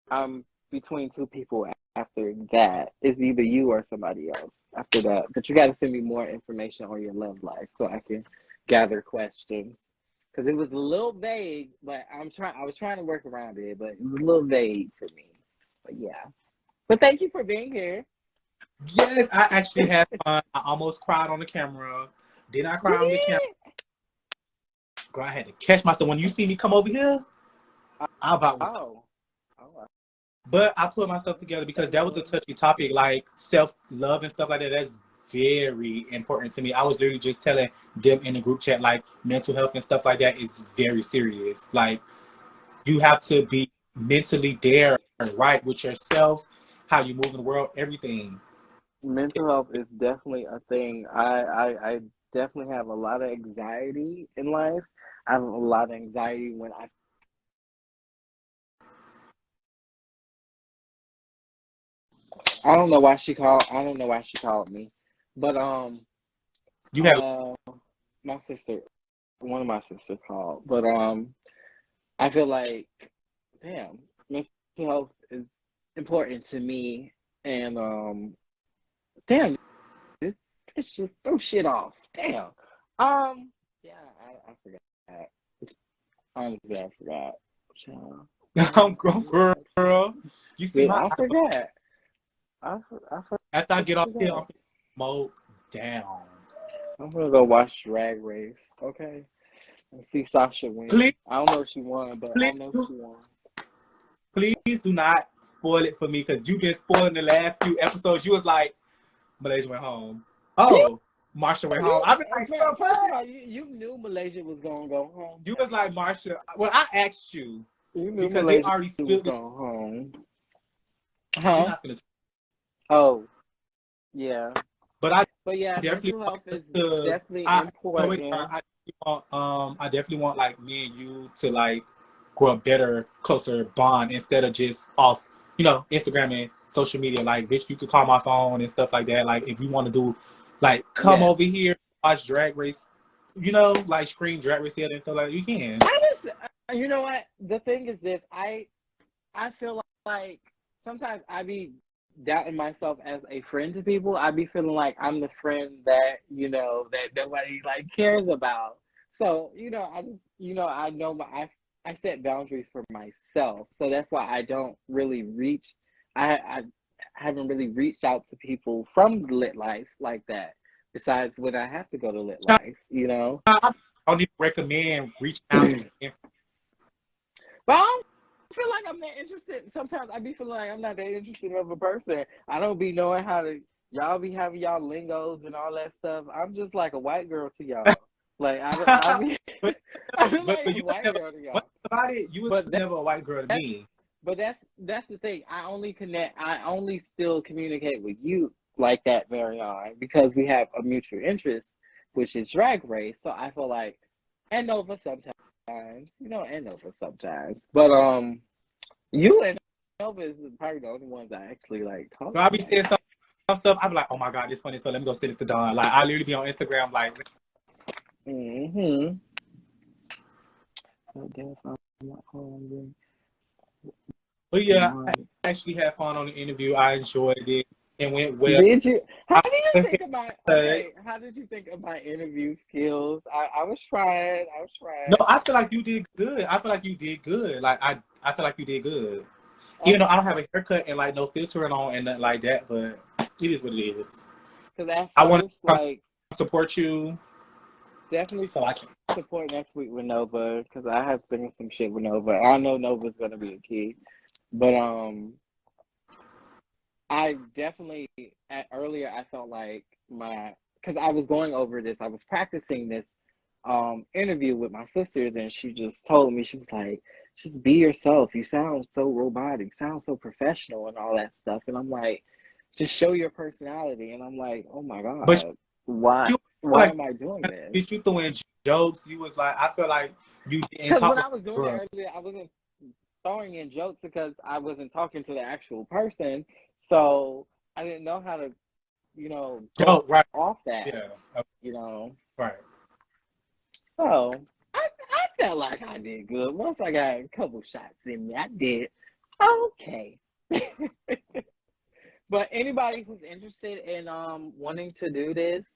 Speaker 1: I'm between two people after that. It's either you or somebody else after that. But you got to send me more information on your love life so I can gather questions. Because it was a little vague, but I was trying to work around it, but it was a little vague for me. But yeah. But thank you for being here.
Speaker 2: Yes, I actually had fun. I almost cried on the camera. Did I cry
Speaker 1: You
Speaker 2: on the camera?
Speaker 1: did?
Speaker 2: Girl, I had to catch myself. When you see me come over here, I about was.
Speaker 1: Oh. Oh.
Speaker 2: But I put myself together because that was a touchy topic, like self-love and stuff like that. That's very important to me. I was literally just telling them in the group chat, like mental health and stuff like that is very serious. Like you have to be mentally there and right with yourself, how you move in the world, everything.
Speaker 1: mental health is definitely a thing. I definitely have a lot of anxiety in life. I have a lot of anxiety when I don't know why she called. I don't know why she called me, but
Speaker 2: You have
Speaker 1: uh, my sister, one of my sisters called, but I feel like, damn, mental health is important to me, and damn, it, it's just throw shit off. Damn, yeah, I forgot. Honestly, I forgot. Child.
Speaker 2: I'm grown, girl. You see
Speaker 1: Wait,
Speaker 2: my
Speaker 1: I forgot. I
Speaker 2: after I get off here, I'm
Speaker 1: forgot.
Speaker 2: mode down.
Speaker 1: I'm gonna go watch Drag Race, okay? And see Sasha win.
Speaker 2: Please,
Speaker 1: I don't know if she won, but I
Speaker 2: please,
Speaker 1: know she won.
Speaker 2: please do not spoil it for me because you been spoiling the last few episodes. You was like, Malaysia went home. Oh, Marsha went home.
Speaker 1: You,
Speaker 2: I've been like, girl,
Speaker 1: first of
Speaker 2: what?
Speaker 1: all, you knew Malaysia was gonna go home.
Speaker 2: You was like, Marsha. Well, I asked you
Speaker 1: You knew
Speaker 2: because they
Speaker 1: Malaysia
Speaker 2: already
Speaker 1: was
Speaker 2: spilled it.
Speaker 1: going home.
Speaker 2: We're
Speaker 1: Huh?
Speaker 2: not gonna.
Speaker 1: Oh, yeah.
Speaker 2: But I
Speaker 1: But yeah,
Speaker 2: definitely
Speaker 1: mental
Speaker 2: want
Speaker 1: health
Speaker 2: us
Speaker 1: is
Speaker 2: to.
Speaker 1: definitely
Speaker 2: I no wait.
Speaker 1: important.
Speaker 2: I definitely want like me and you to like grow a better, closer bond instead of just off, Instagram and social media. Like, bitch, you could call my phone and stuff like that. Like, if you want to do, like, come
Speaker 1: Yes.
Speaker 2: over here, watch Drag Race, like screen Drag Race and stuff like that. You can.
Speaker 1: You know what? The thing is this. I feel like sometimes I be doubting myself as a friend to people. I be feeling like I'm the friend that, that nobody like cares about. So, I just, I know I set boundaries for myself. So that's why I don't really reach, I haven't really reached out to people from Lit Life like that. Besides when I have to go to Lit Life.
Speaker 2: I don't even recommend reaching out.
Speaker 1: But I don't feel like I'm that interested. Sometimes I be feeling like I'm not that interested of a person. I don't be knowing how to. Y'all be having y'all lingos and all that stuff. I'm just like a white girl to y'all. Like I don't. I be.
Speaker 2: but,
Speaker 1: I'm
Speaker 2: but
Speaker 1: like a
Speaker 2: you was
Speaker 1: white
Speaker 2: never,
Speaker 1: girl to
Speaker 2: one
Speaker 1: y'all.
Speaker 2: thing about it, you was
Speaker 1: But
Speaker 2: never a white girl to
Speaker 1: that's
Speaker 2: me.
Speaker 1: but that's the thing. I only connect. I only still communicate with you like that, Marion, because we have a mutual interest, which is Drag Race. So I feel like, and Nova sometimes, and Nova sometimes. But you and Nova is probably the only ones I actually like talk
Speaker 2: But I
Speaker 1: to
Speaker 2: be
Speaker 1: like
Speaker 2: saying
Speaker 1: that.
Speaker 2: some stuff. I be like, oh my god, this funny. So let me go send this to Don. Like I literally be on Instagram like,
Speaker 1: Mm-hmm. So then if I'm not hungry,
Speaker 2: but yeah, I
Speaker 1: tomorrow.
Speaker 2: actually had fun on the interview. I enjoyed it. It went well.
Speaker 1: Did you? How
Speaker 2: I,
Speaker 1: do you think of my? Okay, how did you think of my interview skills? I was trying. I was
Speaker 2: no,
Speaker 1: trying.
Speaker 2: I feel like you did good. I feel like you did good. Like I feel like you did good. Even though I don't
Speaker 1: Okay,
Speaker 2: have a haircut and like no filtering on and nothing like that, but it is what it is.
Speaker 1: because at
Speaker 2: I want to
Speaker 1: first,
Speaker 2: come
Speaker 1: like,
Speaker 2: support you,
Speaker 1: definitely
Speaker 2: so I can.
Speaker 1: support next week with Nova because I have finished some shit with Nova. I know Nova's gonna be a key, but I definitely earlier I felt like because I was going over this, I was practicing this interview with my sisters, and she just told me, she was like, just be yourself. You sound so robotic, you sound so professional and all that stuff. And I'm like, just show your personality. And I'm like, oh my
Speaker 2: But
Speaker 1: God, why
Speaker 2: you
Speaker 1: why
Speaker 2: like
Speaker 1: am I doing this?
Speaker 2: you throwing jokes. You was like, I feel like you didn't
Speaker 1: Because
Speaker 2: talk
Speaker 1: when
Speaker 2: like
Speaker 1: I was doing
Speaker 2: a
Speaker 1: it
Speaker 2: girl.
Speaker 1: earlier, I wasn't throwing in jokes because I wasn't talking to the actual person. So I didn't know how to go
Speaker 2: Joke, right?
Speaker 1: off that,
Speaker 2: Yeah,
Speaker 1: you know.
Speaker 2: right.
Speaker 1: So I felt like I did good. Once I got a couple shots in me, I did okay. But anybody who's interested in wanting to do this,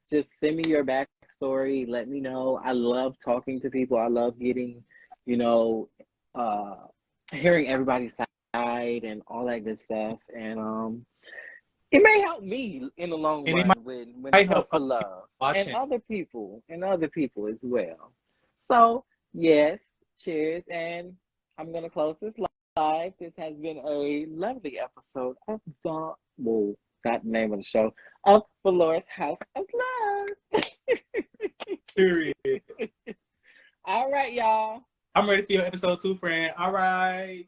Speaker 1: just send me your backstory. Let me know. I love talking to people. I love getting, you know, uh hearing everybody's side and all that good stuff. And it may help me in the long
Speaker 2: And it
Speaker 1: run when it
Speaker 2: might
Speaker 1: comes
Speaker 2: help
Speaker 1: to
Speaker 2: other people
Speaker 1: love
Speaker 2: watching.
Speaker 1: and other people as well. So yes, cheers, and I'm gonna close this live. This has been a lovely episode of the well, not the name of the show of Velorè's House of Love.
Speaker 2: Period.
Speaker 1: All right, y'all.
Speaker 2: I'm ready for your episode 2, friend. All right.